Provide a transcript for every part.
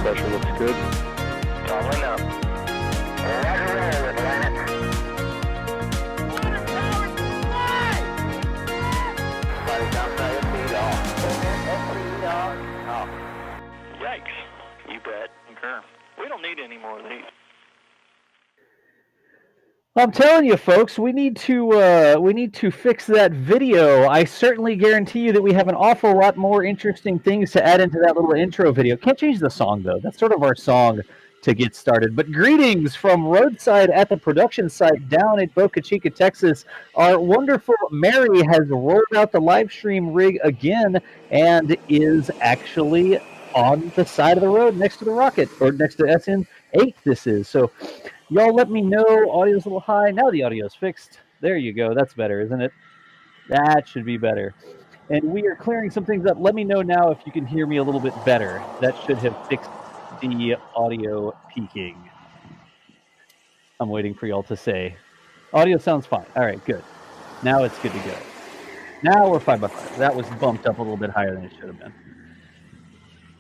pressure looks good. Following up. Roger, roll with Atlantic. Flight downside of speed off. Yikes. You bet. Okay. We don't need any more of these. I'm telling you, folks, we need to fix that video. I certainly guarantee you that we have an awful lot more interesting things to add into that little intro video. Can't change the song though. That's sort of our song to get started. But greetings from Roadside at the production site down at Boca Chica, Texas. Our wonderful Mary has rolled out the live stream rig again and is actually on the side of the road next to the rocket, or next to SN8 this is. So y'all let me know. Audio's a little high. Now the audio's fixed. There you go. That's better, isn't it? That should be better. And we are clearing some things up. Let me know now if you can hear me a little bit better. That should have fixed the audio peaking. I'm waiting for y'all to say. Audio sounds fine. All right, good. Now it's good to go. Now we're 5x5. That was bumped up a little bit higher than it should have been.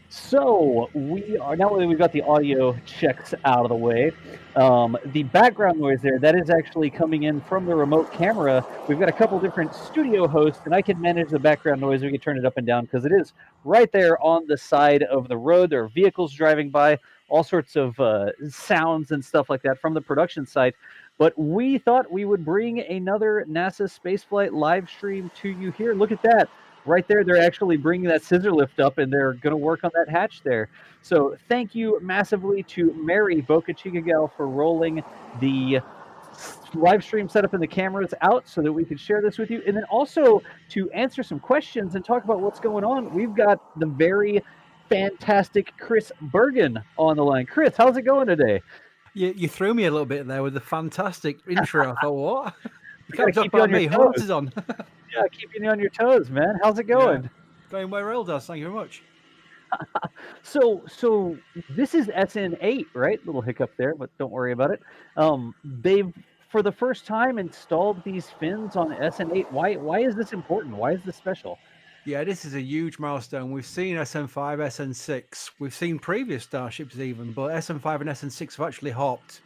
So we are, now that we've got the audio checks out of the way, the background noise there, that is actually coming in from the remote camera. We've got a couple different studio hosts, and I can manage the background noise. We can turn it up and down because it is right there on the side of the road. There are vehicles driving by, all sorts of sounds and stuff like that from the production site. But we thought we would bring another NASA spaceflight live stream to you here. Look at that. Right there, they're actually bringing that scissor lift up, and they're going to work on that hatch there. So thank you massively to Mary Boca Chica Gal for rolling the live stream setup and the cameras out so that we could share this with you. And then also to answer some questions and talk about what's going on, we've got the very fantastic Chris Bergen on the line. Chris, how's it going today? You threw me a little bit there with the fantastic intro. I thought, what? You Gotta can't keep talk you about on your me. toes. Horse is on. Yeah, keeping you on your toes, man. How's it going? Yeah. Going where Earl does. Thank you very much. So this is SN8, right? Little hiccup there, but don't worry about it. They've, for the first time, installed these fins on SN8. Why is this important? Why is this special? Yeah, this is a huge milestone. We've seen SN5, SN6. We've seen previous Starships even, but SN5 and SN6 have actually hopped.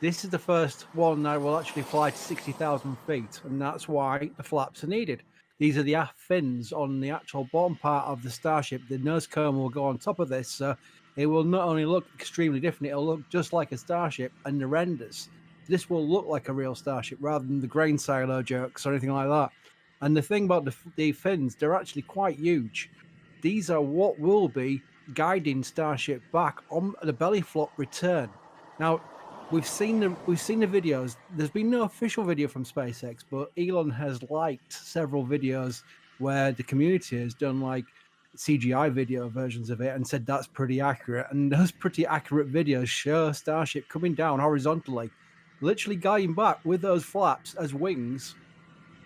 This is the first one that will actually fly to 60,000 feet, and that's why the flaps are needed. These are the aft fins on the actual bottom part of the Starship. The nose cone will go on top of this, so it will not only look extremely different, it'll look just like a Starship, and the renders. This will look like a real Starship rather than the grain silo jokes or anything like that. And the thing about the fins, they're actually quite huge. These are what will be guiding Starship back on the belly flop return. Now, We've seen the videos. There's been no official video from SpaceX, but Elon has liked several videos where the community has done like CGI video versions of it and said that's pretty accurate. And those pretty accurate videos show Starship coming down horizontally, literally guiding back with those flaps as wings.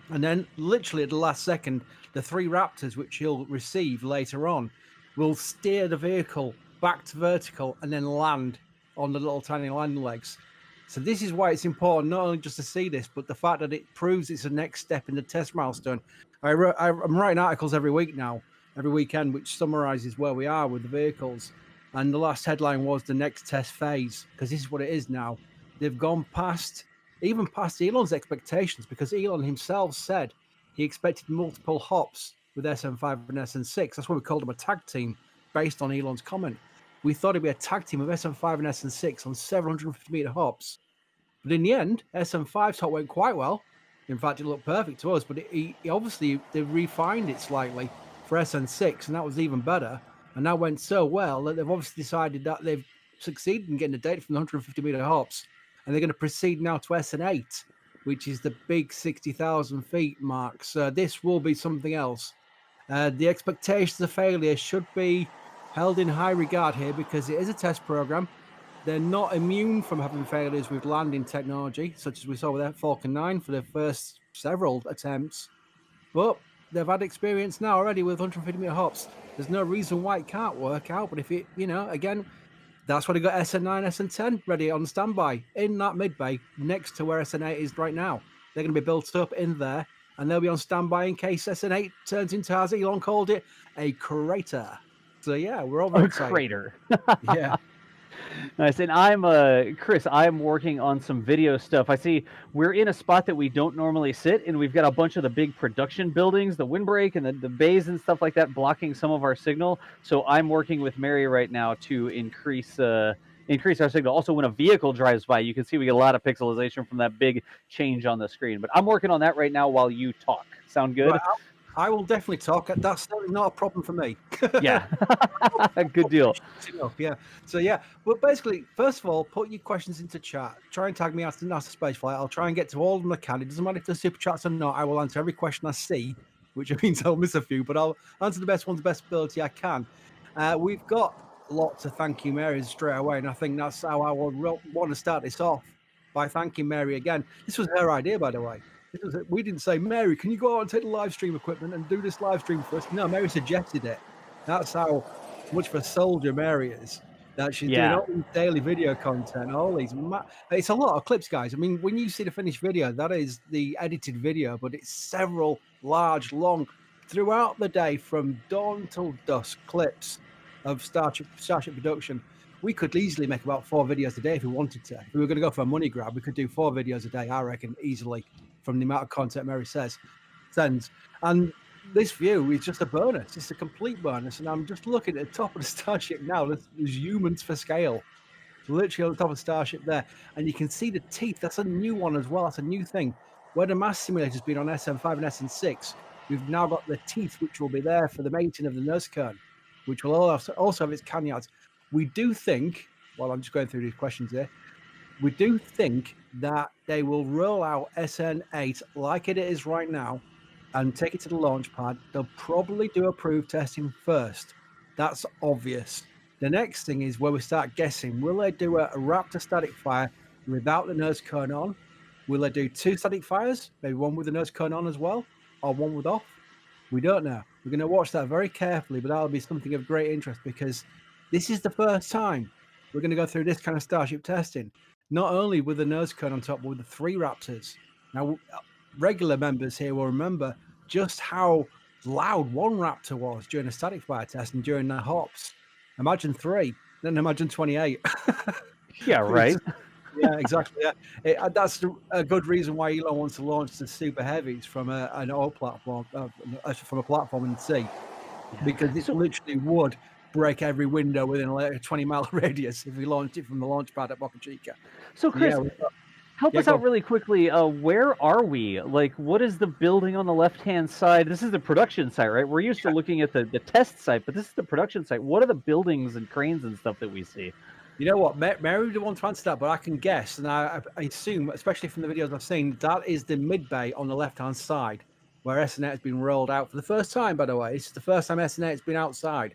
And then literally at the last second, the 3 Raptors, which he'll receive later on, will steer the vehicle back to vertical and then land on the little tiny landing legs. So this is why it's important, not only just to see this, but the fact that it proves it's the next step in the test milestone. I'm writing articles every week now, every weekend, which summarizes where we are with the vehicles. And the last headline was the next test phase, because this is what it is now. They've gone past, even past Elon's expectations, because Elon himself said he expected multiple hops with SN5 and SN6. That's why we called them a tag team, based on Elon's comment. We thought it'd be a tag team of SN5 and SN6 on 750-meter hops. But in the end, SN5's hop went quite well. In fact, it looked perfect to us, but he obviously, they refined it slightly for SN6, and that was even better. And that went so well that they've obviously decided that they've succeeded in getting the data from the 150-meter hops. And they're going to proceed now to SN8, which is the big 60,000 feet mark. So this will be something else. The expectations of failure should be held in high regard here because it is a test program. They're not immune from having failures with landing technology, such as we saw with Falcon 9 for the first several attempts. But they've had experience now already with 150-meter hops. There's no reason why it can't work out. But if it, again, that's why they got SN9, SN10 ready on standby in that mid-bay next to where SN8 is right now. They're going to be built up in there, and they'll be on standby in case SN8 turns into, as Elon called it, a crater. So yeah, we're all A excited. crater. Yeah. Nice. And I'm Chris, I'm working on some video stuff. I see we're in a spot that we don't normally sit, and we've got a bunch of the big production buildings, the windbreak and the bays and stuff like that blocking some of our signal. So I'm working with Mary right now to increase our signal. Also, when a vehicle drives by, you can see we get a lot of pixelization from that big change on the screen. But I'm working on that right now while you talk. Sound good? Right, I will definitely talk. That's not a problem for me. Yeah. Good deal. Enough, yeah. So yeah, but basically, first of all, put your questions into chat. Try and tag me after NASA Spaceflight. I'll try and get to all of them I can. It doesn't matter if they're super chats or not. I will answer every question I see, which means I'll miss a few, but I'll answer the best ones, best ability I can. We've got lots of thank you Marys straight away, and I think that's how I would want to start this off, by thanking Mary again. This was her idea, by the way. We didn't say, Mary, can you go out and take the live stream equipment and do this live stream for us? No, Mary suggested it. That's how much of a soldier Mary is, that she's doing all these daily video content, all these. It's a lot of clips, guys. I mean, when you see the finished video, that is the edited video, but it's several large, long, throughout the day from dawn till dusk clips of Starship production. We could easily make about 4 videos a day if we wanted to. If we were going to go for a money grab, we could do 4 videos a day, I reckon, easily, from the amount of content Mary sends. And this view is just a bonus. It's a complete bonus. And I'm just looking at the top of the Starship now. There's humans for scale, literally on the top of the Starship there. And you can see the teeth. That's a new one as well. That's a new thing. Where the mass simulator's been on SN5 and SN6, we've now got the teeth, which will be there for the mating of the nosecone, which will also have its canyards. We do think, well, I'm just going through these questions here, we do think that they will roll out SN8 like it is right now and take it to the launch pad. They'll probably do approved testing first. That's obvious. The next thing is where we start guessing. Will they do a Raptor static fire without the nose cone on? Will they do 2 static fires? Maybe one with the nose cone on as well, or one with off? We don't know. We're going to watch that very carefully, but that'll be something of great interest because this is the first time we're going to go through this kind of Starship testing. Not only with the nose cone on top, but with the 3 Raptors. Now, regular members here will remember just how loud one Raptor was during a static fire test and during the hops. Imagine 3, then imagine 28. Yeah, right. Yeah, exactly. Yeah, that's a good reason why Elon wants to launch the super heavies from an oil platform, from a platform in the sea, because it literally would break every window within a 20-mile radius if we launched it from the launch pad at Boca Chica. So, Chris, help us out really quickly. Where are we? Like, what is the building on the left-hand side? This is the production site, right? We're used to looking at the test site, but this is the production site. What are the buildings and cranes and stuff that we see? You know what? Mary would want to answer that, but I can guess, and I assume, especially from the videos I've seen, that is the mid-bay on the left-hand side, where SN8 has been rolled out for the first time, by the way. This is the first time SN8 has been outside.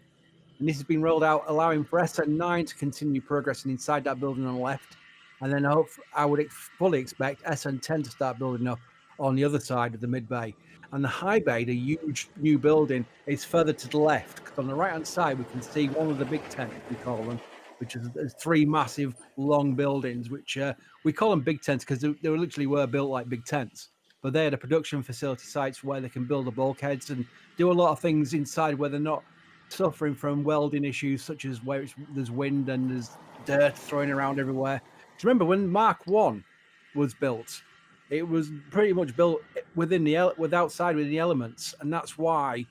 And this has been rolled out, allowing for SN9 to continue progressing inside that building on the left. And then I would fully expect SN10 to start building up on the other side of the mid-bay. And the high bay, the huge new building, is further to the left. Because on the right-hand side, we can see one of the big tents, we call them, which is 3 massive, long buildings, which we call them big tents because they literally were built like big tents. But they're the production facility sites where they can build the bulkheads and do a lot of things inside where they're not suffering from welding issues, such as where there's wind and there's dirt thrown around everywhere. Do you remember when Mark 1 was built? It was pretty much built within the outside within the elements, and that's why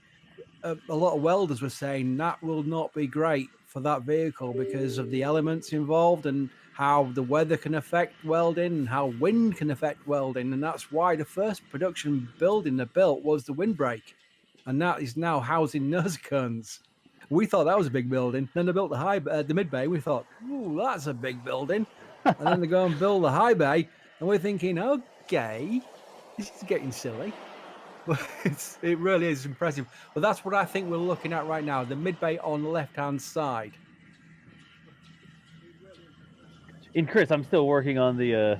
a lot of welders were saying that will not be great for that vehicle because of the elements involved and how the weather can affect welding and how wind can affect welding. And that's why the first production building they built was the windbreak, and that is now housing nosecones. We thought that was a big building. Then they built the mid bay. We thought, ooh, that's a big building. And then they go and build the high bay, and we're thinking, okay, this is getting silly. But it really is impressive. But that's what I think we're looking at right now, the mid bay on the left-hand side. And Chris, I'm still working on the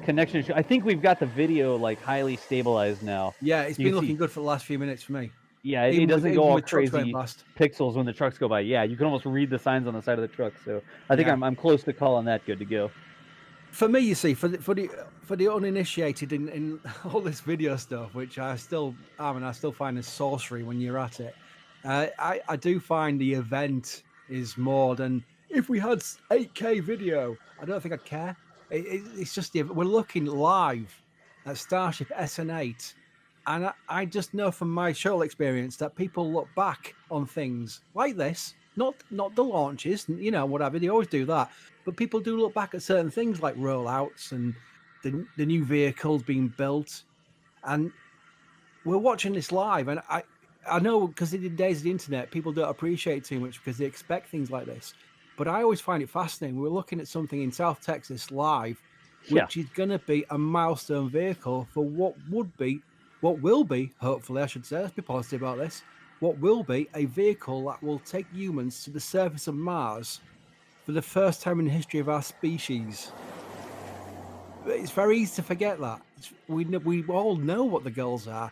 connection. I think we've got the video like highly stabilized now. Yeah, it's been looking good for the last few minutes for me. Yeah, it doesn't go all crazy pixels when the trucks go by. Yeah, you can almost read the signs on the side of the truck. So I think I'm close to calling that good to go. For me, you see, for the uninitiated in all this video stuff, which I still am, and I still find as sorcery when you're at it. I do find the event is more than if we had 8K video. I don't think I'd care. It's just we're looking live at Starship SN8, and I just know from my shuttle experience that people look back on things like this, not the launches, you know, whatever. They always do that, but people do look back at certain things like rollouts and the new vehicles being built, and we're watching this live, and I know because in the days of the internet, people don't appreciate it too much because they expect things like this. But I always find it fascinating. We're looking at something in South Texas live, Yeah. which is going to be a milestone vehicle for what will be, hopefully, I should say, let's be positive about this, what will be a vehicle that will take humans to the surface of Mars for the first time in the history of our species. It's very easy to forget that. We all know what the goals are,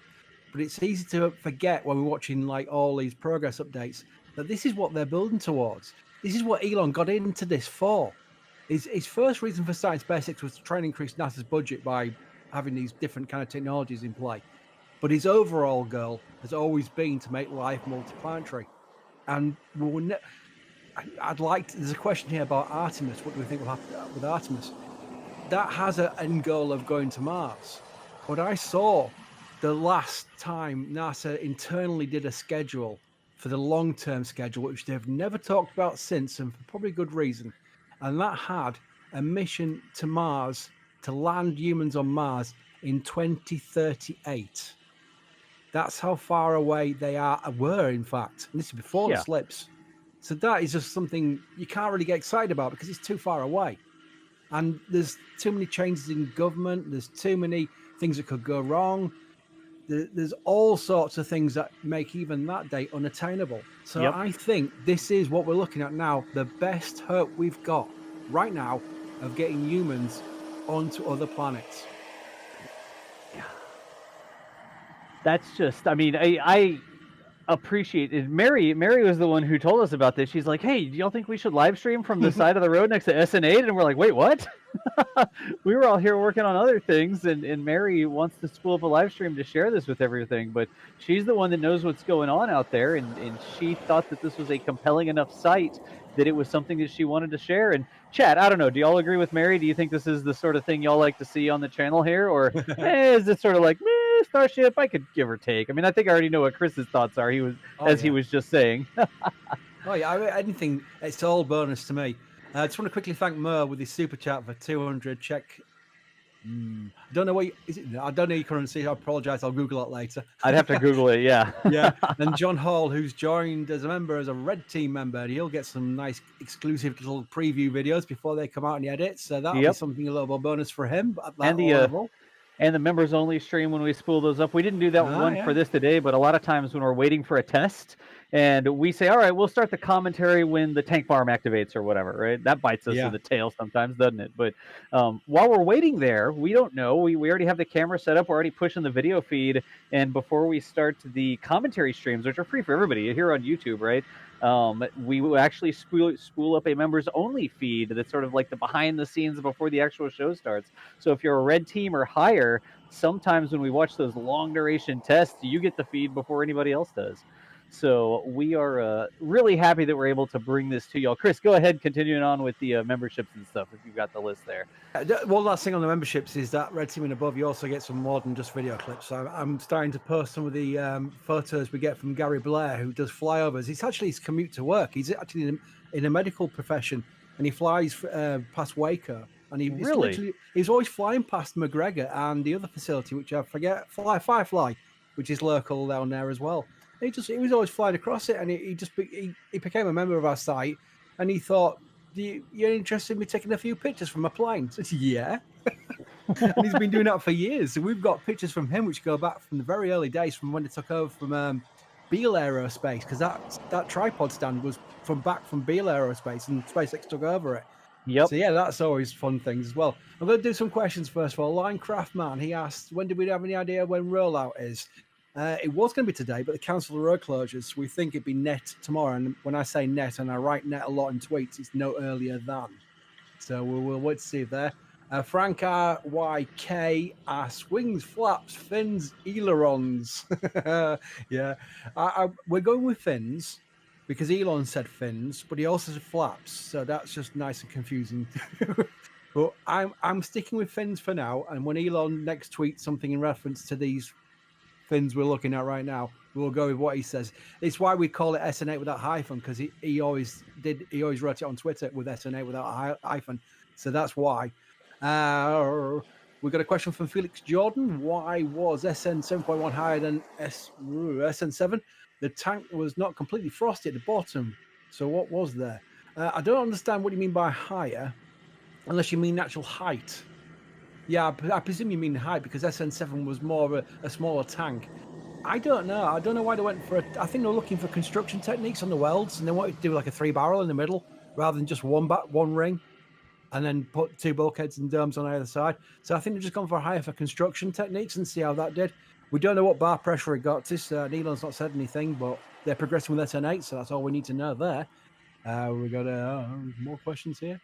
but it's easy to forget when we're watching like all these progress updates that this is what they're building towards. This is what Elon got into this for. His first reason for starting SpaceX was to try and increase NASA's budget by having these different kind of technologies in play. But his overall goal has always been to make life multiplanetary. And I'd like there's a question here about Artemis. What do we think will happen with Artemis? That has an end goal of going to Mars. But I saw the last time NASA internally did a schedule for the long-term schedule, which they've never talked about since, and for probably good reason. And that had a mission to Mars to land humans on Mars in 2038. That's how far away they were, in fact. And this is before the slips. So that is just something you can't really get excited about because it's too far away. And there's too many changes in government. There's too many things that could go wrong. There's all sorts of things that make even that date unattainable. So I think this is what we're looking at now. The best hope we've got right now of getting humans onto other planets. That's just, I mean, I appreciate it. Mary was the one who told us about this. She's like, hey, do y'all think we should live stream from the side of the road next to SN8? And we're like, wait, what? We were all here working on other things, and Mary wants to spool up a live stream to share this with everything, but she's the one that knows what's going on out there, and she thought that this was a compelling enough site that it was something that she wanted to share. And chat, I don't know, do y'all agree with Mary? Do you think this is the sort of thing y'all like to see on the channel here, or is it sort of like, Starship, I could give or take? I mean, I think I already know what Chris's thoughts are. He was just saying. Oh yeah, anything, it's all bonus to me. I just want to quickly thank Mo with his super chat for 200. Check. I don't know what is it? I don't know your currency. I apologize. I'll Google it later. I'd have to Google it. Yeah. Yeah. And John Hall, who's joined as a Red Team member, he'll get some nice exclusive little preview videos before they come out in the edit. So that'll be something a little bit bonus for him. And the members only stream when we spool those up. We didn't do that one for this today, but a lot of times when we're waiting for a test and we say, all right, we'll start the commentary when the tank farm activates or whatever, right? That bites us in the tail sometimes, doesn't it? But while we're waiting there, we don't know. We already have the camera set up. We're already pushing the video feed. And before we start the commentary streams, which are free for everybody here on YouTube, right? We will actually spool up a members only feed that's sort of like the behind the scenes before the actual show starts. So if you're a red team or higher, sometimes when we watch those long duration tests, you get the feed before anybody else does. So we are really happy that we're able to bring this to y'all. Chris, go ahead, continuing on with the memberships and stuff if you've got the list there. One last thing on the memberships is that Red Team and above, you also get some more than just video clips. So I'm starting to post some of the photos we get from Gary Blair, who does flyovers. It's actually his commute to work. He's actually in a medical profession, and he flies past Waco. And he's always flying past McGregor and the other facility, which I forget, Firefly, which is local down there as well. He was always flying across it, and he became a member of our site, and he thought, you're interested in me taking a few pictures from a plane? I said, yeah. And he's been doing that for years. So we've got pictures from him which go back from the very early days, from when they took over from Beale Aerospace, because that tripod stand was from Beale Aerospace, and SpaceX took over it. Yep. So yeah, that's always fun things as well. I'm going to do some questions first of all. Linecraft Man, he asked, when did we have any idea when rollout is? It was going to be today, but they cancelled the road closures. We think it'd be net tomorrow. And when I say net, and I write net a lot in tweets, it's no earlier than. So we'll wait to see if there. Frank RYK asks, wings, flaps, fins, ailerons. Yeah, we're going with fins because Elon said fins, but he also said flaps, so that's just nice and confusing. But I'm sticking with fins for now, and when Elon next tweets something in reference to these fins we're looking at right now, we'll go with what he says. It's why we call it SN8 without hyphen, because he always wrote it on Twitter with SN8 without a hyphen, so that's why. We got a question from Felix Jordan. Why was SN 7.1 higher than SN7? The tank was not completely frosty at the bottom, so what was there? I don't understand what you mean by higher, unless you mean actual height. Yeah, I presume you mean height, because SN7 was more of a smaller tank. I don't know. I don't know why they went for I think they were looking for construction techniques on the welds, and they wanted to do like a 3-barrel in the middle rather than just one ring, and then put 2 bulkheads and domes on either side. So I think they've just gone for higher for construction techniques and see how that did. We don't know what bar pressure it got to. Elon's not said anything, but they're progressing with SN8, so that's all we need to know there. We got more questions here.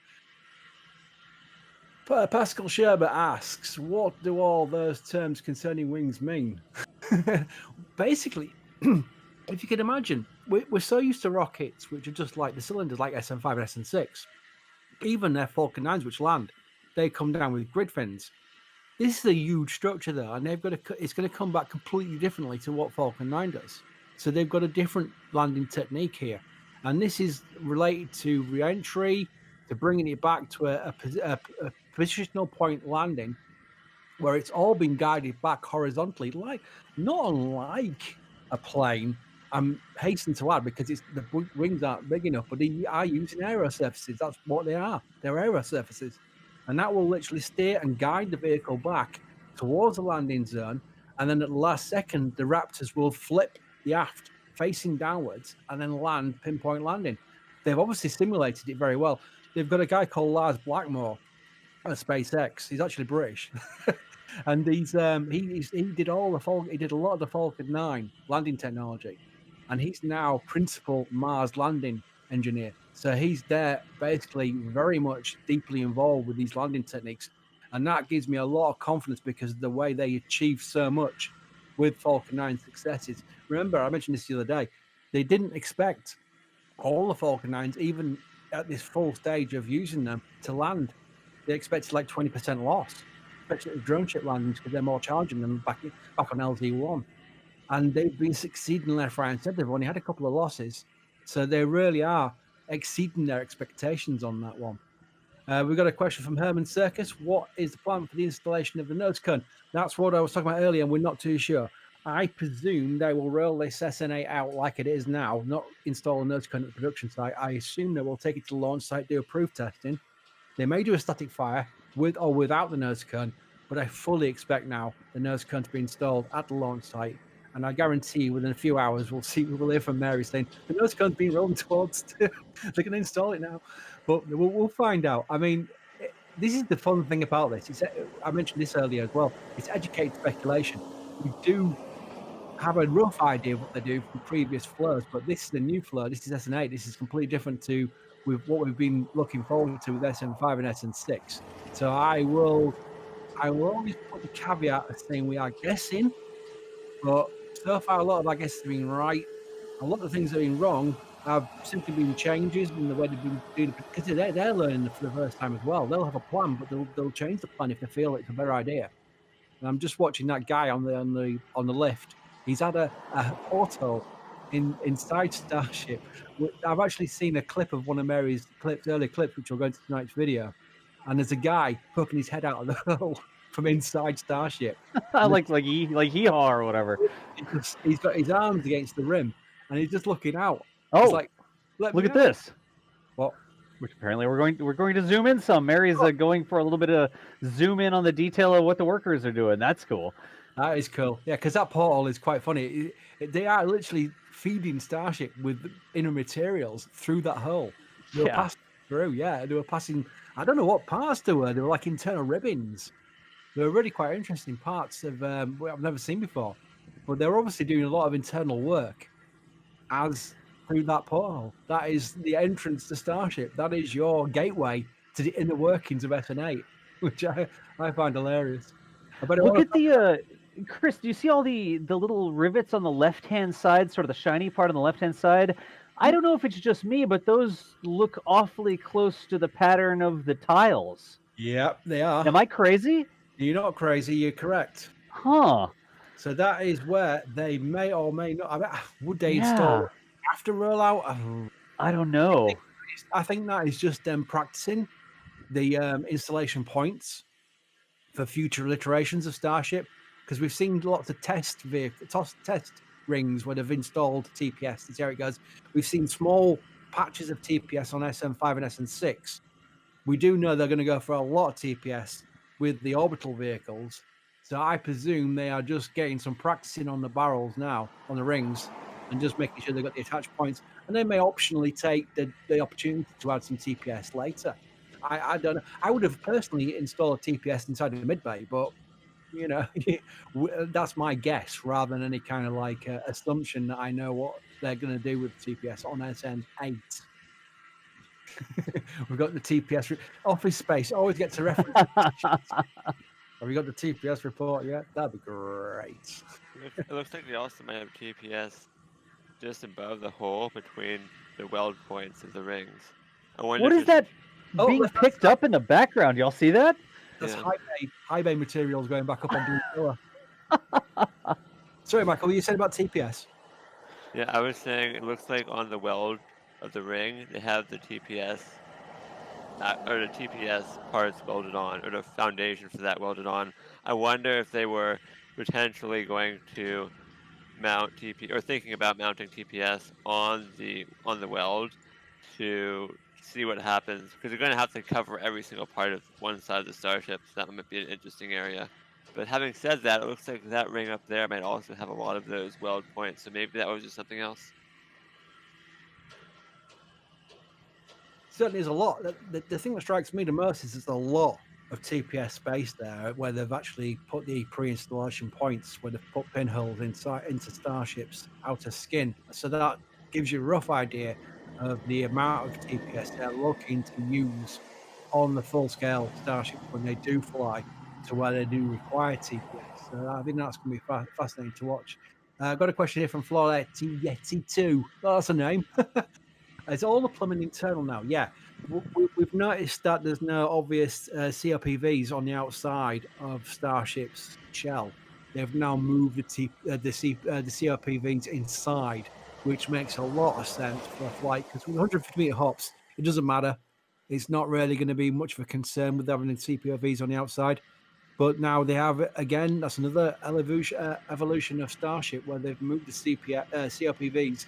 Pascal Sherber asks, what do all those terms concerning wings mean? Basically, if you can imagine, we're so used to rockets, which are just like the cylinders like SN5 and SN6. Even their Falcon 9s, which land, they come down with grid fins. This is a huge structure there, and it's going to come back completely differently to what Falcon 9 does. So they've got a different landing technique here. And this is related to re-entry, to bringing it back to a positional point landing, where it's all been guided back horizontally, like not unlike a plane. I'm hasten to add, because the wings aren't big enough, but they are using aero surfaces. That's what they are. They're aero surfaces. And that will literally steer and guide the vehicle back towards the landing zone. And then at the last second, the Raptors will flip the aft facing downwards and then land pinpoint landing. They've obviously simulated it very well. They've got a guy called Lars Blackmore at SpaceX. He's actually British. And he did a lot of the Falcon 9 landing technology, and he's now principal Mars landing engineer. So he's there basically very much deeply involved with these landing techniques, and that gives me a lot of confidence because of the way they achieved so much with Falcon 9 successes. Remember, I mentioned this the other day, they didn't expect all the Falcon 9s, even at this full stage of using them, to land. They expected like 20% loss, especially drone ship landings, because they're more challenging than back on LZ1. And they've been succeeding left, right, and centre. They've only had a couple of losses. So they really are exceeding their expectations on that one. We've got a question from Herman Circus. What is the plan for the installation of the nosecone? That's what I was talking about earlier, and we're not too sure. I presume they will roll this SN8 out like it is now, not install a nosecone at the production site. I assume they will take it to the launch site, do a proof testing. They may do a static fire with or without the nosecone, but I fully expect now the nosecone to be installed at the launch site. And I guarantee within a few hours, we'll hear from Mary saying the nosecone's been rolled towards. They're going to install it now. But we'll find out. I mean, this is the fun thing about this. I mentioned this earlier as well. It's educated speculation. We do have a rough idea of what they do from previous flows, but this is a new flow. This is SN8. This is completely different to with what we've been looking forward to with SN5 and SN6. So I will always put the caveat of saying we are guessing, but so far a lot of our guesses have been right. A lot of things that have been wrong have simply been changes in the way they've been doing it, because they're learning for the first time as well. They'll have a plan, but they'll change the plan if they feel it's a better idea. And I'm just watching that guy on the lift. He's had a porthole inside Starship. I've actually seen a clip of one of Mary's early clips, which will go into tonight's video. And there's a guy poking his head out of the hole from inside Starship. like hee-haw or whatever. He's got his arms against the rim, and he's just looking out. Oh, he's like, look at this. What? Which apparently we're going to zoom in some. Mary's going for a little bit of zoom in on the detail of what the workers are doing. That's cool. That is cool. Yeah, because that portal is quite funny. They are literally feeding Starship with inner materials through that hole. They were passing through. Yeah, they were passing. I don't know what parts they were. They were like internal ribbons. They were really quite interesting parts of I've never seen before. But they're obviously doing a lot of internal work as through that portal. That is the entrance to Starship. That is your gateway to the inner workings of SN8. which I find hilarious. But Look at the Chris. Do you see all the little rivets on the left-hand side, sort of the shiny part on the left-hand side? I don't know if it's just me, but those look awfully close to the pattern of the tiles. yeah, they are. Am I crazy? You're not crazy. You're correct. Huh. So that is where they may or may not. I mean, would they Yeah. install after rollout? I don't know. I think that is just them practicing the installation points for future iterations of Starship, because we've seen lots of test rings where they've installed TPS to see how it goes. We've seen small patches of TPS on SM5 and SN6. We do know they're going to go for a lot of TPS with the orbital vehicles. So I presume they are just getting some practicing on the barrels now, on the rings, and just making sure they've got the attach points. And they may optionally take the opportunity to add some TPS later. I don't know. I would have personally installed a TPS inside the mid bay, but you know, that's my guess rather than any kind of like assumption that I know what they're going to do with TPS on SN8. We've got the TPS Office Space. Always gets a reference. Have you got the TPS report yet? That'd be great. It looks like they also might have TPS just above the hole between the weld points of the rings. I wonder What if is that Oh, being let's- picked up in the background? Y'all see that? That's Yeah. high bay materials going back up on Blue Tower. Sorry, Michael, you said about TPS. Yeah, I was saying it looks like on the weld of the ring they have the TPS or the TPS parts welded on, or the foundation for that welded on. I wonder if they were potentially going to mount TP or thinking about mounting TPS on the weld to see what happens, because they're going to have to cover every single part of one side of the Starship, so that might be an interesting area. But having said that, it looks like that ring up there might also have a lot of those weld points, so maybe that was just something else. Certainly is a lot. The thing that strikes me the most is there's a lot of TPS space there where they've actually put the pre-installation points, where they've put pinholes into Starship's outer skin. So that gives you a rough idea of the amount of TPS they're looking to use on the full-scale Starship when they do fly to where they do require TPS. So I think that's going to be fascinating to watch. I've got a question here from Floretti Yeti2. Oh, that's a name. Is all the plumbing internal now? Yeah. We've noticed that there's no obvious COPVs on the outside of Starship's shell. They've now moved the COPVs inside, which makes a lot of sense for a flight, because with 150-meter hops, it doesn't matter. It's not really going to be much of a concern with having the CPOVs on the outside. But now they have, again, that's another evolution of Starship, where they've moved the COPVs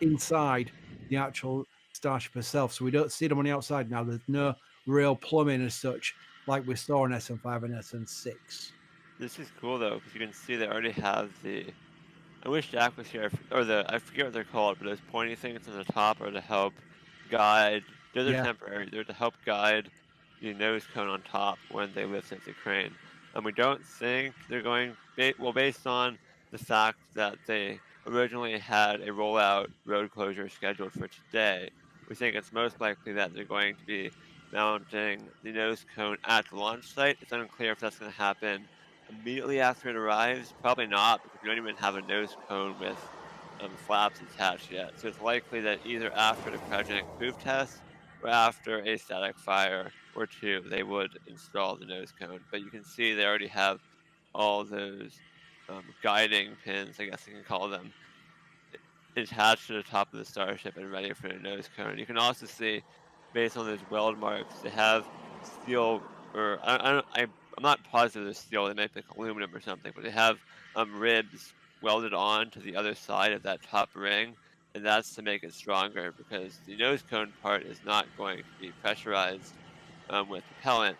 inside the actual Starship itself. So we don't see them on the outside now. There's no real plumbing as such, like we saw in SN5 and SN6. This is cool though, because you can see they already have the. I wish Jack was here, or I forget what they're called, but those pointy things on the top are to help guide. They're temporary. They're to help guide the nose cone on top when they lift up the crane. And we don't think they're going. Based on the fact that they originally had a rollout road closure scheduled for today, we think it's most likely that they're going to be mounting the nose cone at the launch site. It's unclear if that's going to happen immediately after it arrives. Probably not, because we don't even have a nose cone with flaps attached yet. So it's likely that either after the cryogenic proof test or after a static fire or two, they would install the nose cone. But you can see they already have all those guiding pins, I guess you can call them, attached to the top of the Starship and ready for the nose cone. You can also see, based on those weld marks, they have steel, or I'm not positive they're steel, they might be aluminum or something, but they have ribs welded on to the other side of that top ring, and that's to make it stronger, because the nose cone part is not going to be pressurized with propellant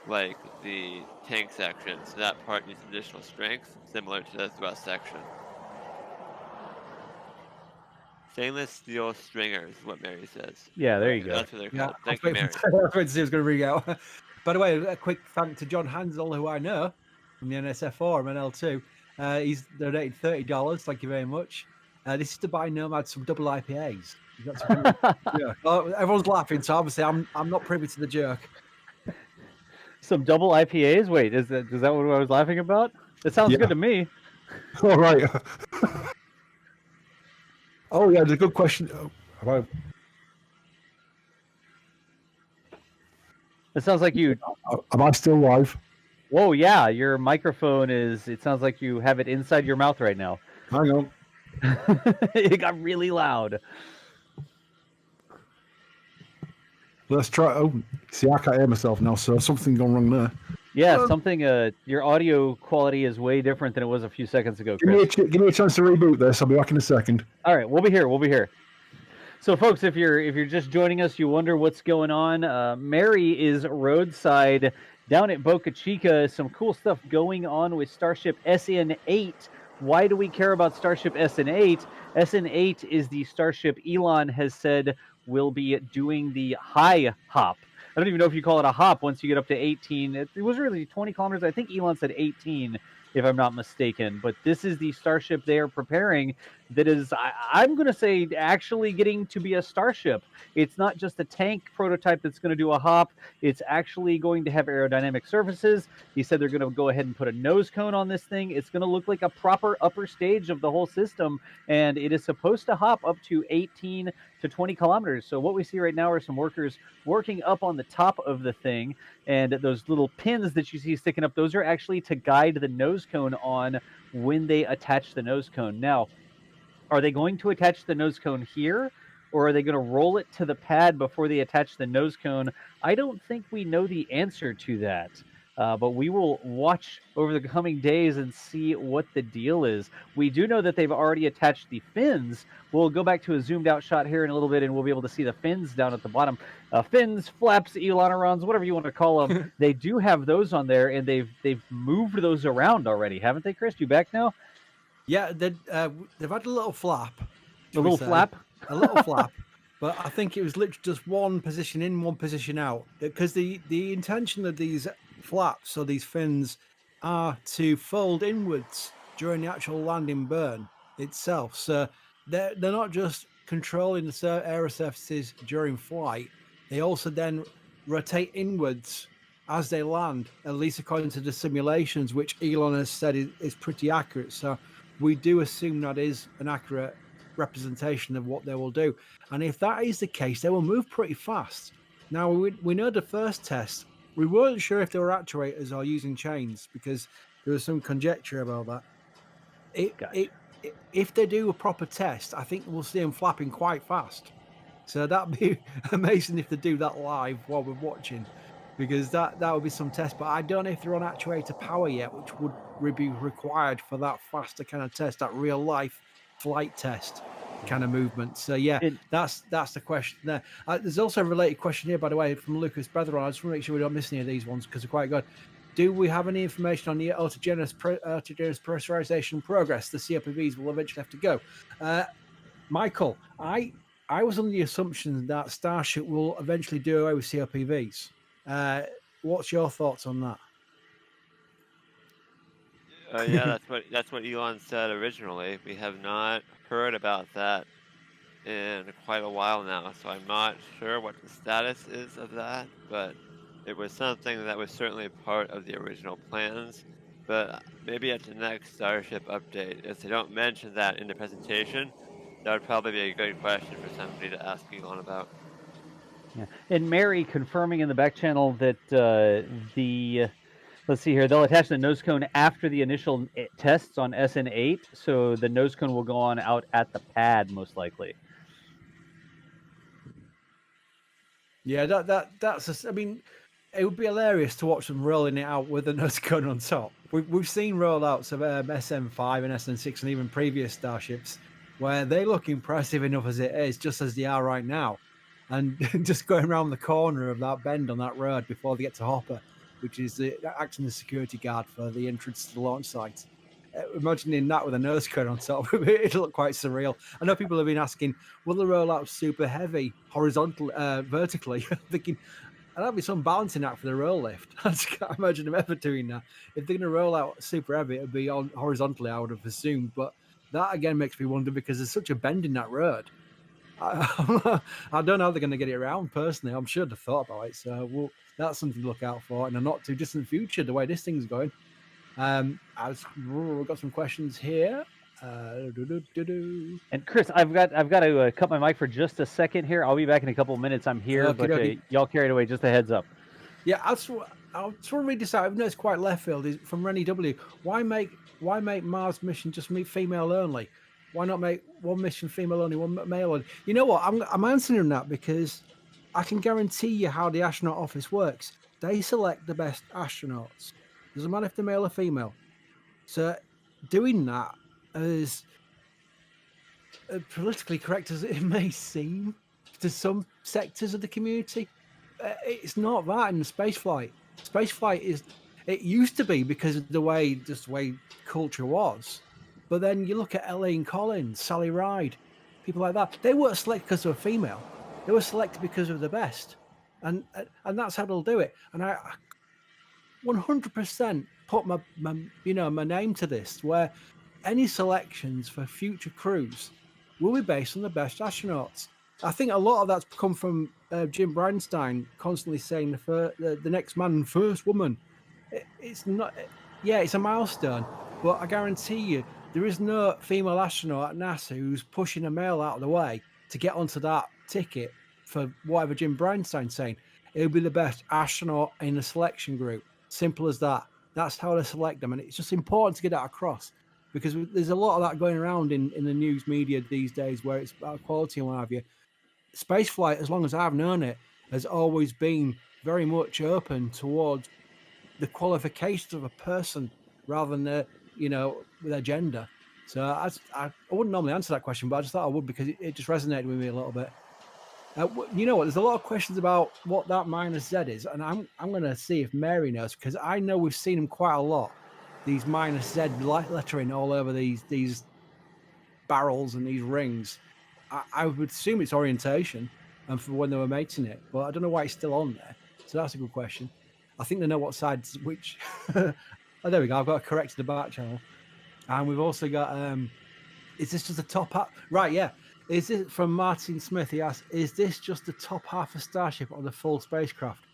like the tank section, so that part needs additional strength, similar to the thrust section. Stainless steel stringers is what Mary says. Yeah, there you go. That's what they're called. Thank I you, Mary. was waiting to see who was going to ring out. By the way, a quick thank to John Hansel, who I know from the NSF4 and L2. He's donated $30. Thank you very much. This is to buy Nomad some double IPAs. Yeah. Oh, everyone's laughing, so obviously I'm not privy to the joke. Some double IPAs. Wait, is that what I was laughing about? It sounds good to me. All right. Oh yeah, it's a good question. It sounds like you. Am I still live? Whoa, yeah, your microphone is. It sounds like you have it inside your mouth right now. Hang on. It got really loud. Let's try. Oh, see, I can't hear myself now, so something gone wrong there. Yeah, something. Your audio quality is way different than it was a few seconds ago, Give me, Chris. give me a chance to reboot this. I'll be back in a second. All right, we'll be here. We'll be here. So, folks, if you're just joining us, you wonder what's going on. Mary is roadside down at Boca Chica. Some cool stuff going on with Starship SN8. Why do we care about Starship SN8? SN8 is the Starship Elon has said will be doing the high hop. I don't even know if you call it a hop once you get up to 18. It was really 20 kilometers. I think Elon said 18, if I'm not mistaken. But this is the Starship they are preparing that is, I'm going to say, actually getting to be a Starship. It's not just a tank prototype that's going to do a hop. It's actually going to have aerodynamic surfaces. He said they're going to go ahead and put a nose cone on this thing. It's going to look like a proper upper stage of the whole system, and it is supposed to hop up to 18 to 20 kilometers. So what we see right now are some workers working up on the top of the thing, and those little pins that you see sticking up, those are actually to guide the nose cone on when they attach the nose cone. Now, are they going to attach the nose cone here, or are they going to roll it to the pad before they attach the nose cone? I don't think we know the answer to that, but we will watch over the coming days and see what the deal is. We do know that they've already attached the fins. We'll go back to a zoomed out shot here in a little bit, and we'll be able to see the fins down at the bottom. Fins, flaps, ailerons, whatever you want to call them. They do have those on there, and they've moved those around already, haven't they, Chris? You back now? Yeah, they've had a little flap. A little flap? A little flap. But I think it was literally just one position in, one position out. Because the intention of these flaps or these fins are to fold inwards during the actual landing burn itself. So they're not just controlling the aero surfaces during flight. They also then rotate inwards as they land, at least according to the simulations, which Elon has said is pretty accurate. So we do assume that is an accurate representation of what they will do. And if that is the case, they will move pretty fast. Now, we know the first test, we weren't sure if they were actuators or using chains because there was some conjecture about that. If they do a proper test, I think we'll see them flapping quite fast. So that'd be amazing if they do that live while we're watching, because that would be some test. But I don't know if they're on actuator power yet, which would be required for that faster kind of test, that real life flight test kind of movement. So yeah, that's the question there. There's also a related question here, by the way, from Lucas Bretheron. I just want to make sure we don't miss any of these ones because they're quite good. Do we have any information on the autogenous pressurization progress the COPVs will eventually have to go? Michael, I was under the assumption that Starship will eventually do away with COPVs. What's your thoughts on that? Yeah, that's what Elon said originally. We have not heard about that in quite a while now, so I'm not sure what the status is of that, but it was something that was certainly part of the original plans. But maybe at the next Starship update, if they don't mention that in the presentation, that would probably be a good question for somebody to ask Elon about. Yeah. And Mary confirming in the back channel that let's see here, they'll attach the nose cone after the initial tests on SN8, so the nose cone will go on out at the pad most likely. Yeah, that's. I mean, it would be hilarious to watch them rolling it out with the nose cone on top. We've seen rollouts of SN5 and SN6 and even previous Starships where they look impressive enough as it is, just as they are right now, and just going around the corner of that bend on that road before they get to Hopper, which is acting as security guard for the entrance to the launch site. Imagining that with a nose cone on top, it'll look quite surreal. I know people have been asking, will the rollout super heavy horizontally, vertically? Thinking, that'll be some balancing act for the roll lift. I just can't imagine them ever doing that. If they're going to roll out super heavy, it'll be on horizontally, I would have assumed. But that again makes me wonder because there's such a bend in that road. I don't know how they're going to get it around. Personally, I'm sure they've thought about it. So that's something to look out for in a not too distant future. The way this thing's going. We've got some questions here. And Chris, I've got to cut my mic for just a second here. I'll be back in a couple of minutes. I'm here, Okay. but y'all carried away. Just a heads up. Yeah, I just want to read this out. I know it's quite left field. Is from Rennie W. Why make Mars mission just meet female only? Why not make one mission female only, one male only? You know what? I'm answering that because I can guarantee you how the astronaut office works. They select the best astronauts. Doesn't matter if they're male or female. So doing that as politically correct as it may seem to some sectors of the community, it's not that in the spaceflight. Spaceflight it used to be because of the way culture was. But then you look at Elaine Collins, Sally Ride, people like that. They weren't selected because they were female. They were selected because of the best. And that's how they'll do it. And I 100% put my name to this, where any selections for future crews will be based on the best astronauts. I think a lot of that's come from Jim Bridenstine constantly saying the next man, first woman. It's not, it's a milestone, but I guarantee you there is no female astronaut at NASA who's pushing a male out of the way to get onto that ticket for whatever Jim Bridenstine's saying. It'll be the best astronaut in the selection group. Simple as that. That's how they select them, and it's just important to get that across because there's a lot of that going around in the news media these days where it's about quality and what have you. Spaceflight, as long as I've known it, has always been very much open towards the qualifications of a person rather than their gender. So I wouldn't normally answer that question, but I just thought I would because it just resonated with me a little bit. You know what? There's a lot of questions about what that -Z is, and I'm going to see if Mary knows because I know we've seen them quite a lot. These -Z lettering all over these barrels and these rings. I would assume it's orientation and for when they were mating it, but I don't know why it's still on there. So that's a good question. I think they know what side's which. Oh, there we go. I've got corrected the back channel, and we've also got. Is this just the top half? Right, yeah. Is it from Martin Smith? He asked, "Is this just the top half of Starship or the full spacecraft?"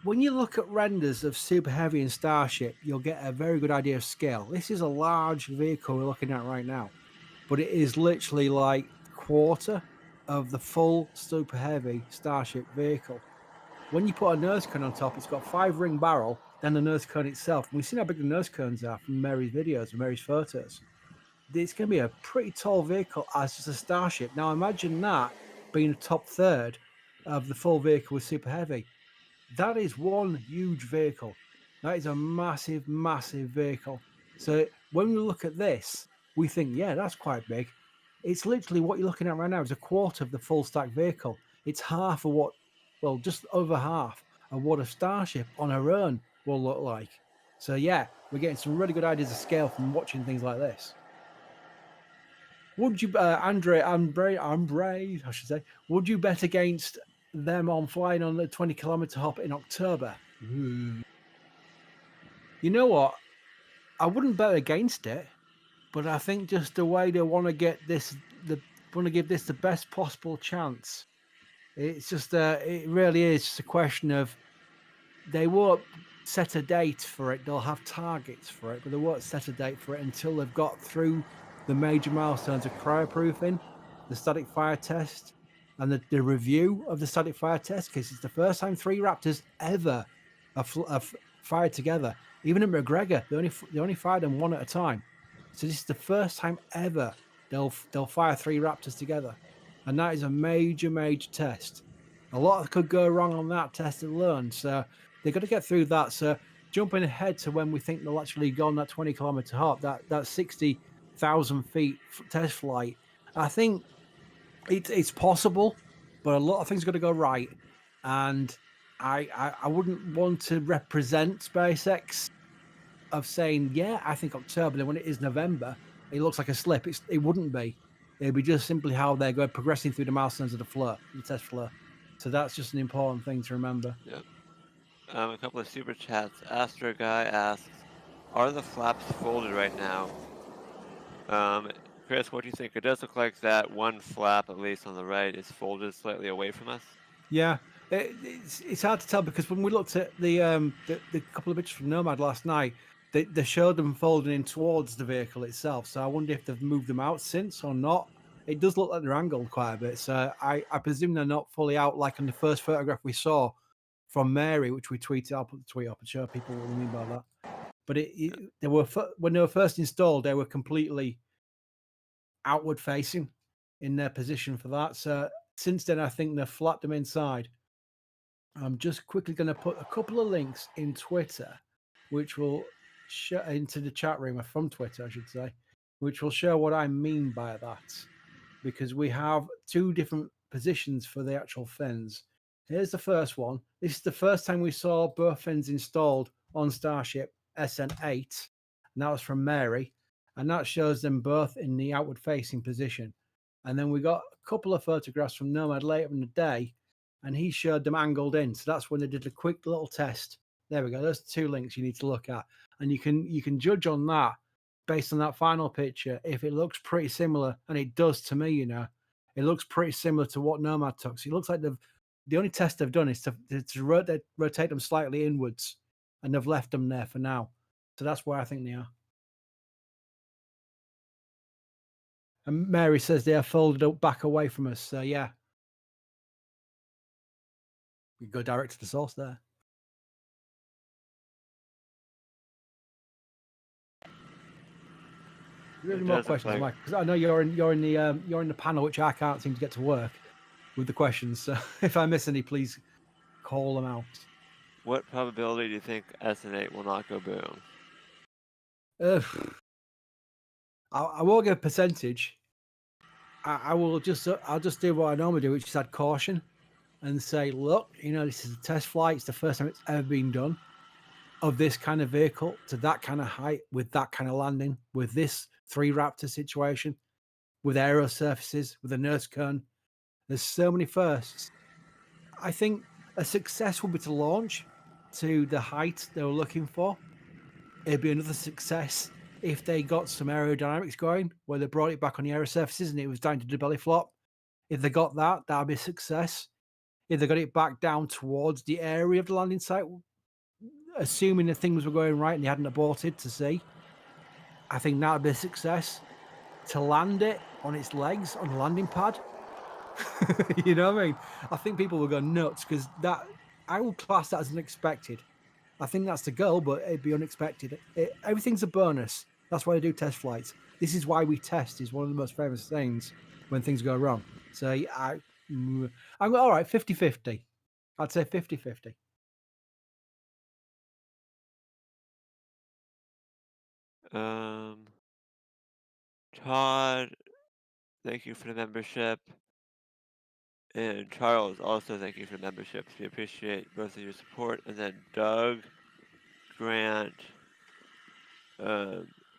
When you look at renders of Super Heavy and Starship, you'll get a very good idea of scale. This is a large vehicle we're looking at right now, but it is literally like a quarter of the full Super Heavy Starship vehicle. When you put a nose cone on top, it's got 5-ring barrel, then the nose cone itself. We've seen how big the nose cones are from Mary's videos and Mary's photos. It's going to be a pretty tall vehicle as just a Starship. Now imagine that being the top third of the full vehicle with Super Heavy. That is one huge vehicle. That is a massive, massive vehicle. So when we look at this, we think, yeah, that's quite big. It's literally what you're looking at right now is a quarter of the full stack vehicle. It's half of what, well, just over half of what a Starship on her own will look like. So yeah, we're getting some really good ideas of scale from watching things like this. Would you, Andre, I should say, would you bet against them on flying on the 20-kilometer hop in October? You know what? I wouldn't bet against it, but I think just the way they want to get this, want to give this the best possible chance. It's just, it really is just a question of they won't set a date for it. They'll have targets for it, but they won't set a date for it until they've got through the major milestones of cryoproofing, the static fire test, and the review of the static fire test, because it's the first time 3 Raptors ever have fired together. Even at McGregor, they only fired them one at a time. So this is the first time ever they'll fire 3 Raptors together, and that is a major, major test. A lot could go wrong on that test alone, so they've got to get through that. So jumping ahead to when we think they'll actually go on that 20-kilometer hop, that 60,000 feet test flight, I think it's possible, but a lot of things got to go right, and I wouldn't want to represent SpaceX of saying, yeah, I think October, then when it is November, it looks like a slip. It wouldn't be. It'd be just simply how they're going progressing through the milestones of the test flow. So that's just an important thing to remember. Yep. A couple of super chats. Astro Guy asks, "Are the flaps folded right now?" Chris, what do you think? It does look like that one flap, at least on the right, is folded slightly away from us. Yeah, it's hard to tell because when we looked at the couple of pictures from Nomad last night, they showed them folding in towards the vehicle itself. So I wonder if they've moved them out since or not. It does look like they're angled quite a bit. So I presume they're not fully out like in the first photograph we saw from Mary, which we tweeted. I'll put the tweet up and show people what we mean by that. But they were when they were first installed, they were completely outward facing in their position for that. So since then, I think they've flapped them inside. I'm just quickly going to put a couple of links in Twitter, which will show into the chat room from Twitter, I should say, which will show what I mean by that. Because we have two different positions for the actual fins. Here's the first one. This is the first time we saw both fins installed on Starship SN8, and that was from Mary, and that shows them both in the outward facing position. And then we got a couple of photographs from Nomad later in the day, and he showed them angled in. So that's when they did a quick little test. There we go. There's two links you need to look at, and you can judge on that based on that final picture if it looks pretty similar, and it does to me. You know, it looks pretty similar to what Nomad took. So it looks like the only test they've done is to rotate them slightly inwards, and they've left them there for now. So that's where I think they are. And Mary says they are folded up back away from us. So yeah, we go direct to the source there. Do you have any more questions, Mike? Because I know you're in the panel, which I can't seem to get to work with the questions. So if I miss any, please call them out. What probability do you think SN8 will not go boom? I won't give a percentage. I'll just do what I normally do, which is add caution and say, look, you know, this is a test flight. It's the first time it's ever been done of this kind of vehicle to that kind of height with that kind of landing, with this 3 Raptor situation, with aero surfaces, with a nosecone. There's so many firsts. I think a success would be to launch to the height they were looking for. It'd be another success if they got some aerodynamics going, where they brought it back on the aero surfaces and it was down to the belly flop. If they got that, that'd be a success. If they got it back down towards the area of the landing site, assuming that things were going right and they hadn't aborted to see, I think that would be a success. To land it on its legs on the landing pad, you know what I mean? I think people will go nuts because that I would class that as unexpected. I think that's the goal, but it'd be unexpected. Everything's a bonus. That's why they do test flights. This is why we test. Is one of the most famous things when things go wrong. So I'm all right. 50-50. I'd say 50-50. Todd, thank you for the membership. And Charles, also thank you for the memberships. We appreciate both of your support. And then Doug, Grant,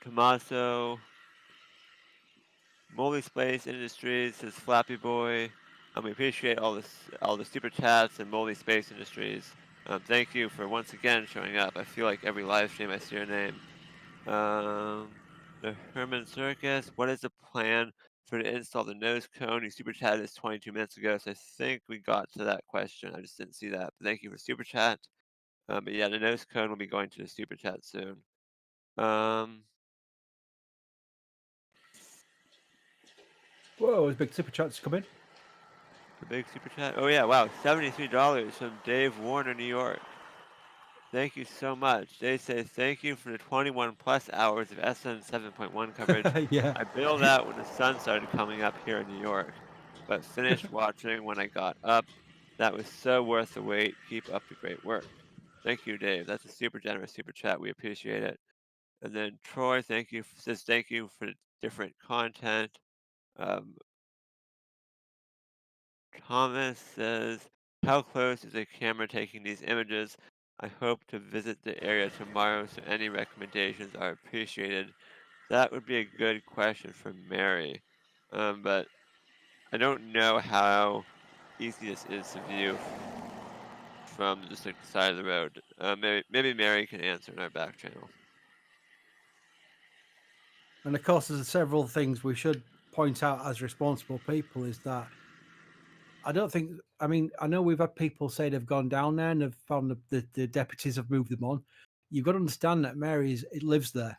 Tommaso, Molly Space Industries says Flappy Boy. We appreciate all the super chats and Molly Space Industries. Thank you for once again showing up. I feel like every live stream I see your name. The Herman Circus. What is the plan for to install the nose cone? You super chatted this 22 minutes ago, so I think we got to that question. I just didn't see that. But thank you for super chat. But yeah, the nose cone will be going to the super chat soon. Whoa, there's big super chats coming. The big super chat. Oh yeah, wow, $73 from Dave Warner, New York. Thank you so much. They say thank you for the 21 plus hours of SN 7.1 coverage. Yeah. I bailed out when the sun started coming up here in New York, but finished watching when I got up. That was so worth the wait. Keep up the great work. Thank you, Dave. That's a super generous super chat. We appreciate it. And then Troy, says thank you for the different content. Thomas says, how close is a camera taking these images? I hope to visit the area tomorrow, so any recommendations are appreciated. That would be a good question for Mary, but I don't know how easy this is to view from just like the side of the road. Maybe Mary can answer in our back channel. And of course, there's several things we should point out as responsible people is that I don't think, I mean, I know we've had people say they've gone down there and have found the deputies have moved them on. You've got to understand that Mary lives there.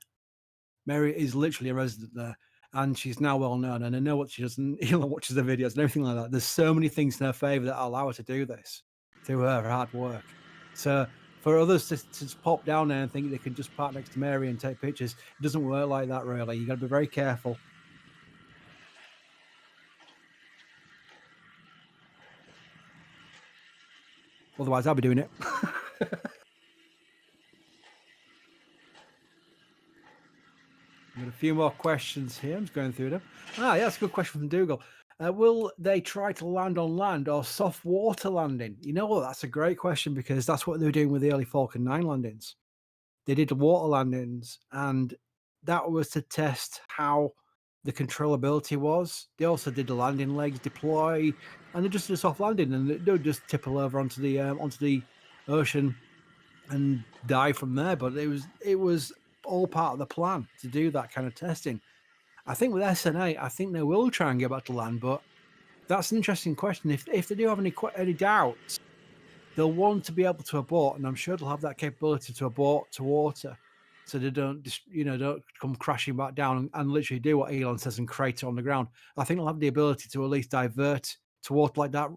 Mary is literally a resident there, and she's now well known. And I know what she does, and Elon watches the videos and everything like that. There's so many things in her favor that allow her to do this through her hard work. So for others to just pop down there and think they can just park next to Mary and take pictures, it doesn't work like that, really. You got to be very careful. Otherwise, I'll be doing it. Got a few more questions here. I'm just going through them. Yeah, that's a good question from Dougal. Will they try to land on land or soft water landing? You know what? That's a great question because that's what they were doing with the early Falcon 9 landings. They did the water landings, and that was to test how the controllability was. They also did the landing legs deploy, and they just did a soft landing, and they would just tipple over onto the ocean and die from there. But it was all part of the plan to do that kind of testing. I think with SN8, I think they will try and get back to land, but that's an interesting question. If they do have any doubts, they'll want to be able to abort, and I'm sure they'll have that capability to abort to water, so they don't come crashing back down and literally do what Elon says and crater on the ground. I think they'll have the ability to at least divert to water like that.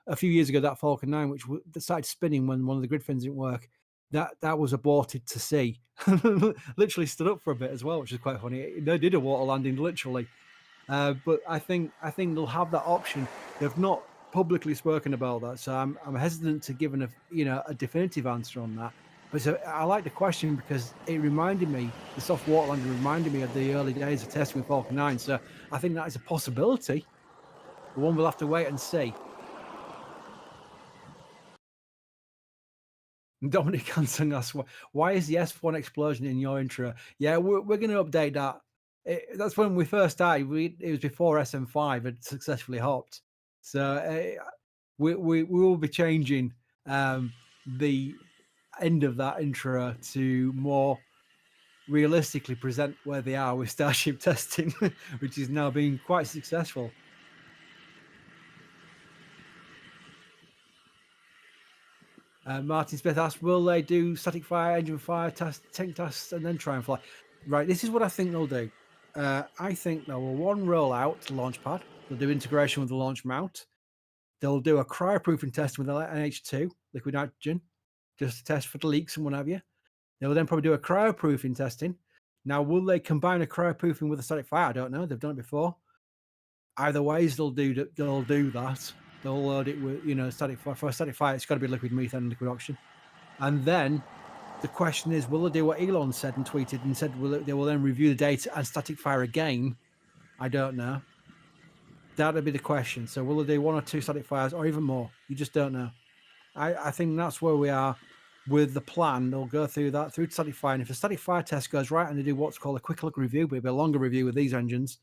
A few years ago, that Falcon 9, which started spinning when one of the grid fins didn't work, that was aborted to sea. Literally stood up for a bit as well, which is quite funny. They did a water landing literally, but I think they'll have that option. They've not publicly spoken about that, so I'm hesitant to give a definitive answer on that. But I like the question because it reminded me, the soft water landing reminded me of the early days of testing with Falcon 9. So I think that is a possibility. The one we'll have to wait and see. Dominic Hansen asks, why is the S1 explosion in your intro? Yeah, we're going to update that. That's when we first started. It was before SM5 had successfully hopped. So we will be changing the end of that intro to more realistically present where they are with Starship testing, which is now being quite successful. Martin Smith asked, will they do static fire, engine fire, tank tests, and then try and fly? Right, this is what I think they'll do. I think they will roll out the launch pad. They'll do integration with the launch mount. They'll do a cryoproofing test with NH2, liquid nitrogen, just to test for the leaks and what have you. They'll then probably do a cryoproofing testing. Now, will they combine a cryoproofing with a static fire? I don't know. They've done it before. Either ways, they'll do that. They'll load it with, static fire. For a static fire, it's got to be liquid methane and liquid oxygen. And then the question is, will they do what Elon said and tweeted and said they will then review the data and static fire again? I don't know. That'll be the question. So will they do one or two static fires or even more? You just don't know. I think that's where we are with the plan. They'll go through that, through static fire. And if the static fire test goes right and they do what's called a quick look review, but it'll be a longer review with these engines,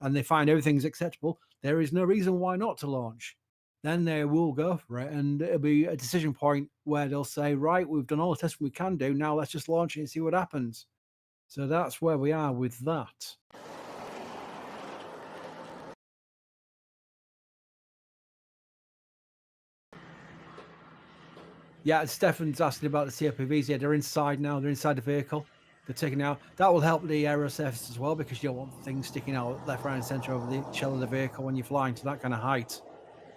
and they find everything's acceptable, there is no reason why not to launch. Then they will go for it, and it'll be a decision point where they'll say, right, we've done all the testing we can do, now let's just launch it and see what happens. So that's where we are with that. Yeah, Stefan's asking about the COPVs. Yeah, they're inside now. They're inside the vehicle. They're taken out. That will help the aero surface as well, because you don't want things sticking out left, right, and center over the shell of the vehicle when you're flying to that kind of height.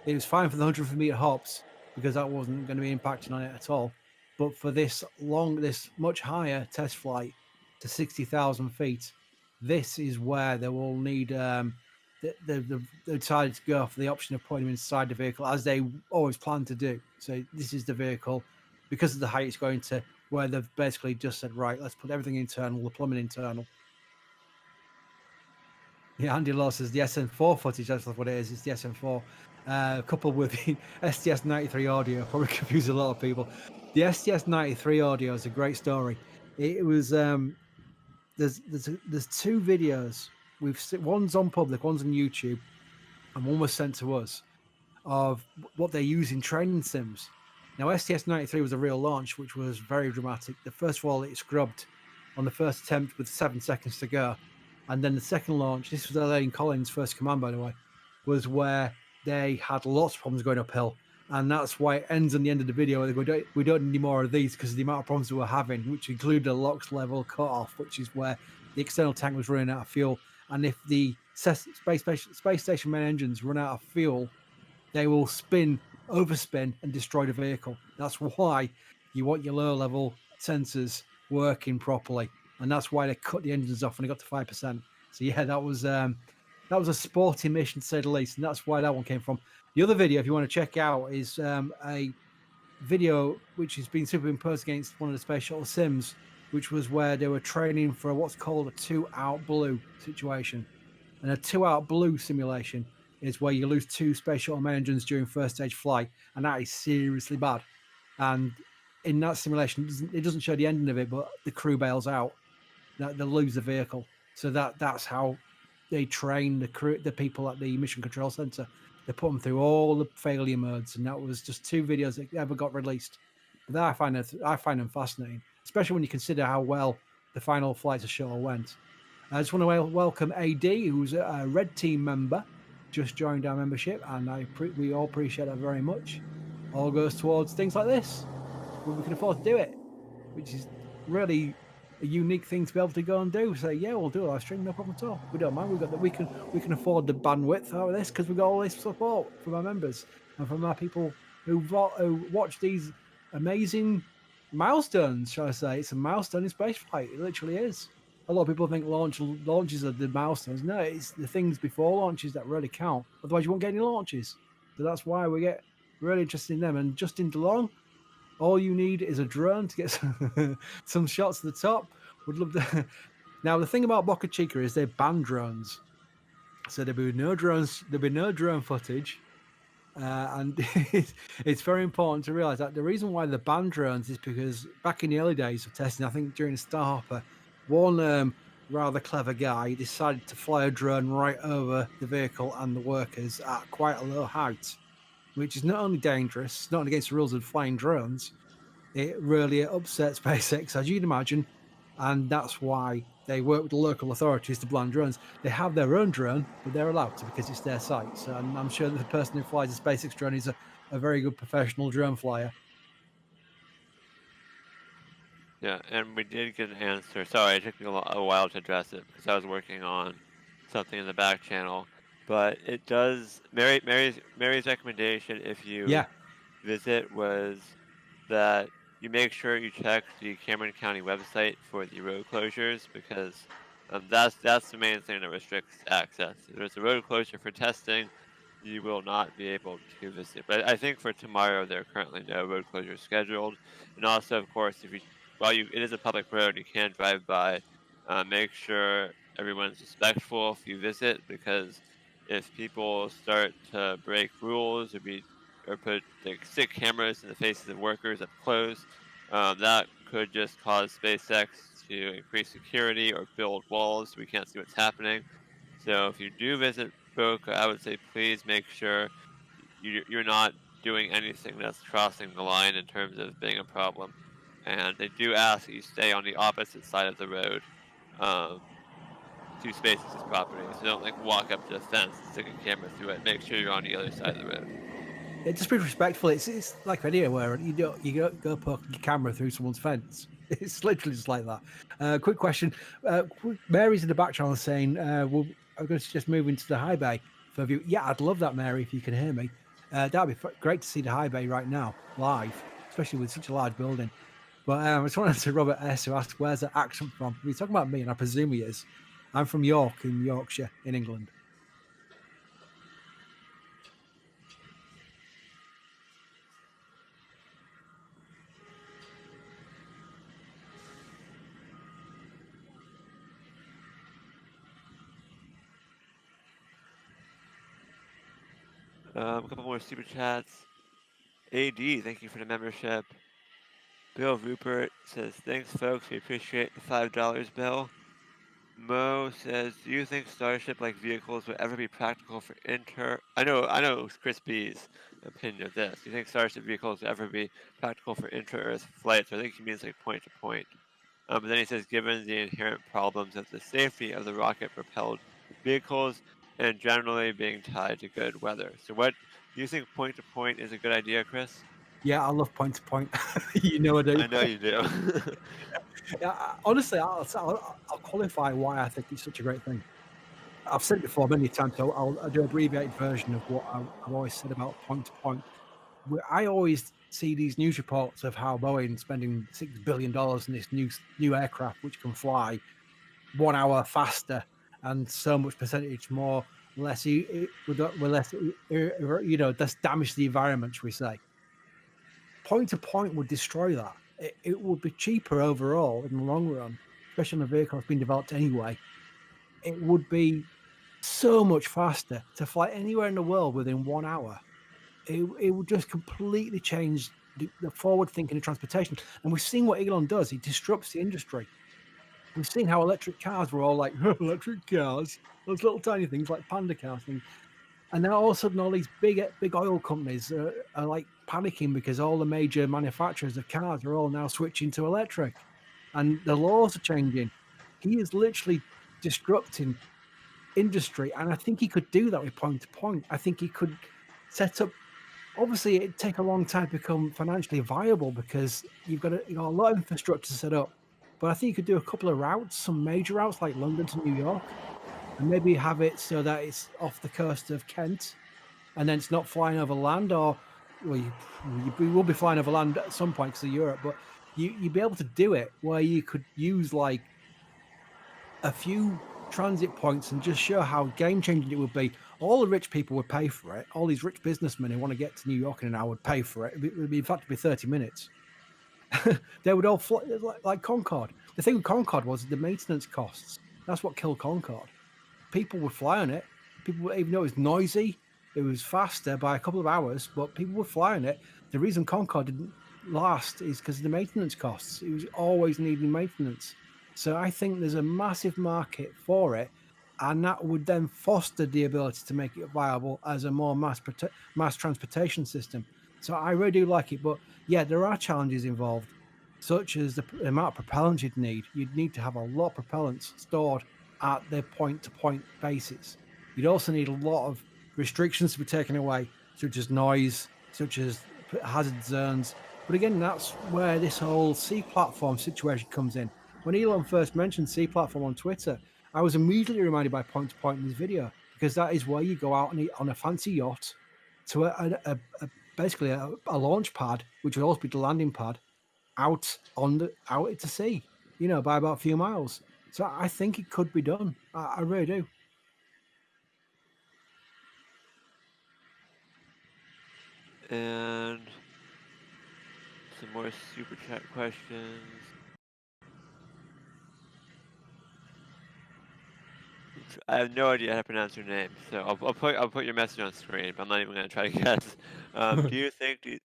It was fine for the 150-meter hops because that wasn't going to be impacting on it at all. But for this much higher test flight to 60,000 feet, this is where they will need. They decided to go for the option of putting them inside the vehicle, as they always plan to do. So this is the vehicle, because of the height it's going to, where they've basically just said, right, let's put everything internal, the plumbing internal. Yeah, Andy Law says the SN4 footage, that's what it is, it's the SN4. Coupled with the STS-93 audio, probably confuse a lot of people. The STS-93 audio is a great story. It was, there's two videos. One's on public, one's on YouTube, and one was sent to us of what they use in training sims. Now, STS-93 was a real launch, which was very dramatic. First of all, it scrubbed on the first attempt with 7 seconds to go. And then the second launch, this was Elaine Collins' first command, by the way, was where they had lots of problems going uphill. And that's why it ends on the end of the video where they go, we don't need any more of these because of the amount of problems we were having, which included a LOX level cutoff, which is where the external tank was running out of fuel. And if the space station main engines run out of fuel, they will overspin, and destroy the vehicle. That's why you want your lower level sensors working properly. And that's why they cut the engines off when they got to 5%. So yeah, that was a sporty mission to say the least, and that's why that one came from. The other video, if you want to check out, is a video which has been superimposed against one of the space shuttle sims, which was where they were training for what's called a 2-out blue situation. And a 2-out blue simulation is where you lose 2 space shuttle main engines during first stage flight, and that is seriously bad. And in that simulation, it doesn't show the ending of it, but the crew bails out. They lose the vehicle. So that's how they train the people at the mission control center. They put them through all the failure modes, and that was just 2 videos that ever got released. But I find them fascinating, especially when you consider how well the final flights of shuttle went. I just want to welcome AD, who's a Red Team member, just joined our membership, and we all appreciate that very much. All goes towards things like this, when we can afford to do it, which is really a unique thing to be able to go and do. Say, yeah, we'll do a live stream, no problem at all. We don't mind. We can afford the bandwidth out of this because we got all this support from our members and from our people who watch these amazing milestones. Shall I say? It's a milestone in spaceflight. It literally is. A lot of people think launches are the milestones. No, it's the things before launches that really count. Otherwise, you won't get any launches. So that's why we get really interested in them. And Justin DeLong, all you need is a drone to get some shots at the top. Would love to. Now, the thing about Boca Chica is they ban drones. So there'll be no drones. There'll be no drone footage. And it's very important to realize that the reason why they ban drones is because back in the early days of testing, I think during the Starhopper, one rather clever guy decided to fly a drone right over the vehicle and the workers at quite a low height, which is not only dangerous, not against the rules of flying drones, it really upsets SpaceX, as you'd imagine, and that's why they work with the local authorities to ban drones. They have their own drone, but they're allowed to because it's their site. So I'm sure that the person who flies a SpaceX drone is a very good professional drone flyer. Yeah, and we did get an answer. Sorry, it took me a while to address it because I was working on something in the back channel. But it does. Mary's recommendation, if you visit, was that you make sure you check the Cameron County website for the road closures because that's the main thing that restricts access. If there's a road closure for testing, you will not be able to visit. But I think for tomorrow there are currently no road closures scheduled. And also, of course, it is a public road, you can drive by. Make sure everyone's respectful if you visit, because if people start to break rules or put stick cameras in the faces of workers up close, that could just cause SpaceX to increase security or build walls so we can't see what's happening. So if you do visit Boca, I would say please make sure you're not doing anything that's crossing the line in terms of being a problem. And they do ask that you stay on the opposite side of the road to SpaceX's property. So don't walk up to the fence and stick a camera through it. Make sure you're on the other side of the road. Just be respectful. It's like video where you don't go poke your camera through someone's fence. It's literally just like that. Quick question. Mary's in the back channel saying, I'm going to just move into the high bay for view. Yeah, I'd love that, Mary, if you can hear me. That'd be great to see the high bay right now, live, especially with such a large building. But I just wanted to Robert S. who asked, where's the accent from? He's talking about me, and I presume he is. I'm from York, in Yorkshire, in England. A couple more super chats. AD, thank you for the membership. Bill Rupert says, thanks folks, we appreciate the $5, Bill. Mo says, do you think Starship-like vehicles would ever be practical for I know Chris B's opinion of this. Do you think Starship vehicles would ever be practical for inter-Earth flights? I think he means point to point. But then he says, given the inherent problems of the safety of the rocket-propelled vehicles and generally being tied to good weather. So what do you think point-to-point is a good idea, Chris? Yeah, I love point to point. You know I do. I know you do. Honestly, I'll qualify why I think it's such a great thing. I've said it before many times, so I'll do an abbreviated version of what I've always said about point to point. I always see these news reports of how Boeing spending $6 billion in this new aircraft, which can fly 1 hour faster and so much percentage more less, with less, less damage to the environment, shall we say. Point to point would destroy that. It would be cheaper overall in the long run, especially on a vehicle that's been developed anyway. It would be so much faster to fly anywhere in the world within 1 hour. It would just completely change the forward thinking of transportation. And we've seen what Elon does. He disrupts the industry. We've seen how electric cars were all like, electric cars, those little tiny things like panda cars things. And now all of a sudden, all these big oil companies are like panicking because all the major manufacturers of cars are all now switching to electric, and the laws are changing. He is literally disrupting industry, and I think he could do that with point to point. I think he could set up. Obviously, it'd take a long time to become financially viable because you've got a lot of infrastructure set up. But I think you could do a couple of routes, some major routes like London to New York, and maybe have it so that it's off the coast of Kent, and then it's not flying over land, or well, you will be flying over land at some point because of Europe, but you'd be able to do it where you could use like a few transit points and just show how game changing it would be. All the rich people would pay for it. All these rich businessmen who want to get to New York in an hour would pay for it. In fact, it'd be 30 minutes. They would all fly like Concorde. The thing with Concorde was the maintenance costs. That's what killed Concorde. People would fly on it. People, even though it was noisy, it was faster by a couple of hours, but people would fly on it. The reason Concorde didn't last is because of the maintenance costs. It was always needing maintenance. So I think there's a massive market for it, and that would then foster the ability to make it viable as a more mass transportation system. So I really do like it, but yeah, there are challenges involved, such as the amount of propellant you'd need. You'd need to have a lot of propellants stored at the point-to-point basis. You'd also need a lot of restrictions to be taken away, such as noise, such as hazard zones. But again, that's where this whole C platform situation comes in. When Elon first mentioned C platform on Twitter, I was immediately reminded by point to point in this video, because that is where you go out on a fancy yacht to basically a launch pad, which would also be the landing pad, out to sea, by about a few miles. So I think it could be done. I really do. And some more super chat questions. I have no idea how to pronounce your name, so I'll put your message on screen, but I'm not even gonna try to guess. Do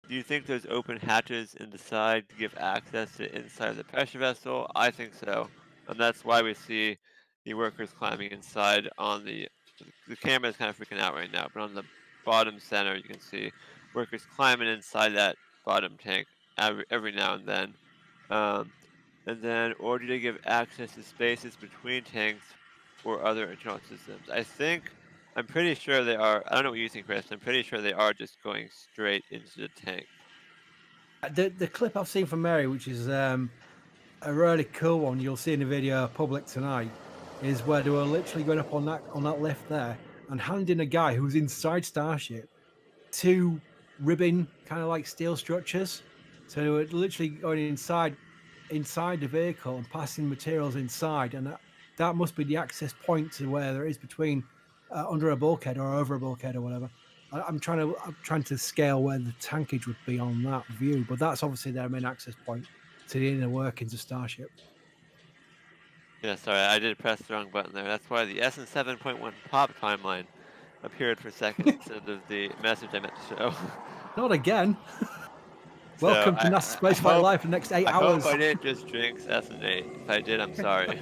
you think there's open hatches in the side to give access to inside of the pressure vessel? I think so, and that's why we see the workers climbing inside on the camera is kind of freaking out right now, but on the bottom center you can see workers climbing inside that bottom tank every now and then. And then, or do they give access to spaces between tanks or other internal systems? I'm pretty sure they are. I don't know what you think, Chris. I'm pretty sure they are just going straight into the tank. The clip I've seen from Mary, which is a really cool one, you'll see in the video public tonight, is where they were literally going up on that lift there and handing a guy who's inside Starship 2 ribbon kind of like steel structures. So they were literally going inside the vehicle and passing materials inside, and that must be the access point to where there is between under a bulkhead or over a bulkhead or whatever. I'm trying to scale where the tankage would be on that view, but that's obviously their main access point to the inner workings of Starship. Yeah, sorry, I did press the wrong button there. That's why the SN7.1 pop timeline appeared for a second instead of the message I meant to show. Not again. Welcome to NASA Spaceflight Live for the next 8 hours. I hope I didn't just drink SN8. If I did, I'm sorry.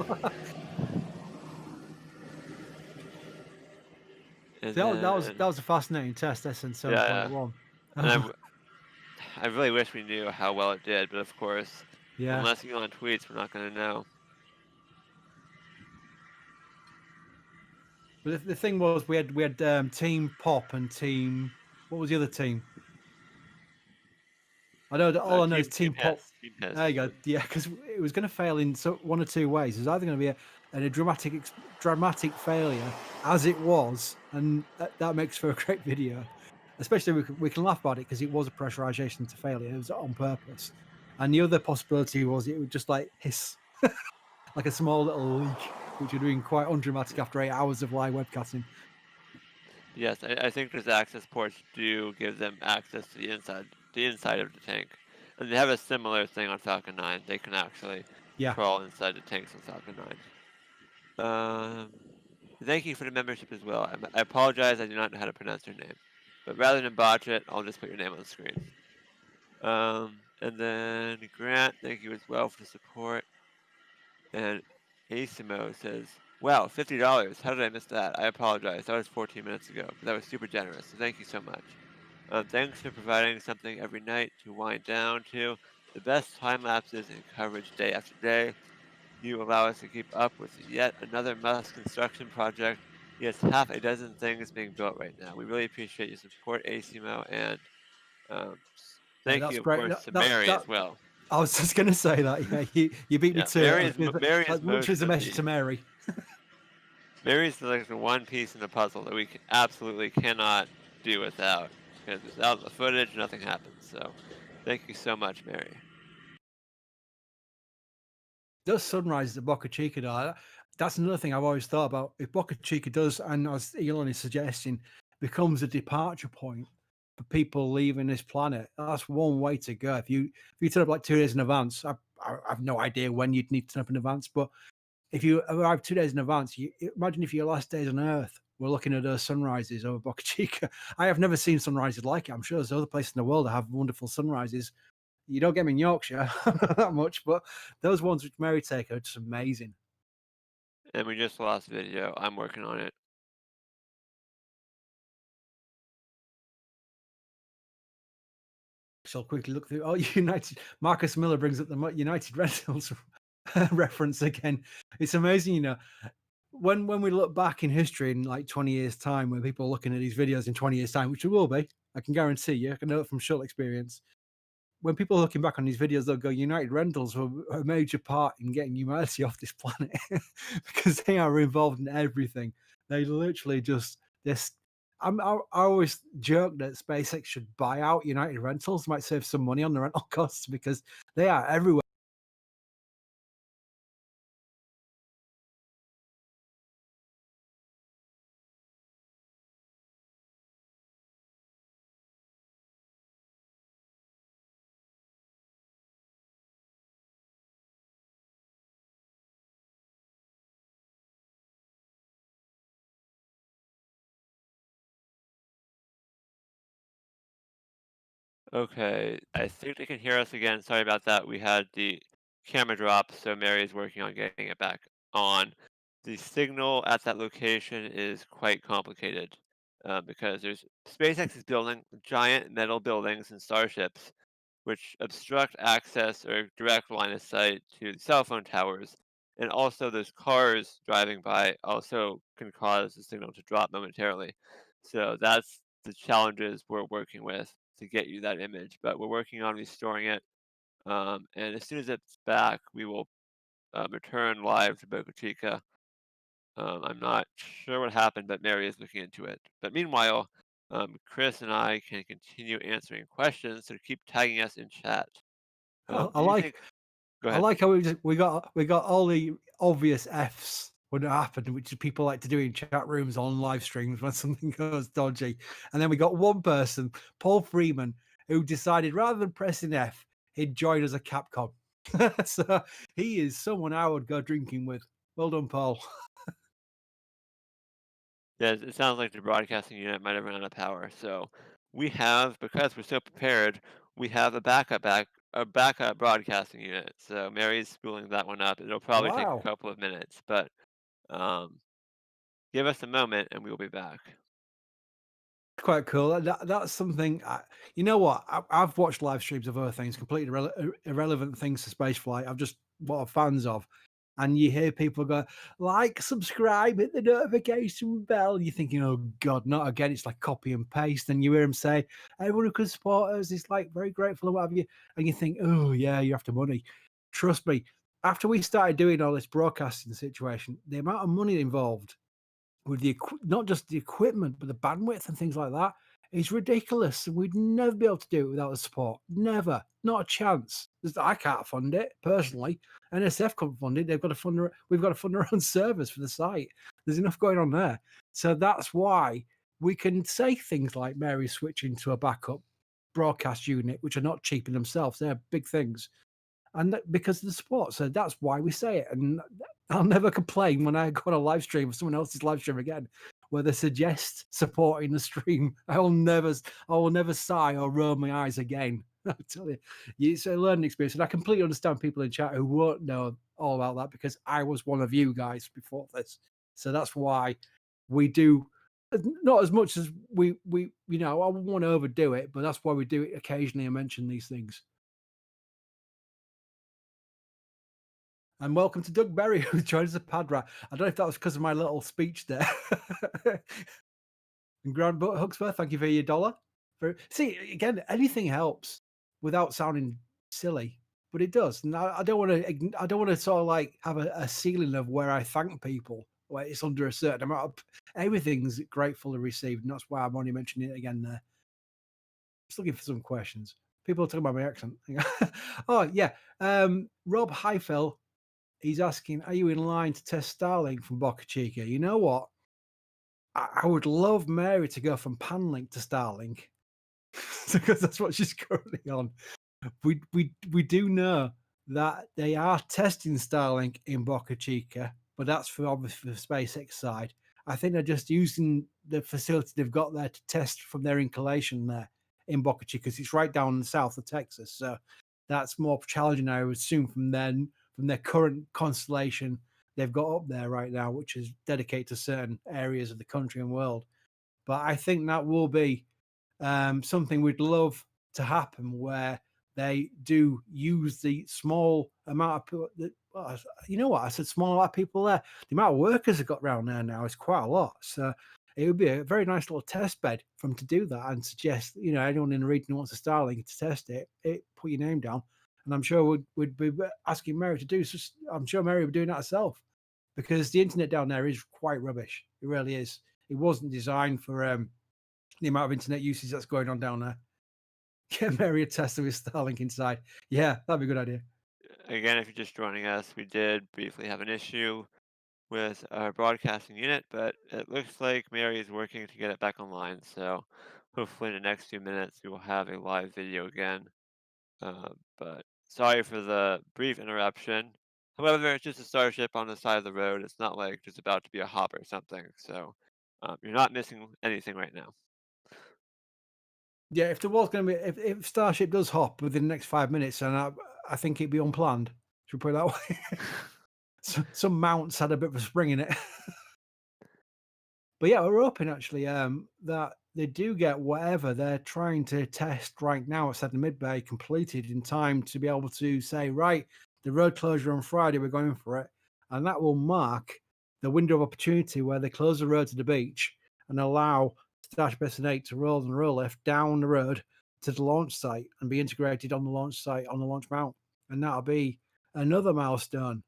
That was a fascinating test, SN7.1. Yeah. I really wish we knew how well it did, but of course, Yeah. Unless Elon tweets, we're not going to know. But the thing was, we had Team Pop and Team. What was the other team? I know. All I know is Team Pop. Team Piss. There you go. Yeah, because it was going to fail in one or two ways. It was either going to be a dramatic failure, as it was, and that makes for a great video. Especially we can laugh about it because it was a pressurization to failure. It was on purpose. And the other possibility was it would just like hiss like a small little leak, which would have been quite undramatic after 8 hours of live webcasting. Yes, I think those access ports do give them access to the inside of the tank, and they have a similar thing on Falcon 9. They can actually crawl inside the tanks on Falcon 9. Thank you for the membership as well. I apologize, I do not know how to pronounce your name, but rather than botch it, I'll just put your name on the screen. And then Grant, thank you as well for the support. And Asimo says, wow, $50. How did I miss that? I apologize. That was 14 minutes ago, but that was super generous. So thank you so much. Thanks for providing something every night to wind down to. The best time lapses and coverage day after day. You allow us to keep up with yet another must construction project. Yes, half a dozen things being built right now. We really appreciate your support, Asimo, and thank you, of great. course, to Mary as well. I was just going to say that. Yeah, you beat me to Mary is which is a message to Mary. Mary's like the one piece in the puzzle that we absolutely cannot do without. Because without the footage, nothing happens. So, thank you so much, Mary. Does sunrise at Boca Chica, though? That's another thing I've always thought about. If Boca Chica does, and as Elon is suggesting, becomes a departure point for people leaving this planet, that's one way to go. If you turn up like 2 days in advance, I have no idea when you'd need to turn up in advance, but if you arrive 2 days in advance, you imagine if your last days on Earth were looking at sunrises over Boca Chica. I have never seen sunrises like it. I'm sure there's other places in the world that have wonderful sunrises. You don't get them in Yorkshire that much, but those ones which Mary take are just amazing. And we just lost video. I'm working on it. Shall quickly look through. Oh, United. Marcus Miller brings up the United Rentals reference again. It's amazing, you know. When we look back in history in like 20 years' time, when people are looking at these videos in 20 years' time, which it will be, I can guarantee you, I can know it from short experience. When people are looking back on these videos, they'll go, United Rentals were a major part in getting humanity off this planet because they are involved in everything. They literally just this. I always joke that SpaceX should buy out United Rentals, might save some money on the rental costs because they are everywhere. Okay, I think they can hear us again. Sorry about that. We had the camera drop, so Mary is working on getting it back on. The signal at that location is quite complicated because there's SpaceX is building giant metal buildings and starships which obstruct access or direct line of sight to cell phone towers. And also, those cars driving by also can cause the signal to drop momentarily. So that's the challenges we're working with to get you that image. But we're working on restoring it. And as soon as it's back, we will return live to Boca Chica. I'm not sure what happened, but Mary is looking into it. But meanwhile, Chris and I can continue answering questions, so keep tagging us in chat. I Do you like think? Go I ahead. like how we got all the obvious Fs when it happened, which people like to do in chat rooms on live streams when something goes dodgy. And then we got one person, Paul Freeman, who decided rather than pressing F, he'd join as a Capcom. So he is someone I would go drinking with. Well done, Paul. Yeah, it sounds like the broadcasting unit might have run out of power. So we have, because we're so prepared, we have a backup broadcasting unit. So Mary's spooling that one up. It'll probably take a Wow. couple of minutes, but give us a moment and we will be back. Quite cool. That's something. You know what? I've watched live streams of other things, completely irrelevant things to spaceflight. I'm just what I'm fans of, and you hear people go like, subscribe, hit the notification bell. You're thinking, oh God, not again! It's like copy and paste, and you hear them say, everyone who can support us is like very grateful and what have you, and you think, oh yeah, you're after money. Trust me. After we started doing all this broadcasting situation, the amount of money involved with the not just the equipment, but the bandwidth and things like that is ridiculous. And we'd never be able to do it without the support. Never, not a chance. I can't fund it personally. NSF can't fund it. They've got to fund. We've got to fund our own servers for the site. There's enough going on there. So that's why we can say things like Mary's switching to a backup broadcast unit, which are not cheap in themselves. They're big things. And because of the support. So that's why we say it. And I'll never complain when I go on a live stream of someone else's live stream again, where they suggest supporting the stream. I will never sigh or roll my eyes again. I tell you, it's a learning experience. And I completely understand people in chat who won't know all about that because I was one of you guys before this. So that's why we do not as much as we I wouldn't want to overdo it, but that's why we do it occasionally and mention these things. And welcome to Doug Berry, who joined as a pad rat. I don't know if that was because of my little speech there. And Grand Huxper, thank you for your $1. See, again, anything helps without sounding silly, but it does. And I don't want to sort of like have a ceiling of where I thank people where it's under a certain amount. Everything's gratefully received, and that's why I'm only mentioning it again there. Just looking for some questions. People are talking about my accent. Oh yeah, Rob Heifel. He's asking, are you in line to test Starlink from Boca Chica? You know what? I would love Mary to go from Panlink to Starlink because that's what she's currently on. We do know that they are testing Starlink in Boca Chica, but that's for obviously the SpaceX side. I think they're just using the facility they've got there to test from their inclination there in Boca Chica because it's right down in the south of Texas. So that's more challenging, I would assume, from their current constellation they've got up there right now, which is dedicated to certain areas of the country and world. But I think that will be something we'd love to happen, where they do use the small amount of people. You know what? I said small amount of people there. The amount of workers they've got around there now is quite a lot. So it would be a very nice little test bed for them to do that and suggest, anyone in the region who wants a Starlink to test it, put your name down. And I'm sure we'd be asking Mary to do. I'm sure Mary would be doing that herself, because the internet down there is quite rubbish. It really is. It wasn't designed for the amount of internet usage that's going on down there. Get Mary a tester with Starlink inside. Yeah, that'd be a good idea. Again, if you're just joining us, we did briefly have an issue with our broadcasting unit, but it looks like Mary is working to get it back online. So hopefully in the next few minutes, we will have a live video again. But sorry for the brief interruption. However, it's just a Starship on the side of the road. It's not like there's about to be a hop or something. So you're not missing anything right now. Yeah, if there was going to be, if Starship does hop within the next 5 minutes, and I think it'd be unplanned. Should we put it that way? Some mounts had a bit of a spring in it. But yeah, we're hoping actually that they do get whatever they're trying to test right now at Seddon Mid-Bay completed in time to be able to say, right, the road closure on Friday, we're going for it. And that will mark the window of opportunity where they close the road to the beach and allow Starship SN8 to roll and roll lift down the road to the launch site and be integrated on the launch site on the launch mount. And that'll be another milestone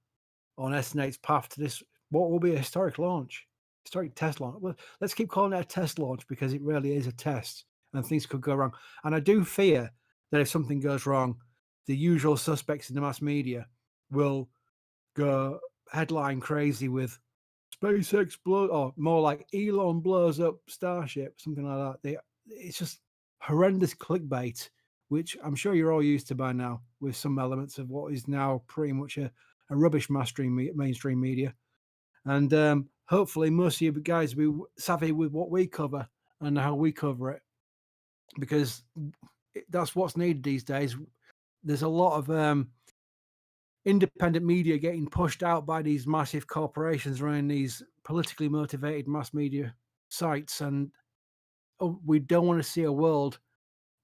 on SN8's path to this, what will be a historic launch. Historic test launch. Well, let's keep calling it a test launch because it really is a test and things could go wrong. And I do fear that if something goes wrong, the usual suspects in the mass media will go headline crazy with SpaceX blow, or more like Elon blows up Starship, something like that. It's just horrendous clickbait, which I'm sure you're all used to by now, with some elements of what is now pretty much a rubbish mainstream media. And hopefully most of you guys will be savvy with what we cover and how we cover it, because that's what's needed these days. There's a lot of independent media getting pushed out by these massive corporations running these politically motivated mass media sites, and we don't want to see a world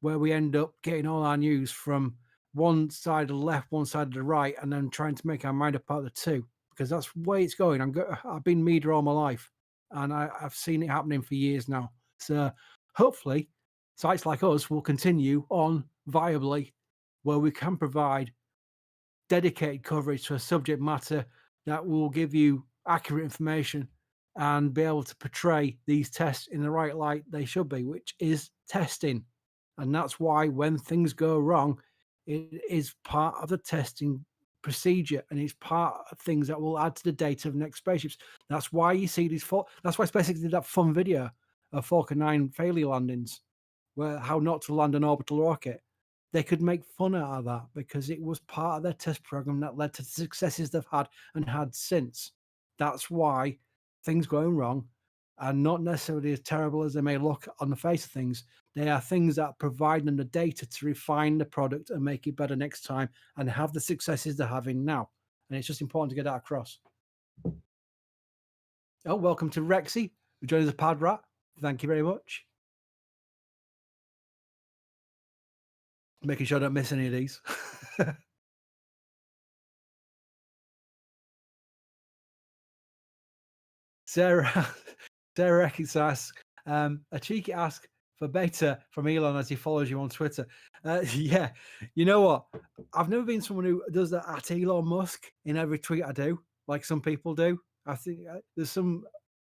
where we end up getting all our news from one side of the left, one side of the right, and then trying to make our mind up out of the two, because that's the way it's going. I've been media all my life, and I've seen it happening for years now. So hopefully sites like us will continue on viably, where we can provide dedicated coverage to a subject matter that will give you accurate information and be able to portray these tests in the right light they should be, which is testing. And that's why when things go wrong, it is part of the testing procedure, and it's part of things that will add to the data of next spaceships. That's why you see these that's why SpaceX did that fun video of Falcon 9 failure landings, where how not to land an orbital rocket. They could make fun out of that because it was part of their test program that led to the successes they've had and had since. That's why things going wrong are not necessarily as terrible as they may look on the face of things. They are things that provide them the data to refine the product and make it better next time and have the successes they're having now. And it's just important to get that across. Oh, welcome to Rexy, who joined us a Pad Rat. Thank you very much. Making sure I don't miss any of these. Sarah Ekins asks, a cheeky ask for beta from Elon as he follows you on Twitter. Yeah, you know what? I've never been someone who does that at Elon Musk in every tweet I do, like some people do. I think there's some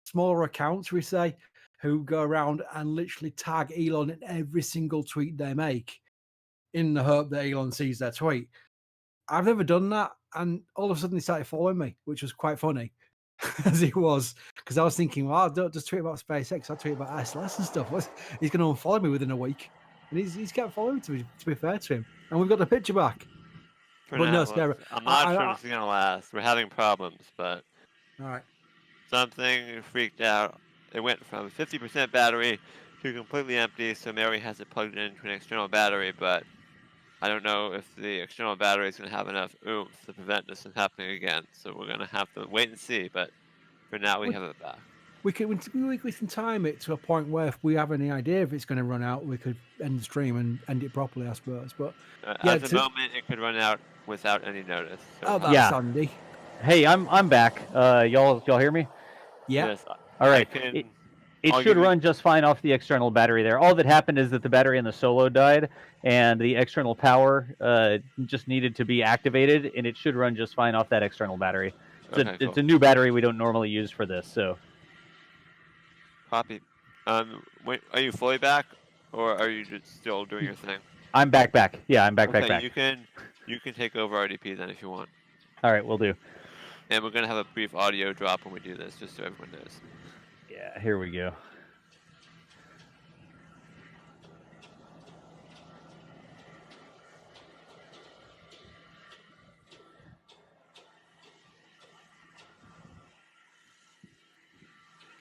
smaller accounts, we say, who go around and literally tag Elon in every single tweet they make in the hope that Elon sees their tweet. I've never done that, and all of a sudden he started following me, which was quite funny. As it was, because I was thinking, well, I don't just tweet about SpaceX, I tweet about SLS and stuff. He's going to unfollow me within a week, and he's kept following to be fair to him, and we've got the picture back. For but now, no, Sarah, I'm not sure this is gonna last. We're having problems, but all right. Something freaked out. It went from 50% battery to completely empty, so Mary has it plugged into an external battery, but I don't know if the external battery is going to have enough oomph to prevent this from happening again. So we're going to have to wait and see. But for now, we have it back. We can time it to a point where if we have any idea if it's going to run out, we could end the stream and end it properly, I suppose. But yeah, at the moment, it could run out without any notice. So that's Andy. Hey, I'm back. Y'all hear me? Yeah. Yes, all right. It should run just fine off the external battery there. All that happened is that the battery in the Solo died, and the external power just needed to be activated, and it should run just fine off that external battery. It's a new battery we don't normally use for this, so. Copy. Wait, are you fully back, or are you just still doing your thing? I'm back. Yeah, I'm back. You can take over RDP then if you want. All right, we'll do. And we're gonna have a brief audio drop when we do this, just so everyone knows. Yeah, here we go.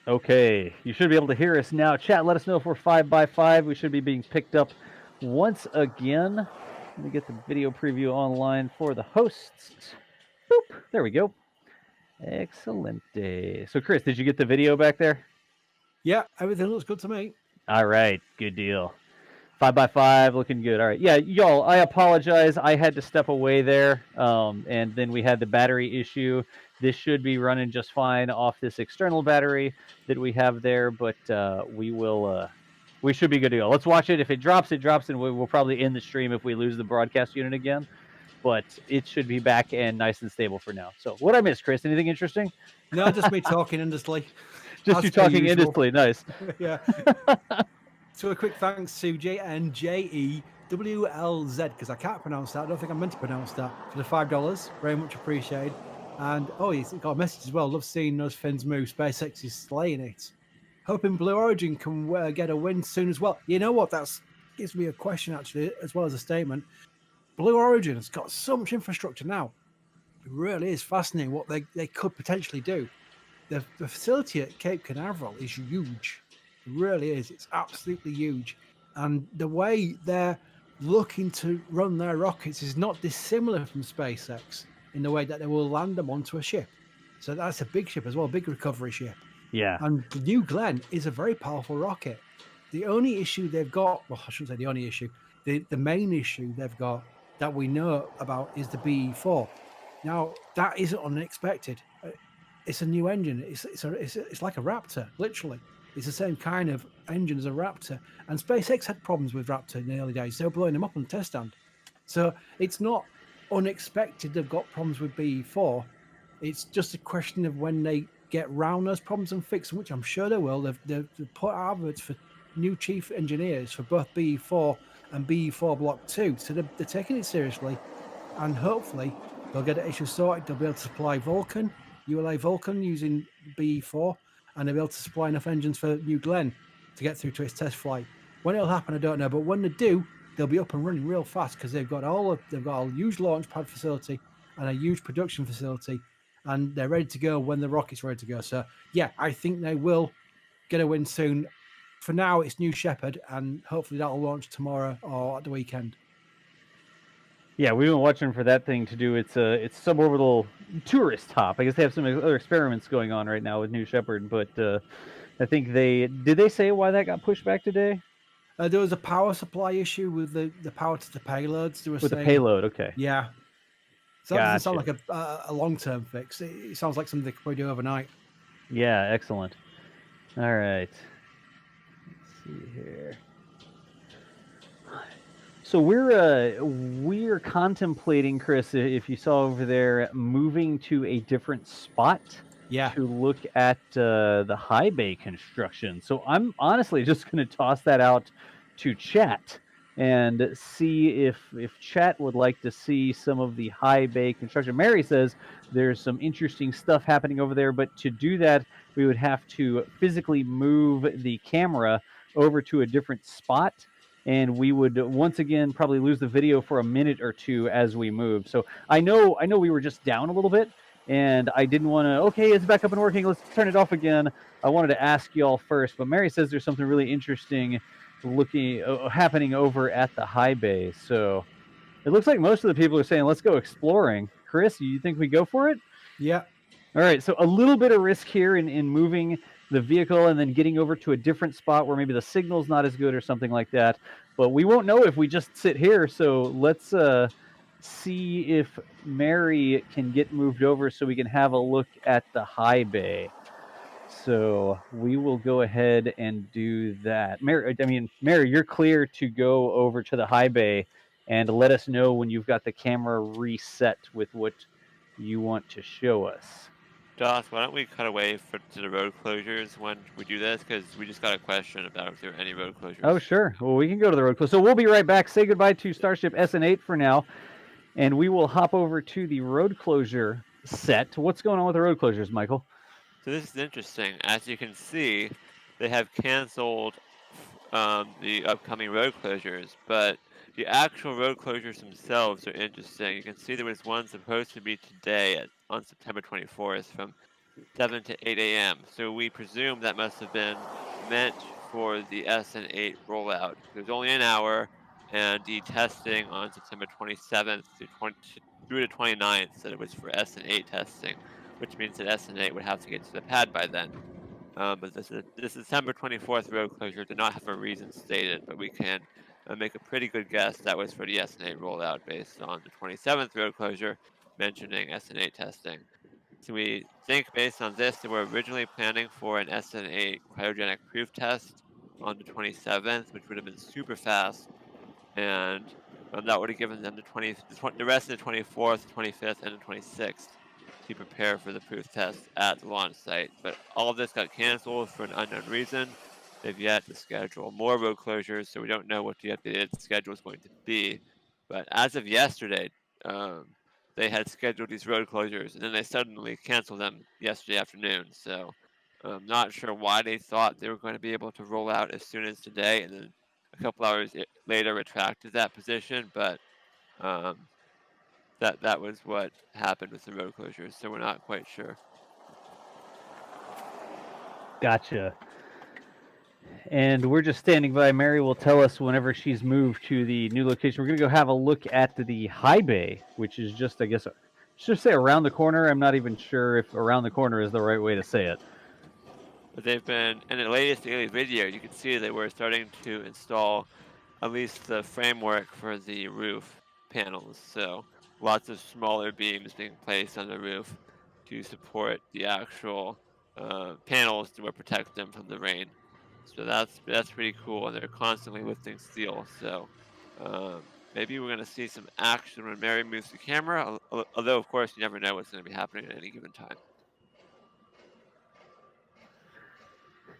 Okay, you should be able to hear us now. Chat, let us know if we're 5x5. We should be being picked up once again. Let me get the video preview online for the hosts. Boop, there we go. Excellent. So, Chris, did you get the video back there? Yeah, everything looks good to me. All right, good deal. 5x5, looking good. All right, yeah, y'all, I apologize. I had to step away there, and then we had the battery issue. This should be running just fine off this external battery that we have there, but we should be good to go. Let's watch it. If it drops, and we'll probably end the stream if we lose the broadcast unit again. But it should be back and nice and stable for now. So, what I missed, Chris? Anything interesting? No, just me talking endlessly. Just you talking endlessly. Nice. Yeah. So a quick thanks to JNJEWLZ, because I can't pronounce that. I don't think I'm meant to pronounce that, for the $5. Very much appreciated. And he's got a message as well. Love seeing those fins move. SpaceX is slaying it. Hoping Blue Origin can get a win soon as well. You know what? That gives me a question actually, as well as a statement. Blue Origin has got so much infrastructure now. It really is fascinating what they could potentially do. The facility at Cape Canaveral is huge. It really is. It's absolutely huge. And the way they're looking to run their rockets is not dissimilar from SpaceX in the way that they will land them onto a ship. So that's a big ship as well, a big recovery ship. Yeah. And the New Glenn is a very powerful rocket. The only issue they've got, well, I shouldn't say the only issue, the main issue they've got that we know about is the BE4. Now, that isn't unexpected. It's a new engine. It's like a Raptor, literally. It's the same kind of engine as a Raptor. And SpaceX had problems with Raptor in the early days. They were blowing them up on the test stand. So it's not unexpected they've got problems with BE4. It's just a question of when they get round those problems and fix them, which I'm sure they will. They've put adverts for new chief engineers for both BE4 and BE4 Block 2. So they're taking it seriously, and hopefully they'll get the issue sorted. They'll be able to supply Vulcan, ULA Vulcan using BE4, and they'll be able to supply enough engines for New Glenn to get through to its test flight. When it'll happen, I don't know, but when they do, they'll be up and running real fast because they've got a huge launch pad facility and a huge production facility, and they're ready to go when the rocket's ready to go. So yeah, I think they will get a win soon. For now, it's New Shepard, and hopefully that'll launch tomorrow or at the weekend. Yeah, we've been watching for that thing to do its suborbital tourist hop. I guess they have some other experiments going on right now with New Shepard, but I think did they say why that got pushed back today? There was a power supply issue with the power to the payloads. They were With saying, the payload, okay. Yeah. So that doesn't sound Gotcha. like a long-term fix. It sounds like something they could probably do overnight. Yeah, excellent. All right. Let's see here. So we're contemplating, Chris, if you saw over there, moving to a different spot to look at the high bay construction. So I'm honestly just going to toss that out to chat and see if chat would like to see some of the high bay construction. Mary says there's some interesting stuff happening over there, but to do that, we would have to physically move the camera over to a different spot, and we would once again probably lose the video for a minute or two as we move. So I know we were just down a little bit, and I didn't want to, okay, it's back up and working, let's turn it off again. I wanted to ask y'all first, but Mary says there's something really interesting happening over at the high bay. So it looks like most of the people are saying, let's go exploring. Chris, you think we go for it? Yeah. All right, so a little bit of risk here in moving the vehicle and then getting over to a different spot where maybe the signal's not as good or something like that. But we won't know if we just sit here. So let's see if Mary can get moved over so we can have a look at the high bay. So we will go ahead and do that. Mary, you're clear to go over to the high bay and let us know when you've got the camera reset with what you want to show us. Josh, why don't we cut away to the road closures when we do this? Because we just got a question about if there are any road closures. Oh, sure. Well, we can go to the road closures. So we'll be right back. Say goodbye to Starship SN8 for now, and we will hop over to the road closure set. What's going on with the road closures, Michael? So this is interesting. As you can see, they have canceled the upcoming road closures, but the actual road closures themselves are interesting. You can see there was one supposed to be today on September 24th from 7 to 8 a.m. So we presume that must have been meant for the SN8 rollout. It was only an hour, and the testing on September 27th through the 29th said it was for SN8 testing, which means that SN8 would have to get to the pad by then. But this December 24th road closure did not have a reason stated, but we can make a pretty good guess that was for the SN8 rollout based on the 27th road closure mentioning SN8 testing. So we think based on this, they were originally planning for an SN8 cryogenic proof test on the 27th, which would have been super fast, and that would have given them the rest of the 24th, 25th, and the 26th to prepare for the proof test at the launch site. But all of this got canceled for an unknown reason. They've yet to schedule more road closures, so we don't know what the updated schedule is going to be. But as of yesterday, they had scheduled these road closures, and then they suddenly canceled them yesterday afternoon. So I'm not sure why they thought they were going to be able to roll out as soon as today, and then a couple hours later retracted that position. But that was what happened with the road closures, so we're not quite sure. Gotcha. And we're just standing by. Mary will tell us whenever she's moved to the new location. We're going to go have a look at the high bay, which is just, I guess, should say around the corner. I'm not even sure if around the corner is the right way to say it. but they've been in the latest daily video. You can see they were starting to install at least the framework for the roof panels. So lots of smaller beams being placed on the roof to support the actual panels to protect them from the rain. So that's pretty cool, and they're constantly lifting steel. So maybe we're gonna see some action when Mary moves the camera. Although of course you never know what's gonna be happening at any given time.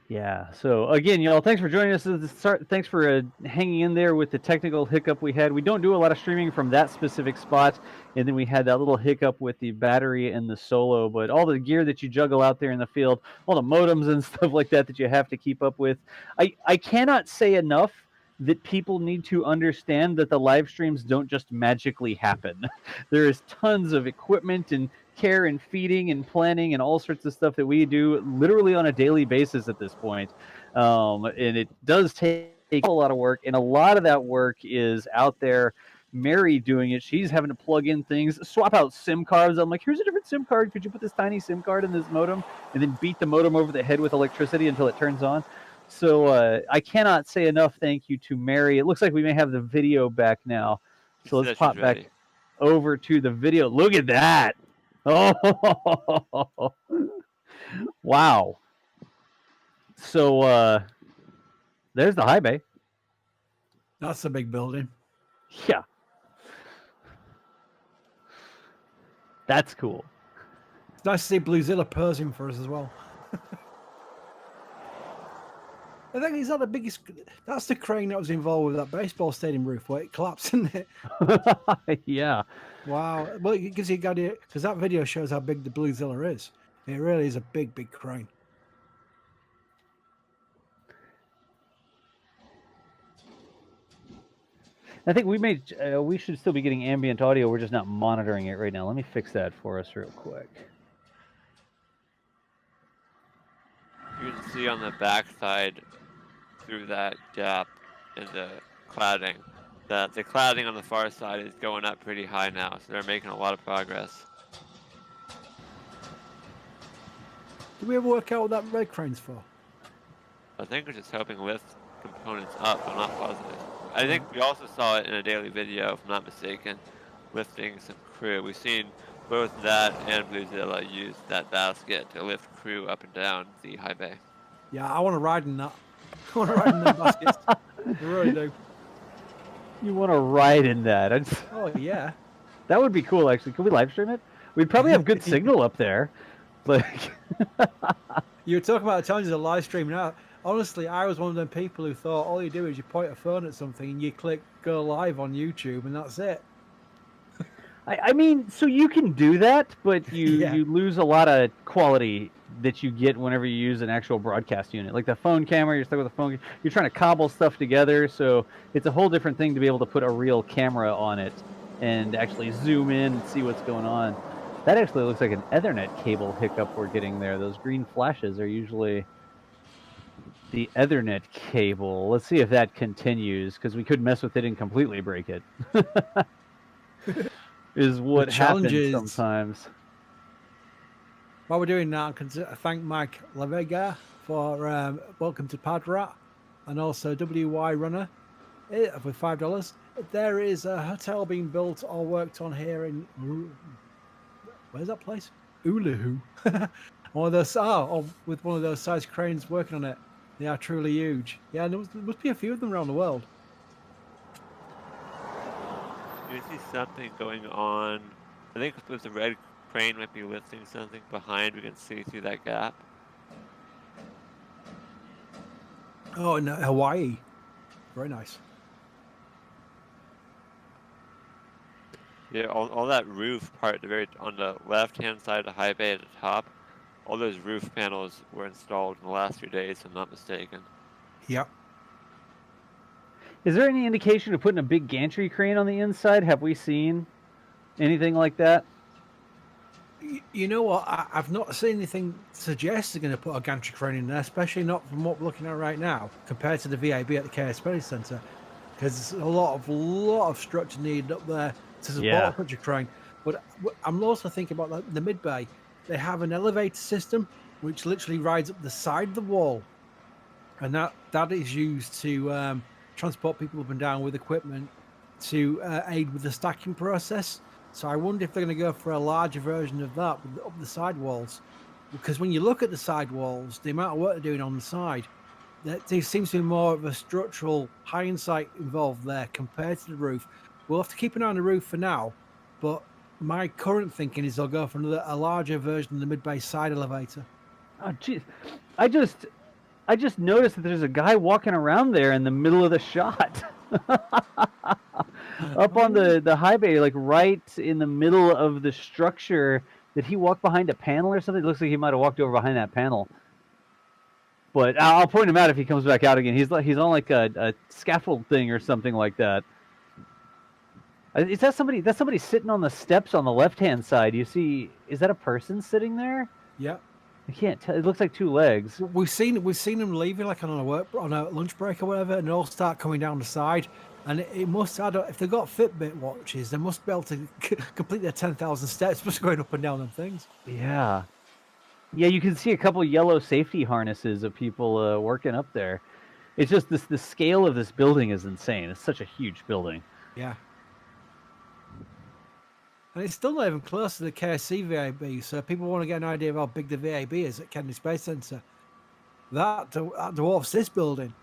Yeah. So again, y'all, thanks for joining us at the start. Thanks for hanging in there with the technical hiccup we had. We don't do a lot of streaming from that specific spot, and then we had that little hiccup with the battery and the solo. But all the gear that you juggle out there in the field, all the modems and stuff like that you have to keep up with. I cannot say enough that people need to understand that the live streams don't just magically happen. There is tons of equipment and care and feeding and planning and all sorts of stuff that we do literally on a daily basis at this point. And it does take a lot of work, and a lot of that work is out there. Mary doing it. She's having to plug in things, swap out SIM cards. I'm like, here's a different SIM card. Could you put this tiny SIM card in this modem? And then beat the modem over the head with electricity until it turns on. So I cannot say enough thank you to Mary. It looks like we may have the video back now. So let's pop back over to the video. Look at that. Oh, wow. So there's the high bay. That's a big building. Yeah. That's cool. It's nice to see Bluezilla posing for us as well. I think he's not the biggest. That's the crane that was involved with that baseball stadium roof where it collapsed, isn't it? Yeah. Wow. Well, it gives you a good idea because that video shows how big the Bluezilla is. It really is a big, big crane. I think we should still be getting ambient audio. We're just not monitoring it right now. Let me fix that for us real quick. You can see on the back side through that gap in the cladding that the cladding on the far side is going up pretty high now, so they're making a lot of progress. Did we ever work out what that red crane's for? I think we're just helping lift components up. I'm not positive. I think we also saw it in a daily video, if I'm not mistaken, lifting some crew. We've seen both that and Bluezilla use that basket to lift crew up and down the high bay. Yeah, I want to ride in that. I want to ride in them baskets. I really do. You want to ride in that? Oh, yeah. That would be cool, actually. Could we live stream it? We'd probably have good signal up there. Like, you were talking about the times of the live stream now. Honestly, I was one of them people who thought all you do is you point a phone at something and you click go live on YouTube and that's it. I mean, so you can do that, but you lose a lot of quality that you get whenever you use an actual broadcast unit. Like the phone camera, you're stuck with a phone. You're trying to cobble stuff together, so it's a whole different thing to be able to put a real camera on it and actually zoom in and see what's going on. That actually looks like an Ethernet cable hiccup we're getting there. Those green flashes are usually the Ethernet cable. Let's see if that continues, because we could mess with it and completely break it. Is what happens sometimes. While we're doing that, I can thank Mike LaVega for Welcome to Padrat, and also WY Runner with $5. There is a hotel being built or worked on here in where's that place? Ooluhu. One of those, with one of those size cranes working on it. They are truly huge. Yeah, there must be a few of them around the world. You see something going on. I think with the red crane might be lifting something behind. We can see through that gap. Oh, in Hawaii. Very nice. Yeah, all that roof part, on the left-hand side of the high bay at the top, all those roof panels were installed in the last few days, if I'm not mistaken. Yep. Is there any indication of putting a big gantry crane on the inside? Have we seen anything like that? You know what? I've not seen anything suggest they're going to put a gantry crane in there, especially not from what we're looking at right now, compared to the VAB at the KS Space Centre, because there's a lot of structure needed up there to support a gantry crane. But I'm also thinking about the mid bay. They have an elevator system which literally rides up the side of the wall, and that is used to transport people up and down with equipment to aid with the stacking process. So I wonder if they're going to go for a larger version of that up the side walls, because when you look at the side walls, the amount of work they're doing on the side, there seems to be more of a structural hindsight involved there compared to the roof. We'll have to keep an eye on the roof for now, but my current thinking is they'll go for a larger version of the mid-bay side elevator. Oh, jeez. I just noticed that there's a guy walking around there in the middle of the shot. Up on the high bay, like right in the middle of the structure. Did he walk behind a panel or something? It looks like he might have walked over behind that panel. But I'll point him out if he comes back out again. He's on like a scaffold thing or something like that. Is that somebody? That's somebody sitting on the steps on the left-hand side. You see? Is that a person sitting there? Yeah. I can't tell. It looks like 2 legs. We've seen them leaving like on a lunch break or whatever, and they all start coming down the side. And it must, if they've got Fitbit watches, they must be able to complete their 10,000 steps just going up and down them things. Yeah. Yeah, you can see a couple yellow safety harnesses of people working up there. It's just the scale of this building is insane. It's such a huge building. Yeah. And it's still not even close to the KSC VAB, so people want to get an idea of how big the VAB is at Kennedy Space Center. That dwarfs this building.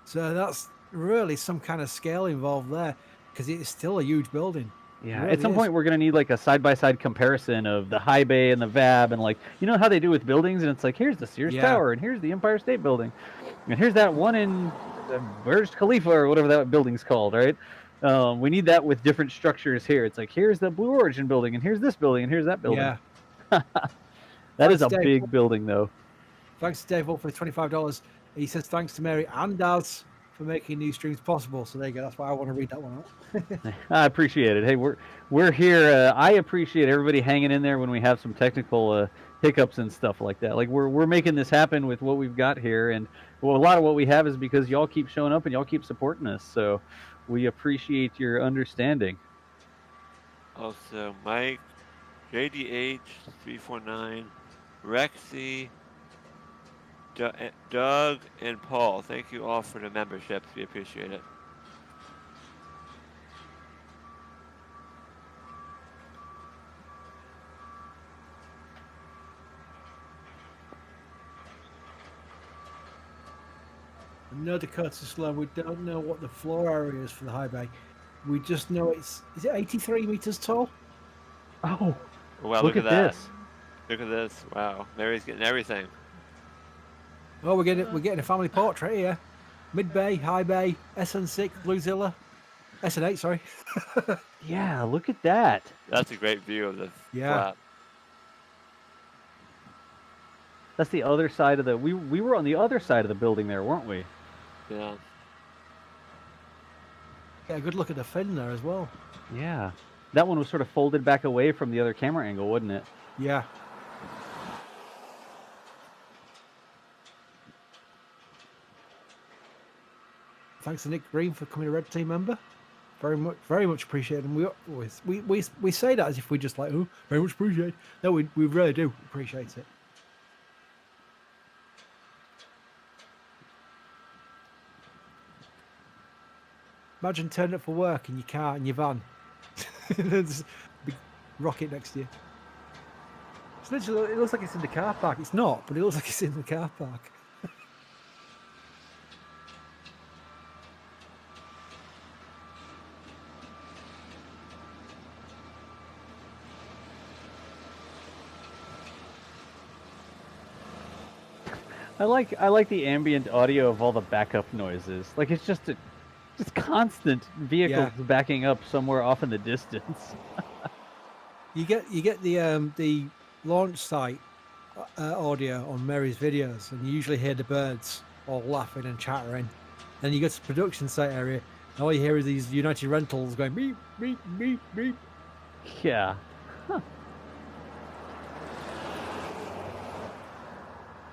So that's really some kind of scale involved there, because it's still a huge building. Yeah, really at some point we're going to need like a side-by-side comparison of the high bay and the VAB, and like, you know how they do with buildings, and it's like, here's the Sears Tower, and here's the Empire State Building, and here's that one in Burj Khalifa, or whatever that building's called, right? We need that with different structures here. It's like, here's the Blue Origin building, and here's this building, and here's that building. Yeah. That is a big building, though. Thanks to Dave Wolf for $25. He says thanks to Mary and Daz for making these streams possible. So there you go. That's why I want to read that one out. I appreciate it. Hey, we're here. I appreciate everybody hanging in there when we have some technical hiccups and stuff like that. Like we're making this happen with what we've got here, and a lot of what we have is because y'all keep showing up and y'all keep supporting us. So we appreciate your understanding. Also, Mike, JDH349, Rexy, Doug, and Paul. Thank you all for the memberships. We appreciate it. No Dakota Sloan, we don't know what the floor area is for the high bay. We just know is it 83 meters tall? Oh, wow, look at that. This. Look at this. Wow, Mary's getting everything. Oh, we're getting a family portrait here. Mid bay, high bay, SN6, Bluezilla, SN8, sorry. Yeah, look at that. That's a great view of the flat. That's the other side of the. We were on the other side of the building there, weren't we? Yeah. Get a good look at the fin there as well. Yeah. That one was sort of folded back away from the other camera angle, wasn't it? Yeah. Thanks to Nick Green for becoming a Red Team member. Very much appreciate it. And we say that as if we just like, oh, very much appreciate it. No, we really do appreciate it. Imagine turning up for work in your car, in your van. There's a big rocket next to you. It's literally, it looks like it's in the car park. It's not, but it looks like it's in the car park. I like the ambient audio of all the backup noises. Like it's just constant vehicles backing up somewhere off in the distance. You get the launch site audio on Mary's videos, and you usually hear the birds all laughing and chattering. Then you get to the production site area, and all you hear is these United Rentals going beep beep beep beep. Yeah. Huh.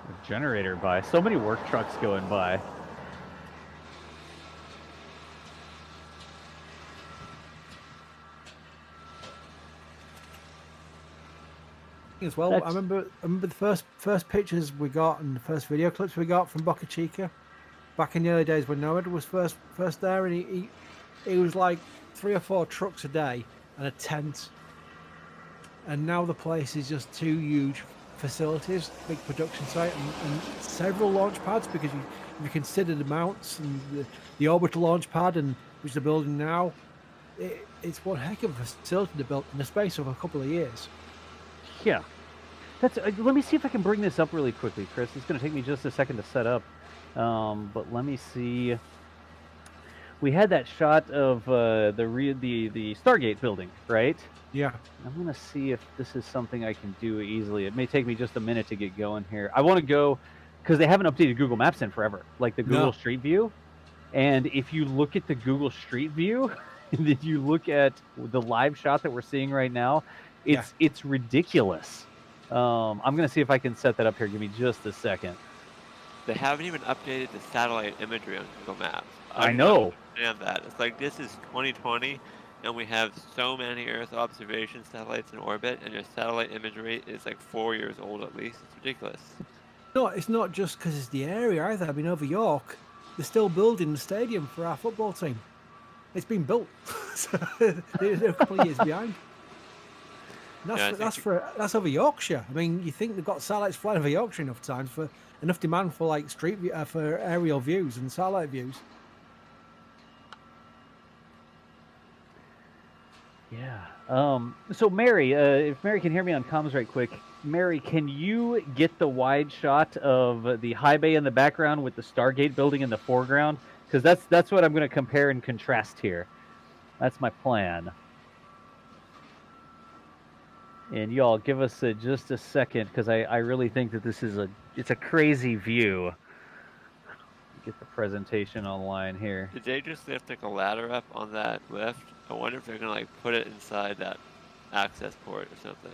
A generator by. So many work trucks going by. as well. I remember the first pictures we got and the first video clips we got from Boca Chica back in the early days when Noah was first there, and he was like 3 or 4 trucks a day and a tent. And now the place is just 2 huge facilities, big production site, and several launch pads, because if you consider the mounts and the orbital launch pad, and which they're building now, it's one heck of a facility to build in the space of a couple of years. Yeah. That's. Let me see if I can bring this up really quickly, Chris. It's going to take me just a second to set up. But let me see. We had that shot of the Stargate building, right? Yeah. I'm going to see if this is something I can do easily. It may take me just a minute to get going here. I want to go, because they haven't updated Google Maps in forever, like the Google Street View. And if you look at the Google Street View, and then you look at the live shot that we're seeing right now, it's ridiculous. I'm going to see if I can set that up here. Give me just a second. They haven't even updated the satellite imagery on Google Maps. I know. Understand that. It's like, this is 2020, and we have so many Earth observation satellites in orbit, and your satellite imagery is like 4 years old at least. It's ridiculous. No, it's not just because it's the area either. I mean, over York, they're still building the stadium for our football team. It's been built. So they're a couple of years behind. And that's over Yorkshire. I mean, you think they've got satellites flying over Yorkshire enough times for enough demand for like for aerial views and satellite views. Yeah. So Mary, if Mary can hear me on comms right quick, Mary, can you get the wide shot of the high bay in the background with the Stargate building in the foreground? Because that's what I'm going to compare and contrast here. That's my plan. And y'all, give us just a second, because I really think that this is it's a crazy view. Get the presentation online here. Did they just lift like a ladder up on that lift? I wonder if they're gonna like put it inside that access port or something.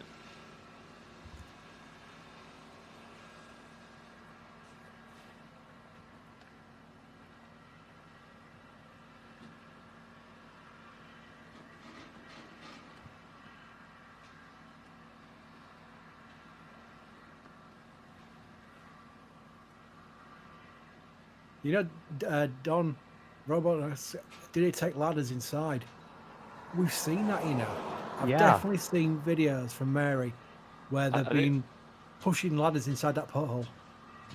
You know, Don, Robot, did it take ladders inside? We've seen that, you know. I've definitely seen videos from Mary where they've been pushing ladders inside that porthole.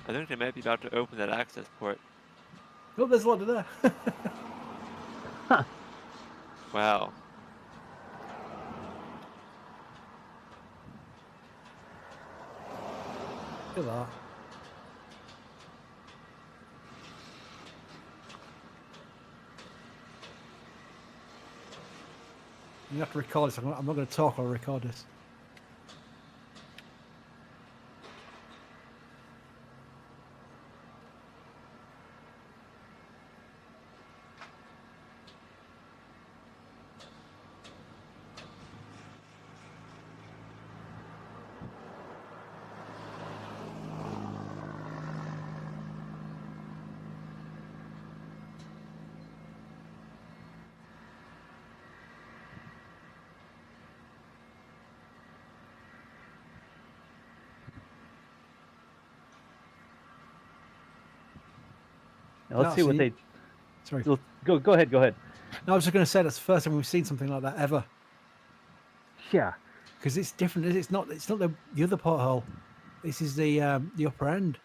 I think they might be about to open that access port. Oh, there's a ladder there. Huh. Wow. Look at that. You have to record this. I'm not going to talk. I'll record this. Now, let's see what they. Sorry. Go ahead. Go ahead. No, I was just going to say that's the first time we've seen something like that ever. Yeah. Because it's different. It's not the other porthole. This is the upper end.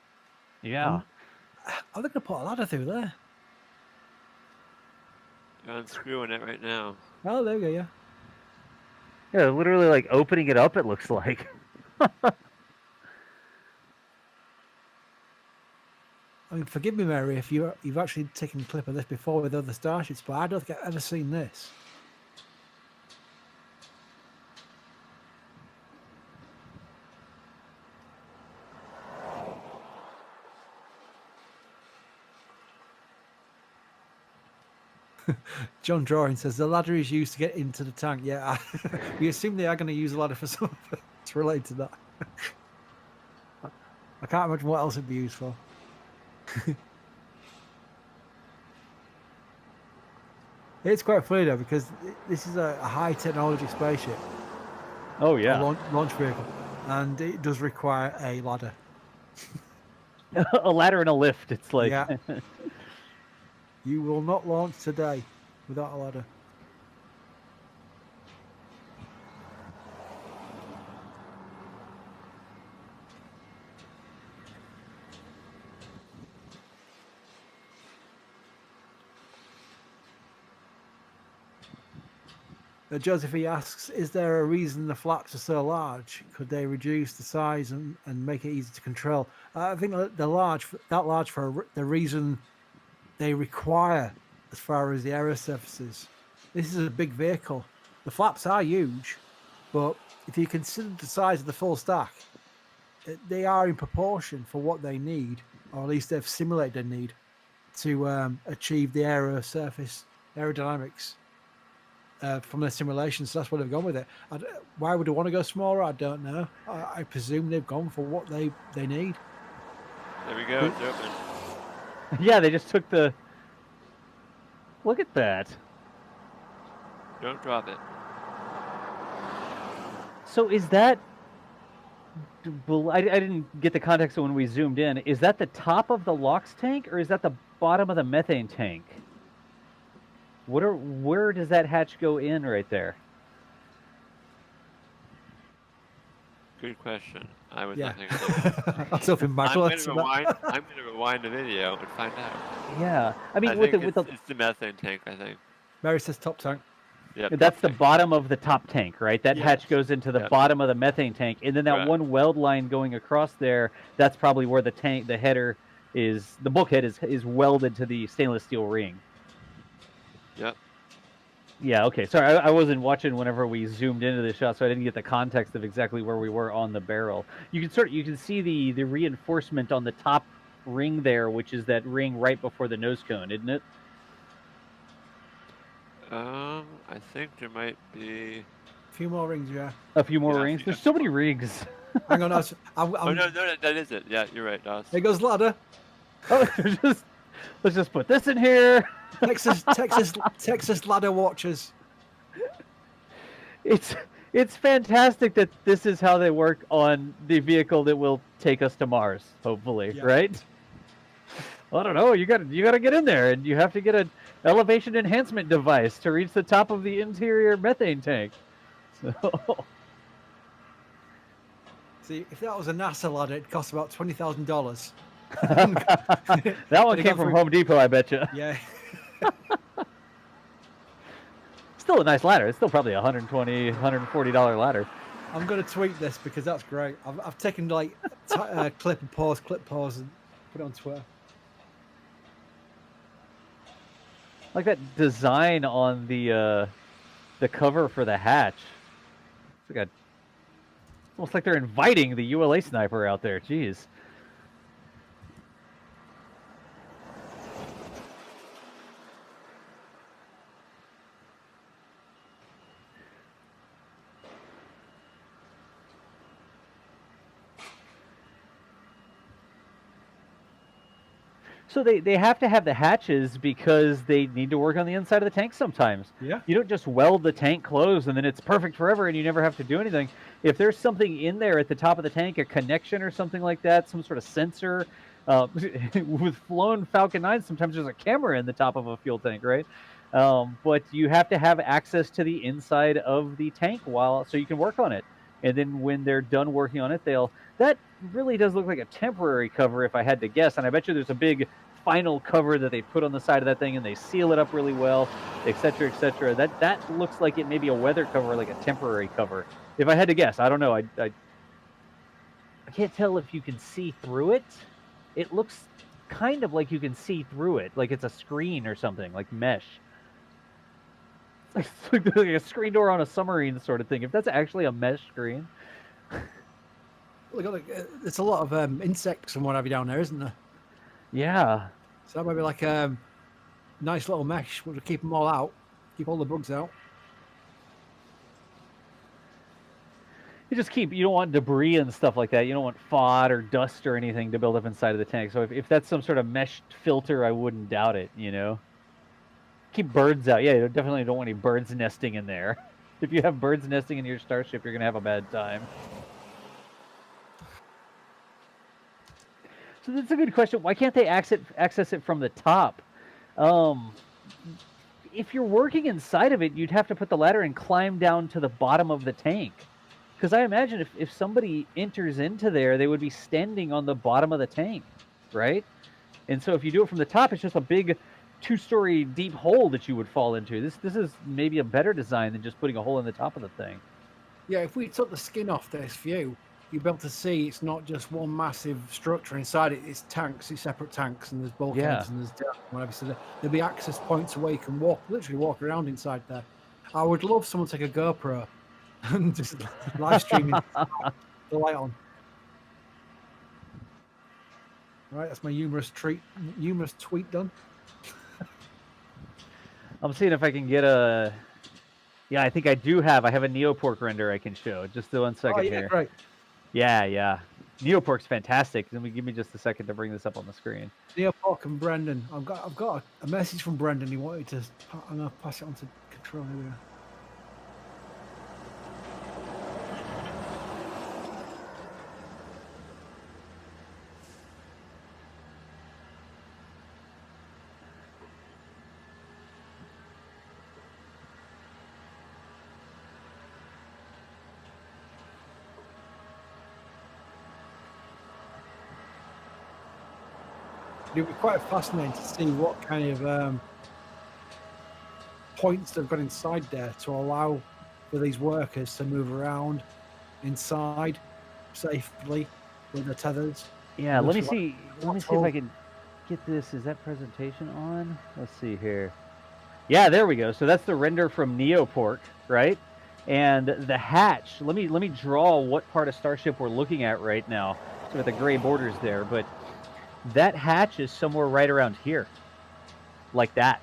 Yeah. Are they going to put a ladder through there? They're unscrewing it right now. Oh, there we go. Yeah. Yeah, literally like opening it up. It looks like. I mean, forgive me, Mary, if you've actually taken a clip of this before with other starships, but I don't think I've ever seen this. John Drawing says the ladder is used to get into the tank. Yeah, we assume they are going to use a ladder for something that's related to that. I can't imagine what else it'd be used for. It's quite funny though, because this is a high technology spaceship. Oh yeah. Launch vehicle. and it does require a ladder. A ladder and a lift. It's like Yeah. You will not launch today without a ladder. Joseph E asks, is there a reason the flaps are so large? Could they reduce the size and make it easy to control? I think they're large, that large for the reason they require as far as the aero surfaces. This is a big vehicle. The flaps are huge, but if you consider the size of the full stack, they are in proportion for what they need, or at least they've simulated their need to achieve the aero surface aerodynamics. From their simulations, so that's why they've gone with it. Why would they want to go smaller? I don't know. I presume they've gone for what they need. There we go. It's open. yeah, they just took the. Look at that. Don't drop it. So is that? Well, I didn't get the context of when we zoomed in. Is that the top of the LOX tank, or is that the bottom of the methane tank? Where does that hatch go in right there? Good question. I was Yeah. not thinking of that. That's up in my I'm going to rewind the video and find out. Yeah, I mean, I with think the it's the methane tank, I think. Mary says top tank. Yep, that's top the tank. bottom of the top tank, right? That Yeah. hatch goes into the Yep. bottom of the methane tank, and then that Right. one weld line going across there. That's probably where the header is. The bulkhead is welded to the stainless steel ring. Yep. Yeah, okay. Sorry, I wasn't watching whenever we zoomed into the shot, so I didn't get the context of exactly where we were on the barrel. You can see the reinforcement on the top ring there, which is that ring right before the nose cone, isn't it? I think there might be. A few more rings, yeah. A few more Yeah, rings. yeah. There's so many rings. Hang on, I'm, Oh no, that is it. Yeah, you're right, Doss. there goes ladder. Oh, let's just put this in here. Texas ladder watchers. It's fantastic that this is how they work on the vehicle that will take us to Mars, hopefully, Yeah. right? Well, I don't know. You got to get in there, and you have to get an elevation enhancement device to reach the top of the interior methane tank. So, See, if that was a NASA ladder, it'd cost about $20,000. that one came from Home Depot, I bet you. Yeah. Still a nice ladder. It's still probably a $120, $140 ladder. I'm going to tweet this because that's great. I've taken like clip pause, and put it on Twitter. Like that design on the cover for the hatch. It's like almost like they're inviting the ULA sniper out there. Jeez. So they have to have the hatches because they need to work on the inside of the tank sometimes. Yeah. You don't just weld the tank closed and then it's perfect forever and you never have to do anything. If there's something in there at the top of the tank, a connection or something like that, some sort of sensor, with flown Falcon 9, sometimes there's a camera in the top of a fuel tank, right? But you have to have access to the inside of the tank so you can work on it. And then when they're done working on it, that really does look like a temporary cover if I had to guess. And I bet you there's a big final cover that they put on the side of that thing and they seal it up really well, et cetera, et cetera. That looks like it may be a weather cover, like a temporary cover. If I had to guess, I don't know. I can't tell if you can see through it. It looks kind of like you can see through it, like it's a screen or something, like mesh. It's like a screen door on a submarine sort of thing. If that's actually a mesh screen. There's a lot of insects and what have you down there, isn't there? Yeah. So that might be like a nice little mesh to keep them all out, keep all the bugs out. You don't want debris and stuff like that. You don't want FOD or dust or anything to build up inside of the tank. So if that's some sort of mesh filter, I wouldn't doubt it, you know? Keep birds out. Yeah, you definitely don't want any birds nesting in there. If you have birds nesting in your Starship, you're going to have a bad time. So that's a good question. Why can't they access it from the top? If you're working inside of it, you'd have to put the ladder and climb down to the bottom of the tank. Because I imagine if somebody enters into there, they would be standing on the bottom of the tank, right? And so if you do it from the top, it's just a big 2-story deep hole that you would fall into. This is maybe a better design than just putting a hole in the top of the thing. Yeah, if we took the skin off this view, you'd be able to see it's not just one massive structure inside it. It's tanks, it's separate tanks, and there's bulkheads and there's depth and whatever. So there'll be access points where you can literally walk around inside there. I would love someone to take a GoPro and just live streaming the light on. All right, that's my humorous tweet done. I'm seeing if I can get a. Yeah, I think I have a Neopork render I can show. Just the 1 second here. Great. Yeah. Neopork's fantastic. Let me give me just a second to bring this up on the screen. Neopork and Brendan. I've got a message from Brendan. He wanted to. I'm gonna pass it on to control. Here we go. It'd be quite fascinating to see what kind of points they've got inside there to allow for these workers to move around inside safely with the tethers. Yeah, let me see if I can get this. Is that presentation on? Let's see here. Yeah, there we go. So that's the render from Neopork, right? And the hatch. Let me draw what part of Starship we're looking at right now. So with the gray borders there, but that hatch is somewhere right around here, like that.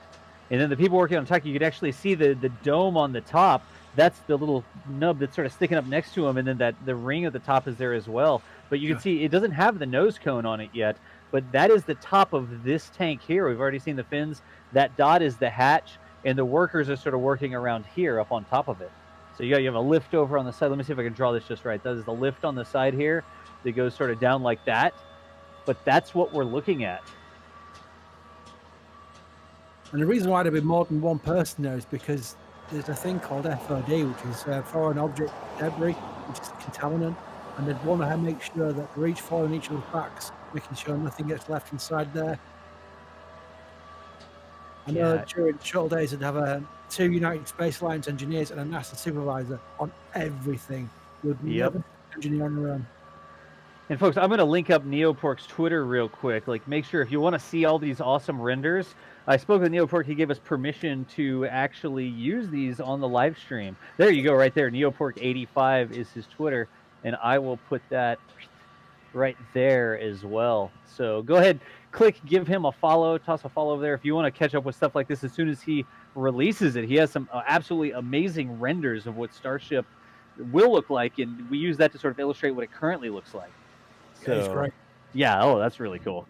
And then the people working on top, you could actually see the dome on the top. That's the little nub that's sort of sticking up next to them, and then the ring at the top is there as well. But you can see it doesn't have the nose cone on it yet, but that is the top of this tank here. We've already seen the fins. That dot is the hatch, and the workers are sort of working around here up on top of it. So you have a lift over on the side. Let me see if I can draw this just right. That is the lift on the side here that goes sort of down like that. But that's what we're looking at. And the reason why there'd be more than one person there is because there's a thing called FOD, which is foreign object debris, which is contaminant, and they'd want to make sure that they're each following each other's backs, making sure nothing gets left inside there. I know during shuttle days they'd have 2 United Space Alliance engineers and a NASA supervisor on everything. Would never engineer on their own. And folks, I'm going to link up Neopork's Twitter real quick. Like, make sure if you want to see all these awesome renders, I spoke with Neopork. He gave us permission to actually use these on the live stream. There you go, right there. Neopork85 is his Twitter, and I will put that right there as well. So go ahead, give him a follow, toss a follow there if you want to catch up with stuff like this as soon as he releases it. He has some absolutely amazing renders of what Starship will look like, and we use that to sort of illustrate what it currently looks like. So, he's great. Yeah, oh, that's really cool.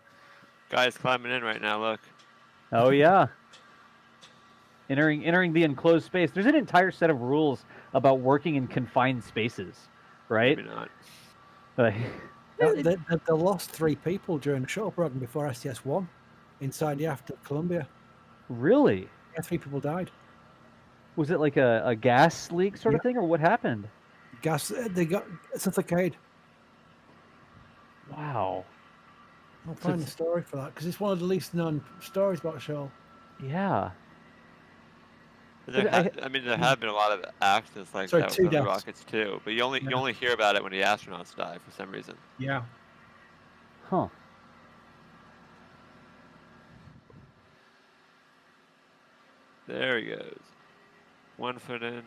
Guy's climbing in right now, look. Oh, yeah. Entering the enclosed space. There's an entire set of rules about working in confined spaces, right? Maybe not. They lost 3 people during the shuttle program before STS-1 inside the aft of Columbia. Really? Yeah, 3 people died. Was it like a gas leak sort of thing, or what happened? They got suffocated. Wow. I'll find the story for that because it's one of the least known stories about the show. Yeah. There have been a lot of accidents like that with other rockets too, but you only hear about it when the astronauts die for some reason. Yeah. Huh. There he goes. 1 foot in.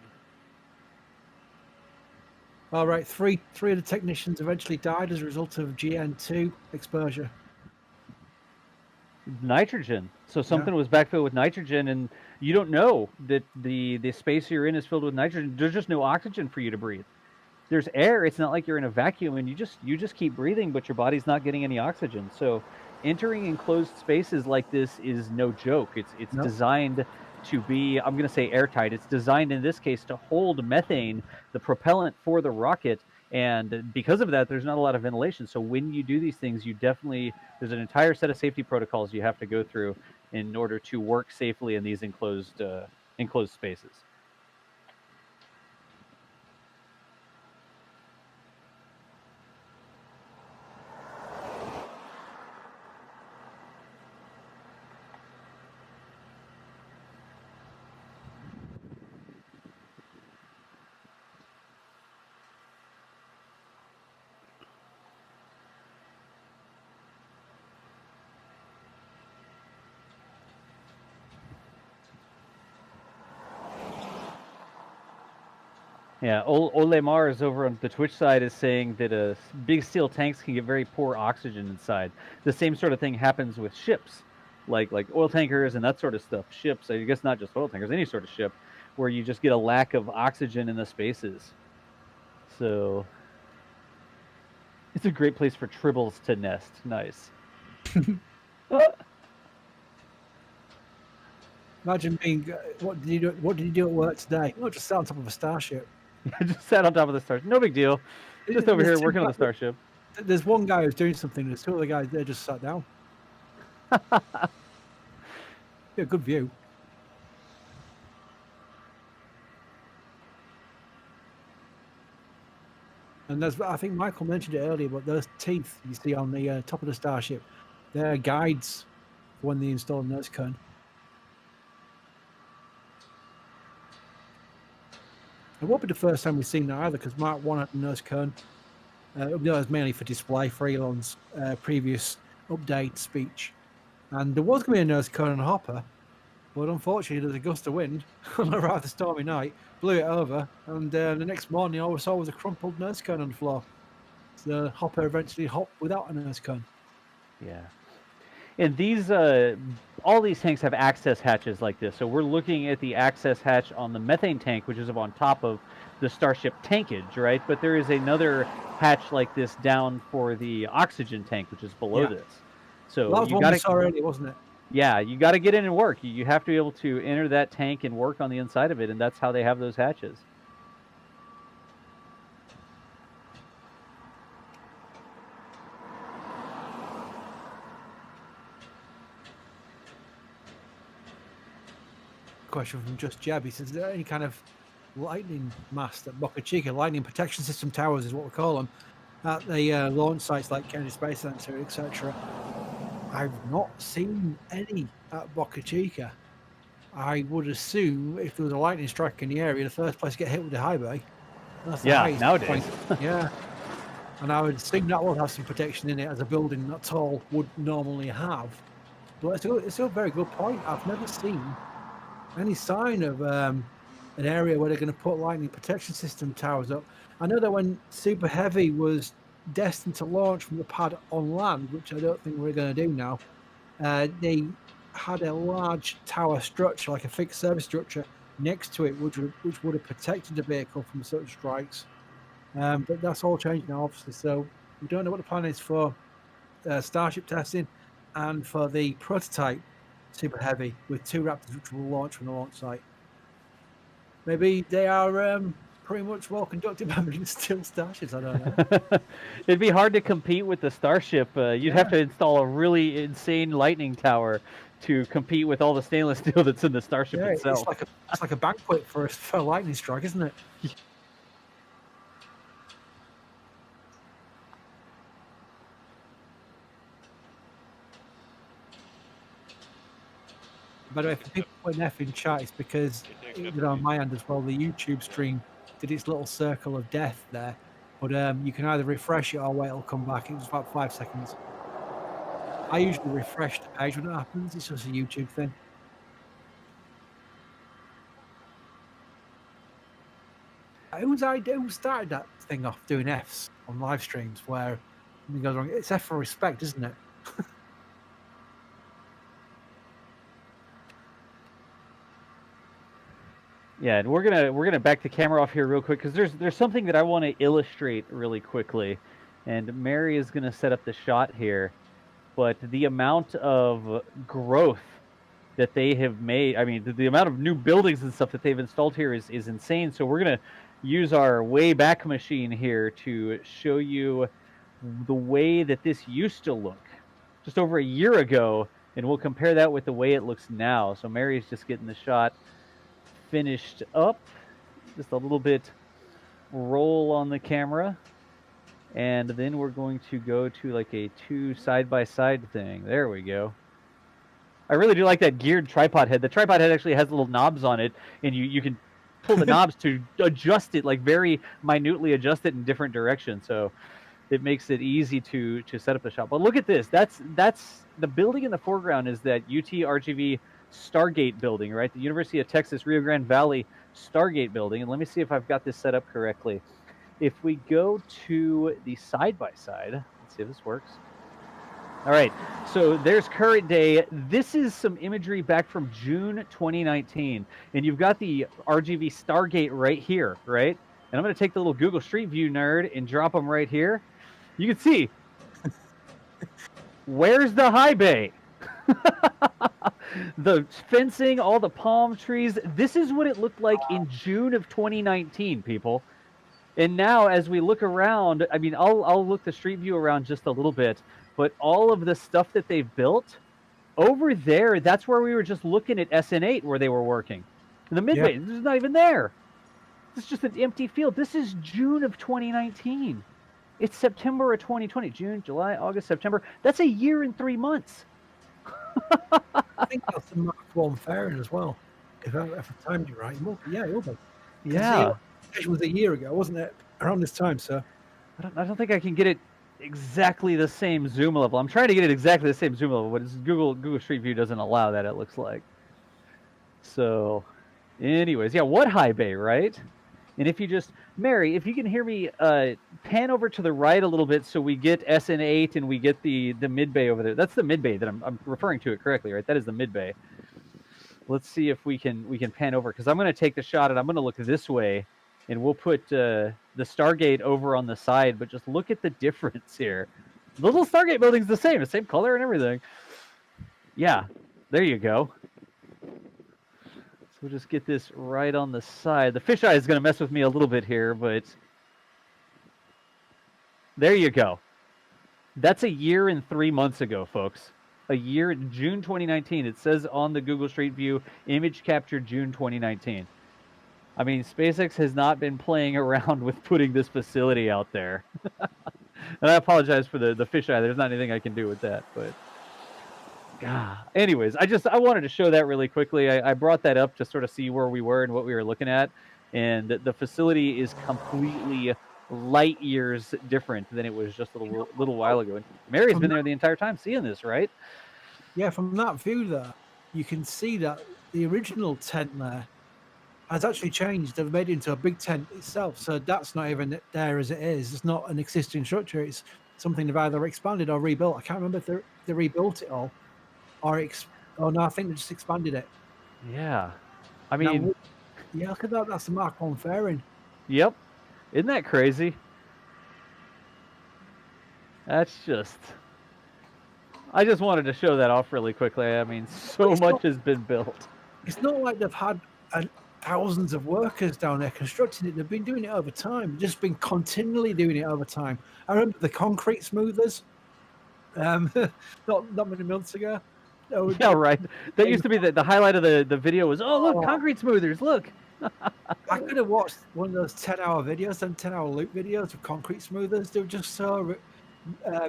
All right, three of the technicians eventually died as a result of GN2 exposure. Nitrogen. So something was backfilled with nitrogen, and you don't know that the space you're in is filled with nitrogen. There's just no oxygen for you to breathe. There's air. It's not like you're in a vacuum, and you just keep breathing, but your body's not getting any oxygen. So entering enclosed spaces like this is no joke. It's designed to be, I'm going to say, airtight. It's designed in this case to hold methane, the propellant for the rocket, And because of that, there's not a lot of ventilation. So when you do these things, there's an entire set of safety protocols you have to go through in order to work safely in these enclosed spaces. Yeah, Ole Mars over on the Twitch side is saying that big steel tanks can get very poor oxygen inside. The same sort of thing happens with ships, like oil tankers and that sort of stuff. Ships, I guess not just oil tankers, any sort of ship, where you just get a lack of oxygen in the spaces. So it's a great place for tribbles to nest. Nice. Imagine being. What did you do? What did you do at work today? Oh, just sat on top of a starship. Just sat on top of the starship. No big deal. Just over here working on the starship. There's one guy who's doing something. There's two other guys there just sat down. Yeah, good view. And there's, I think Michael mentioned it earlier, but those teeth you see on the top of the starship, they're guides for when they install a nosecone. It won't be the first time we've seen that either, because Mark 1 had a nosecone. That was mainly for display for Elon's previous update speech. And there was going to be a nosecone on a hopper, but unfortunately there's a gust of wind on a rather stormy night, blew it over, and the next morning all we saw was a crumpled nosecone on the floor. So the hopper eventually hopped without a nosecone. Yeah. And these, all these tanks have access hatches like this. So we're looking at the access hatch on the methane tank, which is up on top of the Starship tankage, right? But there is another hatch like this down for the oxygen tank, which is below this. So that was you one we saw earlier, wasn't it? Yeah, you got to get in and work. You have to be able to enter that tank and work on the inside of it, and that's how they have those hatches. Question from Just Jeb. He says, is there any kind of lightning mast at Boca Chica? Lightning protection system towers is what we call them at the launch sites like Kennedy Space Center, etc. I've not seen any at Boca Chica. I would assume if there was a lightning strike in the area, the first place to get hit would be the high bay. That's the highest nowadays. point. Yeah. And I would assume that will have some protection in it as a building that tall would normally have. But it's still a very good point. I've never seen any sign of an area where they're going to put lightning protection system towers up. I know that when Super Heavy was destined to launch from the pad on land, which I don't think we're going to do now, they had a large tower structure, like a fixed service structure, next to it, which would have protected the vehicle from such strikes. But that's all changed now, obviously. So we don't know what the plan is for Starship testing and for the prototype Super Heavy with 2 Raptors, which will launch from the launch site. Maybe they are pretty much well conducted by still Starships. I don't know. It'd be hard to compete with the Starship. You'd have to install a really insane lightning tower to compete with all the stainless steel that's in the Starship itself. It's like a banquet for a lightning strike, isn't it? By the way, for people putting F in chat, it's because, on my end as well, the YouTube stream did its little circle of death there. But you can either refresh it or wait, it'll come back. It was about 5 seconds. I usually refresh the page when it happens. It's just a YouTube thing. Who started that thing off doing Fs on live streams where something goes wrong? It's F for respect, isn't it? Yeah, and we're gonna back the camera off here real quick because there's something that I want to illustrate really quickly, and Mary is gonna set up the shot here. But the amount of growth that they have made, I mean, the amount of new buildings and stuff that they've installed here is insane. So we're gonna use our Wayback Machine here to show you the way that this used to look just over a year ago, and we'll compare that with the way it looks now. So Mary's just getting the shot finished up. Just a little bit roll on the camera. And then we're going to go to like a 2 side-by-side thing. There we go. I really do like that geared tripod head. The tripod head actually has little knobs on it, and you can pull the knobs to adjust it, like very minutely adjust it in different directions. So it makes it easy to set up the shot. But look at this. That's the building in the foreground is that UT RGV Stargate building, right? The University of Texas Rio Grande Valley Stargate building. And let me see if I've got this set up correctly. If we go to the side-by-side, let's see if this works. All right, so there's current day. This is some imagery back from June 2019. And you've got the RGV Stargate right here, right? And I'm going to take the little Google Street View nerd and drop them right here. You can see, where's the high bay? The fencing, all the palm trees. This is what it looked like in June of 2019, people. And now as we look around, I mean, I'll look the Street View around just a little bit, but all of the stuff that they've built over there, that's where we were just looking at SN8 where they were working. In the mid-bay, this is not even there. This is just an empty field. This is June of 2019. It's September of 2020. June, July, August, September. That's a year and 3 months. I think that's the Mark 1 fairing as well. If I timed you right, it will be. Yeah. It was a year ago, wasn't it? Around this time, sir. I don't think I can get it exactly the same zoom level. I'm trying to get it exactly the same zoom level, but Google Street View doesn't allow that, it looks like. So, anyways, yeah, what high bay, right? And if you just, Mary, if you can hear me, pan over to the right a little bit so we get SN8 and we get the mid bay over there. That's the mid bay that I'm referring to it correctly, right? That is the mid bay. Let's see if we can pan over, because I'm going to take the shot and I'm going to look this way, and we'll put the Stargate over on the side. But just look at the difference here. The little Stargate building's the same color and everything. Yeah, there you go. We'll just get this right on the side. The fisheye is going to mess with me a little bit here, but there you go. That's a year and 3 months ago, folks. A year in June 2019. It says on the Google Street View, image captured June 2019. I mean, SpaceX has not been playing around with putting this facility out there. And I apologize for the fisheye. There's not anything I can do with that, but... Anyways, I wanted to show that really quickly. I brought that up to sort of see where we were and what we were looking at, and the facility is completely light years different than it was just a little while ago. And Mary's been there the entire time seeing this, right? Yeah, from that view there, you can see that the original tent there has actually changed. They've made it into a big tent itself, so that's not even there as it is. It's not an existing structure. It's something they've either expanded or rebuilt. I can't remember if they rebuilt it all. Oh no, I think they just expanded it. Yeah, I mean, yeah, look at that. That's the Mark 1 fairing. Yep, isn't that crazy? That's just. I just wanted to show that off really quickly. I mean, so much has been built. It's not like they've had thousands of workers down there constructing it. They've been doing it over time. Just been continually doing it over time. I remember the concrete smoothers. Not many months ago. Yeah, right. That used to be the highlight of the video was, oh, look, concrete smoothers, look. I could have watched one of those 10-hour videos, them 10-hour loop videos of concrete smoothers. They were just so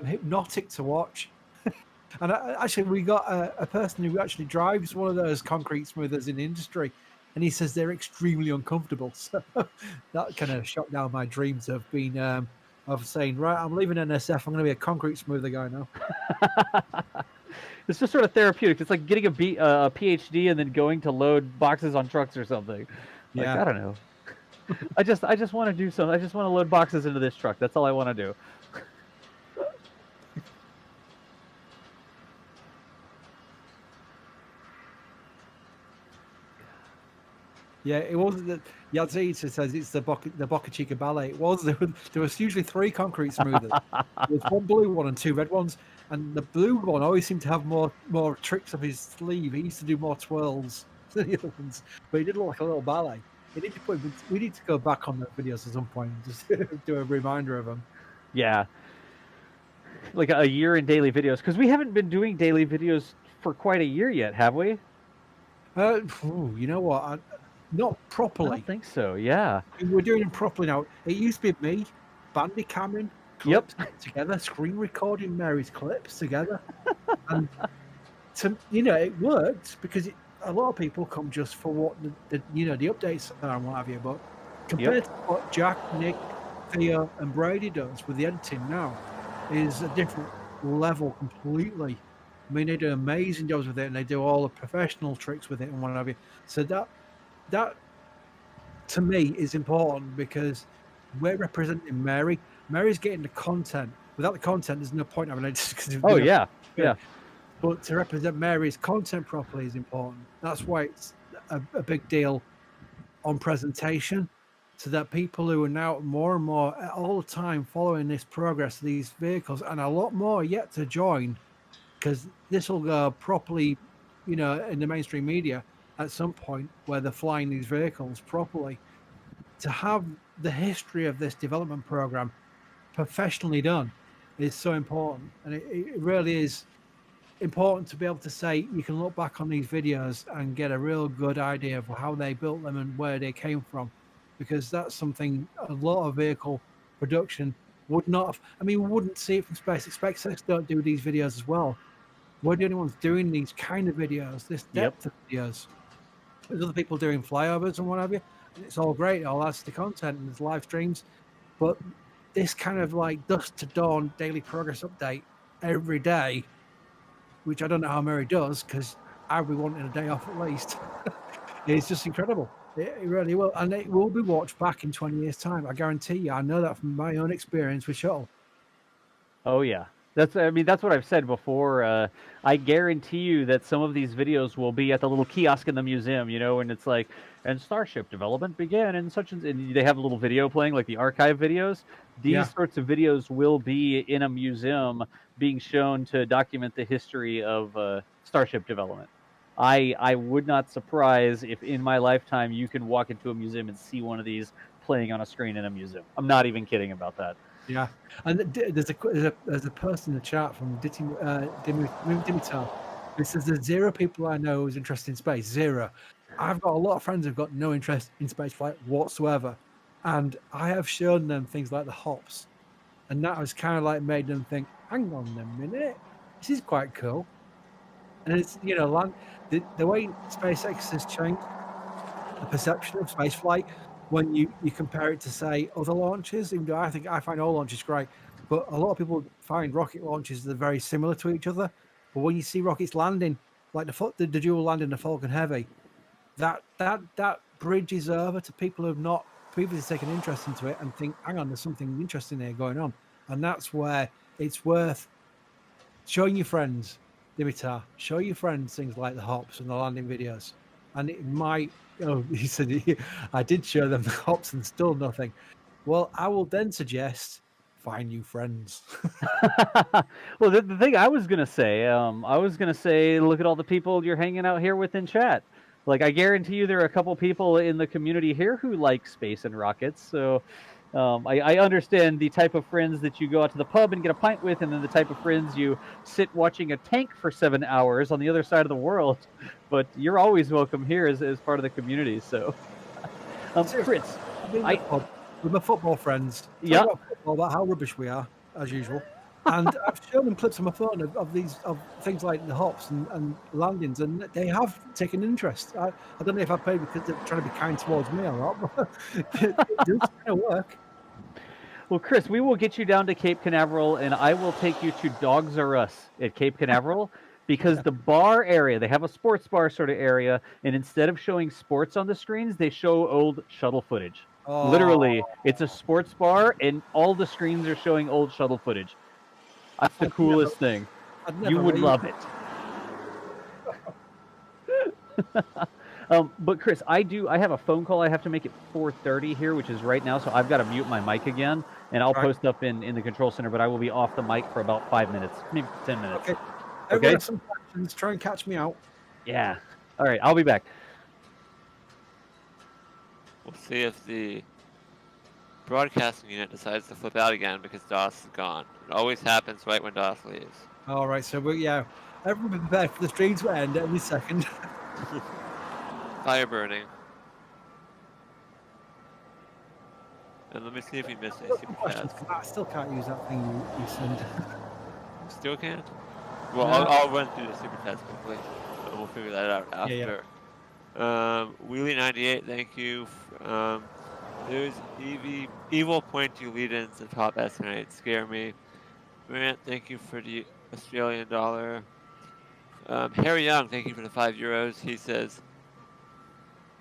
hypnotic to watch. And actually, we got a person who actually drives one of those concrete smoothers in the industry, and he says they're extremely uncomfortable. So that kind of shot down my dreams of being, of saying, right, I'm leaving NSF, I'm going to be a concrete smoother guy now. It's just sort of therapeutic. It's like getting a PhD and then going to load boxes on trucks or something. Like, yeah. I don't know. I just want to do something. I just want to load boxes into this truck. That's all I want to do. Yeah, it wasn't that. Yazid says it's the Boca Chica Ballet. It was. There was usually 3 concrete smoothers. There was 1 blue one and 2 red ones. And the blue one always seemed to have more tricks up his sleeve. He used to do more twirls than the other ones. But he did look like a little ballet. We need to go back on those videos at some point and just do a reminder of them. Yeah, like a year in daily videos, because we haven't been doing daily videos for quite a year yet, have we? You know what? Not I properly. don't think so. Yeah. We're doing them properly now. It used to be me, bandy camming Yep. clips together, screen recording Mary's clips together, and it worked because a lot of people come just for what the updates are and what have you. But compared to what Jack, Nick, Theo, and Brady does with the editing now, is a different level completely. I mean, they do amazing jobs with it, and they do all the professional tricks with it and what have you. So that to me is important because we're representing Mary. Mary's getting the content. Without the content, there's no point having it. Oh yeah. Yeah. But to represent Mary's content properly is important. That's why it's a big deal on presentation, so that people who are now more and more all the time following this progress of these vehicles, and a lot more yet to join, because this will go properly, in the mainstream media at some point where they're flying these vehicles properly. To have the history of this development program professionally done is so important, and it really is important to be able to say you can look back on these videos and get a real good idea of how they built them and where they came from, because that's something a lot of vehicle production would not have. I mean, we wouldn't see it from SpaceX. SpaceX don't do these videos as well. We're the only ones doing these kind of videos, this depth of videos. There's other people doing flyovers and what have you, and it's all great. It all adds to content and there's live streams, but this kind of like dusk to dawn daily progress update every day, which I don't know how Mary does, because I'd be wanting a day off at least. It's just incredible. It really will. And it will be watched back in 20 years' time. I guarantee you. I know that from my own experience with Shuttle. Oh yeah. That's what I've said before. I guarantee you that some of these videos will be at the little kiosk in the museum, and it's like, and Starship development began and such, and they have a little video playing, like the archive videos. These sorts of videos will be in a museum being shown to document the history of Starship development. I would not surprise if in my lifetime you can walk into a museum and see one of these playing on a screen in a museum. I'm not even kidding about that. Yeah, and there's a person in the chat from Dimitar who says there's 0 people I know who's interested in space. 0. I've got a lot of friends who've got no interest in space flight whatsoever, and I have shown them things like the hops, and that has kind of like made them think, hang on a minute, this is quite cool. And it's the way SpaceX has changed the perception of space flight. When you compare it to, say, other launches, even though I find all launches great, but a lot of people find rocket launches that are very similar to each other. But when you see rockets landing, like the dual landing the Falcon Heavy, that bridges over to people who have not previously taken interest into it and think, hang on, there's something interesting here going on. And that's where it's worth showing your friends, Dimitar, show your friends things like the hops and the landing videos. And it might, he said, I did show them the hops and still nothing. Well, I will then suggest find new friends. Well, the thing I was gonna say, look at all the people you're hanging out here with in chat. Like, I guarantee you there are a couple people in the community here who like space and rockets. So I understand the type of friends that you go out to the pub and get a pint with, and then the type of friends you sit watching a tank for 7 hours on the other side of the world. But you're always welcome here as part of the community. So, Fritz, with my football friends, about how rubbish we are, as usual. And I've shown them clips on my phone of things like the hops and landings, and they have taken interest. I don't know if I paid because they're trying to be kind towards me or not, but it does kind of work. Well, Chris, we will get you down to Cape Canaveral, and I will take you to Dogs R Us at Cape Canaveral, because the bar area, they have a sports bar sort of area, and instead of showing sports on the screens, they show old shuttle footage. Oh. Literally, it's a sports bar, and all the screens are showing old shuttle footage. That's the coolest thing. You would love it. But Chris, I have a phone call I have to make at 4:30 here, which is right now, so I've got to mute my mic again, and I'll post up in the control center, but I will be off the mic for about 5 minutes, maybe 10 minutes. Okay. Everyone have some questions. Try and catch me out. Yeah. All right, I'll be back. We'll see if the broadcasting unit decides to flip out again because DOS is gone. It always happens right when DOS leaves. All right, so everyone be prepared for the stream to end any second. Fire burning. And let me see if we missed any super Questions, chats. 'cause I still can't use that thing you sent. Still can't? Well, No. I'll run through the super chats quickly. And we'll figure that out after. Wheelie98, thank you. There's evil pointy lead-ins to top S8 scare me. Grant, thank you for the Australian dollar. Harry Young, thank you for the €5. He says,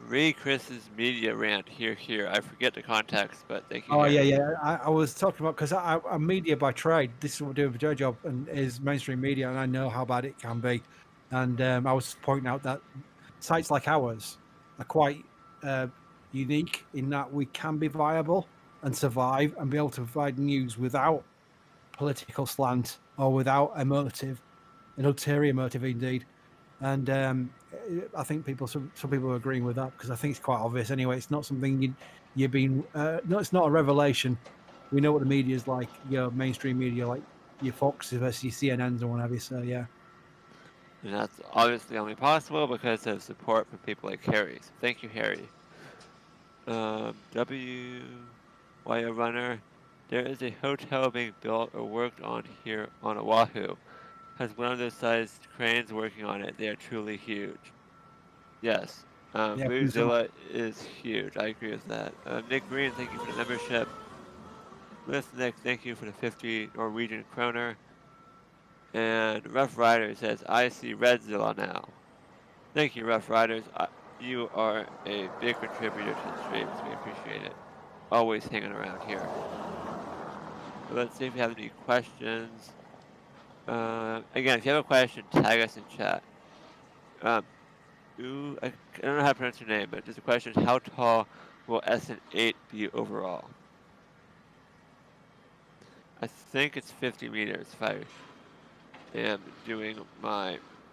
Ray Chris's media rant, here. I forget the context, but thank you, Oh Harry. yeah. I was talking about because I'm media by trade. This is what I do with a job, and is mainstream media, and I know how bad it can be. And I was pointing out that sites like ours are quite unique in that we can be viable and survive and be able to provide news without political slant or without an ulterior motive, indeed. And I think some people are agreeing with that because I think it's quite obvious. Anyway, it's not something you've been. No, it's not a revelation. We know what the media is like. Your mainstream media, like your Foxes versus your CNNs and whatever. So yeah. And that's obviously only possible because of support from people like Harry. So thank you, Harry. WYO Runner, there is a hotel being built or worked on here on Oahu. Has one of those sized cranes working on it. They are truly huge. Yes. Boozilla is huge. I agree with that. Nick Green, thank you for the membership. With Nick, thank you for the 50 Norwegian kroner. And Rough Rider says, I see Redzilla now. Thank you, Rough Riders. You are a big contributor to the streams. We appreciate it. Always hanging around here. So let's see if we have any questions. Again, if you have a question, tag us in chat. I don't know how to pronounce your name, but just a question: how tall will SN8 be overall? I think it's 50 meters if I am doing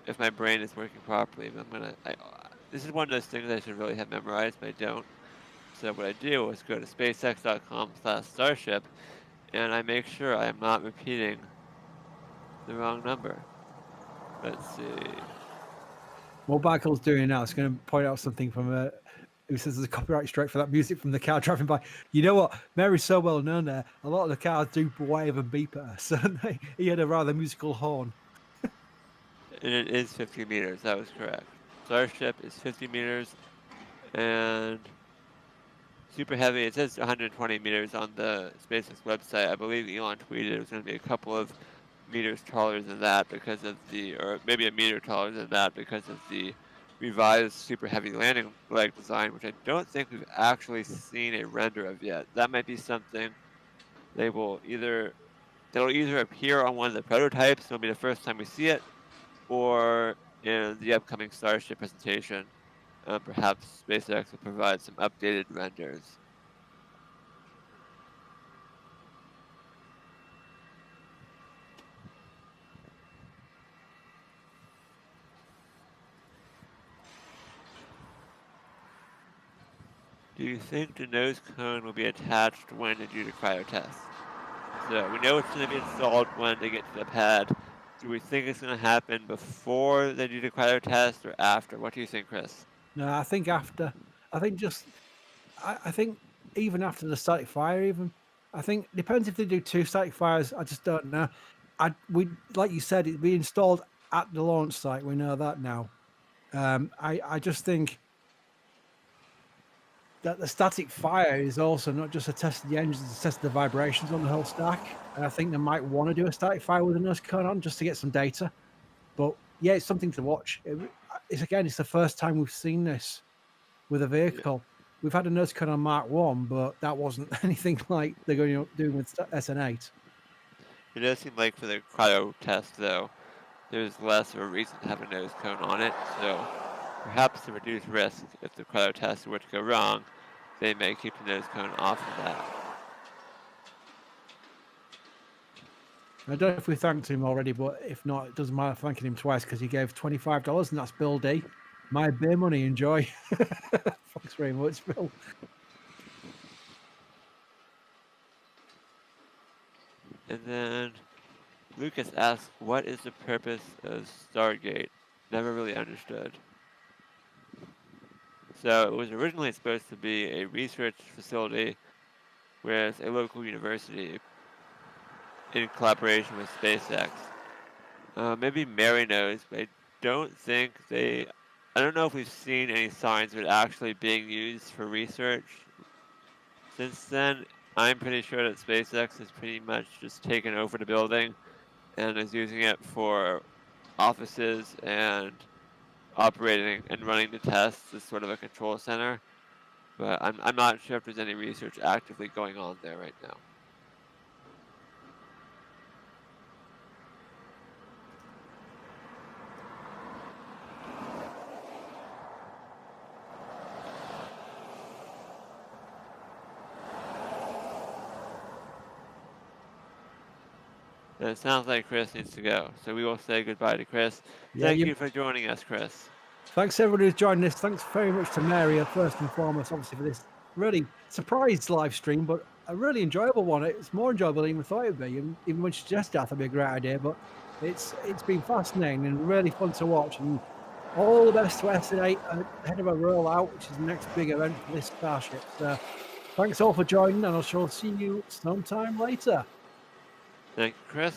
if my brain is working properly. This is one of those things I should really have memorized, but I don't. So what I do is go to spacex.com/starship, and I make sure I am not repeating the wrong number. Let's see. What Michael's doing now is going to point out something from who says there's a copyright strike for that music from the car driving by. You know what? Mary's so well known there. A lot of the cars do wave and beep at her, so he had a rather musical horn. And it is 50 meters. That was correct. Starship is 50 meters, and super heavy. It says 120 meters on the SpaceX website. I believe Elon tweeted it was going to be a couple of meters taller than that because of or maybe a meter taller than that because of the revised super heavy landing leg design, which I don't think we've actually seen a render of yet. That might be something that'll either appear on one of the prototypes. It'll be the first time we see it, or in the upcoming Starship presentation. Perhaps SpaceX will provide some updated renders. Do you think the nose cone will be attached when they do the cryo test? So we know it's going to be installed when they get to the pad. Do we think it's going to happen before they do the cryo test or after? What do you think, Chris? No, I think after. I think even after the static fire, even. I think depends if they do 2 static fires. I just don't know. Like you said, it'd be installed at the launch site. We know that now. I just think that the static fire is also not just a test of the engines, it's a test of the vibrations on the whole stack. And I think they might want to do a static fire with a nose cone on just to get some data. But yeah, it's something to watch. It's the first time we've seen this with a vehicle. We've had a nose cone on Mark 1, but that wasn't anything like they're going to do with SN8. It does seem like for the cryo test, though, there's less of a reason to have a nose cone on it. So perhaps to reduce risk if the cryo test were to go wrong, they may keep the nose cone off of that. I don't know if we thanked him already, but if not, it doesn't matter thanking him twice because he gave $25, and that's Bill D. My beer money, enjoy. Thanks very much, Bill. then Lucas asks, what is the purpose of Stargate? Never really understood. So it was originally supposed to be a research facility with a local university in collaboration with SpaceX. Maybe Mary knows, but I don't think I don't know if we've seen any signs of it actually being used for research. Since then, I'm pretty sure that SpaceX has pretty much just taken over the building and is using it for offices and operating and running the tests as sort of a control center. But I'm not sure if there's any research actively going on there right now. And it sounds like Chris needs to go, so we will say goodbye to Chris. Thank you for joining us, Chris. Thanks everybody who's joined us. Thanks very much to Mary, first and foremost, obviously, for this really surprise live stream, but a really enjoyable one. It's more enjoyable than I even thought it'd be. And even when she suggested that, that'd be a great idea. But it's been fascinating and really fun to watch. And all the best to SN8 ahead of a rollout, which is the next big event for this Starship. So thanks all for joining, and I shall see you sometime later. Thank you, Chris.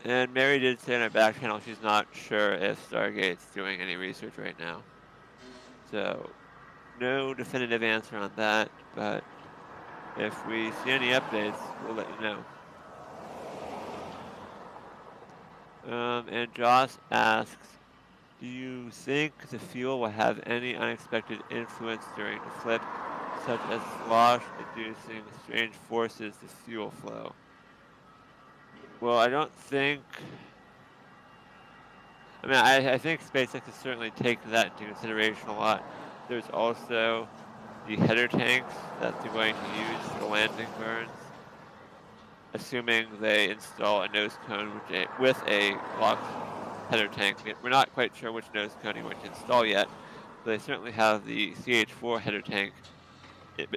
And Mary did say in our back channel she's not sure if Stargate's doing any research right now. So, no definitive answer on that, but if we see any updates, we'll let you know. And Joss asks, do you think the fuel will have any unexpected influence during the flip, such as slosh inducing strange forces to fuel flow? Well, I don't think... I mean, I think SpaceX has certainly taken that into consideration a lot. There's also the header tanks that they're going to use for the landing burns, assuming they install a nosecone with a locked header tank. We're not quite sure which nosecone they're going to install yet, but they certainly have the CH4 header tank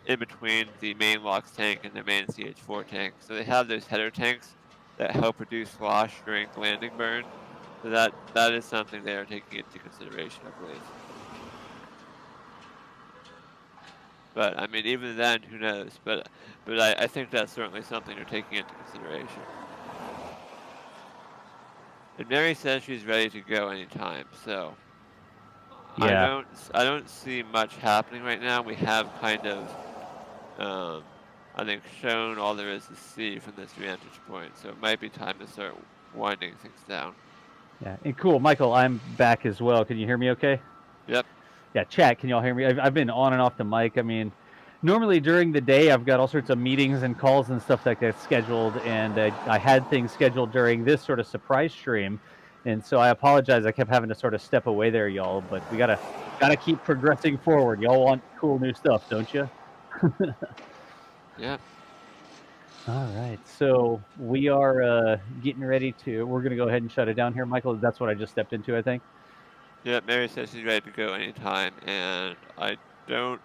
in between the main LOX tank and the main CH4 tank. So they have those header tanks that help reduce slosh during the landing burn. So that is something they are taking into consideration, I believe. But I mean, even then, who knows? But I think that's certainly something they're taking into consideration. And Mary says she's ready to go anytime. So Yeah. I don't see much happening right now. We have kind of I think shown all there is to see from this vantage point. So it might be time to start winding things down. Yeah, and cool, Michael, I'm back as well. Can you hear me okay? Yep. Yeah, chat, can y'all hear me? I've been on and off the mic. I mean, normally during the day, I've got all sorts of meetings and calls and stuff like that scheduled, and I had things scheduled during this sort of surprise stream, and so I apologize. I kept having to sort of step away there, y'all, but we gotta keep progressing forward. Y'all want cool new stuff, don't you? Yep. All right, so we are getting ready to. We're gonna go ahead and shut it down here, Michael. That's what I just stepped into, I think. Yeah, Mary says she's ready to go anytime, and I don't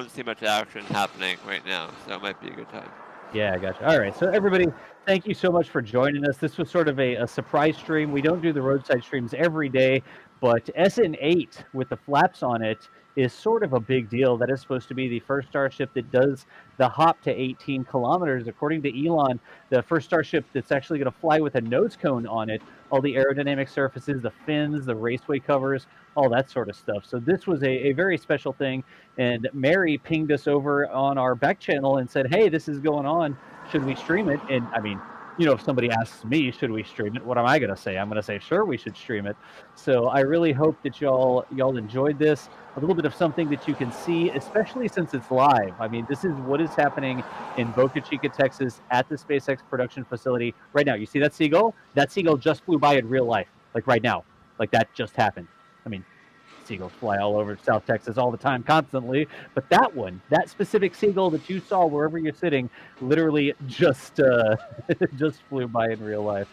see much action happening right now, so it might be a good time. Yeah, I gotcha. All right, so everybody, thank you so much for joining us. This was sort of a surprise stream. We don't do the roadside streams every day, but SN8 with the flaps on it is sort of a big deal. That is supposed to be the first Starship that does the hop to 18 kilometers. According to Elon, the first Starship that's actually going to fly with a nose cone on it, all the aerodynamic surfaces, the fins, the raceway covers, all that sort of stuff. So this was a very special thing. And Mary pinged us over on our back channel and said, hey, this is going on. Should we stream it? And I mean, you know, if somebody asks me, should we stream it? What am I going to say? I'm going to say, sure, we should stream it. So I really hope that y'all enjoyed this. A little bit of something that you can see, especially since it's live. I mean, this is what is happening in Boca Chica, Texas, at the SpaceX production facility right now. You see that seagull? That seagull just flew by in real life, like right now. Like that just happened. I mean, seagulls fly all over South Texas all the time, constantly. But that one, that specific seagull that you saw wherever you're sitting, literally just just flew by in real life.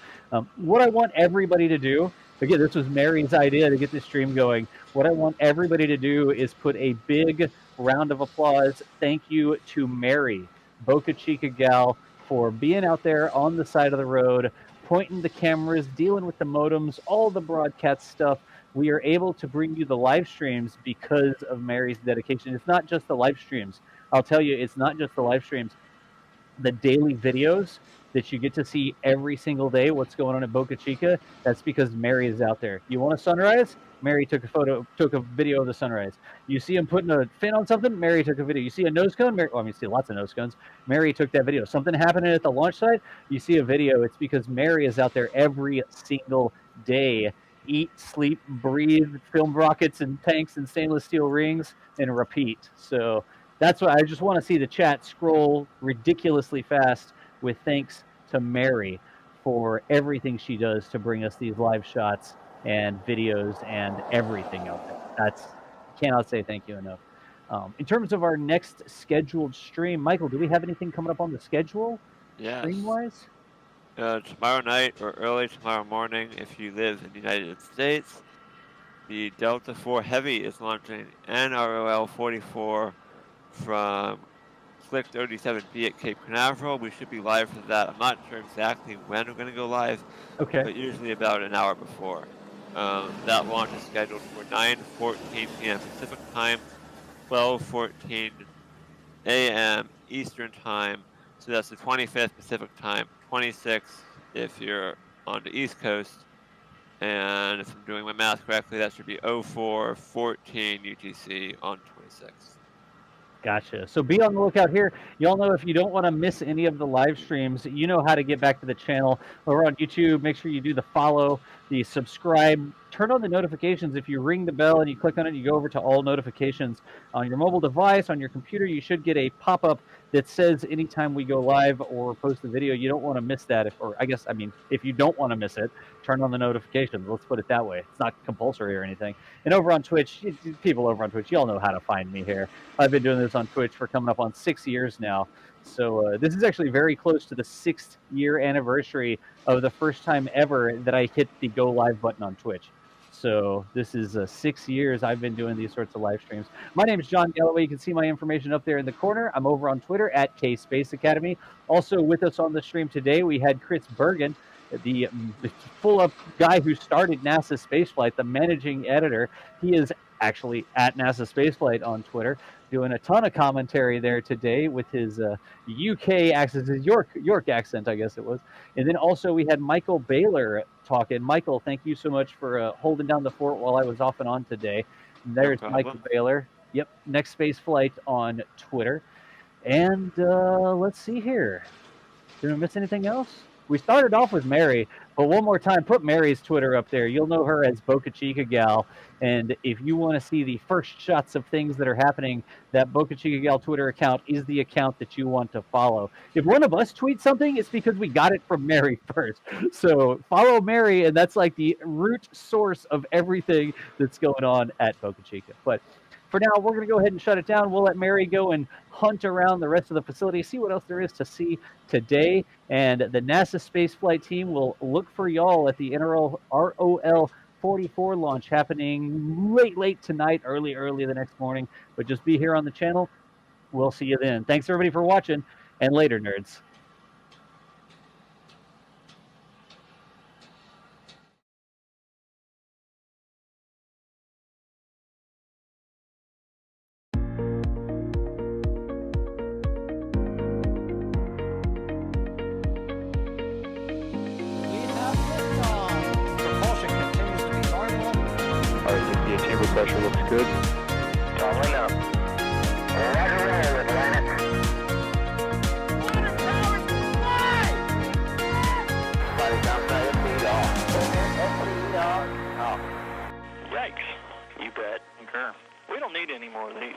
What I want everybody to do, again, this was Mary's idea to get this stream going. What I want everybody to do is put a big round of applause. Thank you to Mary, Boca Chica gal, for being out there on the side of the road, pointing the cameras, dealing with the modems, all the broadcast stuff. We are able to bring you the live streams because of Mary's dedication. It's not just the live streams. I'll tell you, it's not just the live streams. The daily videos that you get to see every single day what's going on at Boca Chica, that's because Mary is out there. You want a sunrise? Mary took a video of the sunrise. You see him putting a fin on something? Mary took a video. You see a nose cone? You see lots of nose cones. Mary took that video. Something happening at the launch site? You see a video. It's because Mary is out there every single day. Eat, sleep, breathe, film rockets and tanks and stainless steel rings, and repeat. So that's why I just want to see the chat scroll ridiculously fast with thanks to Mary for everything she does to bring us these live shots and videos and everything out there. Cannot say thank you enough. In terms of our next scheduled stream, Michael, do we have anything coming up on the schedule? Yes. Stream-wise? Tomorrow night or early tomorrow morning, if you live in the United States, the Delta IV Heavy is launching NROL 44 from Slick 37B at Cape Canaveral. We should be live for that. I'm not sure exactly when we're going to go live, but usually about an hour before. That launch is scheduled for 9:14 p.m. Pacific Time, 12:14 a.m. Eastern Time. So that's the 25th Pacific Time, 26th if you're on the East Coast. And if I'm doing my math correctly, that should be 04:14 UTC on 26th. Gotcha. So be on the lookout here. Y'all know if you don't want to miss any of the live streams, you know how to get back to the channel. Over on YouTube, make sure you do the follow, the subscribe, turn on the notifications. If you ring the bell and you click on it, you go over to all notifications. On your mobile device, on your computer, you should get a pop-up that says anytime we go live or post a video. You don't want to miss that. If you don't want to miss it, turn on the notifications. Let's put it that way. It's not compulsory or anything. And over on Twitch, people over on Twitch, y'all know how to find me here. I've been doing this on Twitch for coming up on 6 years now. So this is actually very close to the 6th year anniversary of the first time ever that I hit the go live button on Twitch. So this is 6 years I've been doing these sorts of live streams. My name is John Galloway. You can see my information up there in the corner. I'm over on Twitter at K-Space Academy. Also with us on the stream today, we had Chris Bergen, the full-up guy who started NASA Spaceflight, the managing editor. He is actually at NASA Spaceflight on Twitter, doing a ton of commentary there today with his UK accent, his York accent, I guess it was. And then also we had Michael Baylor talking. Michael, thank you so much for holding down the fort while I was off and on today. And there's Michael Baylor. Yep, Next Space Flight on Twitter. And let's see here. Did we miss anything else? We started off with Mary, but one more time, put Mary's Twitter up there. You'll know her as Boca Chica Gal. And if you want to see the first shots of things that are happening, that Boca Chica Gal Twitter account is the account that you want to follow. If one of us tweets something, it's because we got it from Mary first. So follow Mary, and that's like the root source of everything that's going on at Boca Chica. But for now, we're going to go ahead and shut it down. We'll let Mary go and hunt around the rest of the facility, see what else there is to see today. And the NASA Spaceflight team will look for y'all at the ROL 44 launch happening late tonight, early the next morning. But just be here on the channel. We'll see you then. Thanks, everybody, for watching, and later, nerds. Pressure looks good. Following up. Roger, roll, Atlantic. Water towers, fly! Flight outside, FP off. Yikes. You bet. Concur. We don't need any more of these.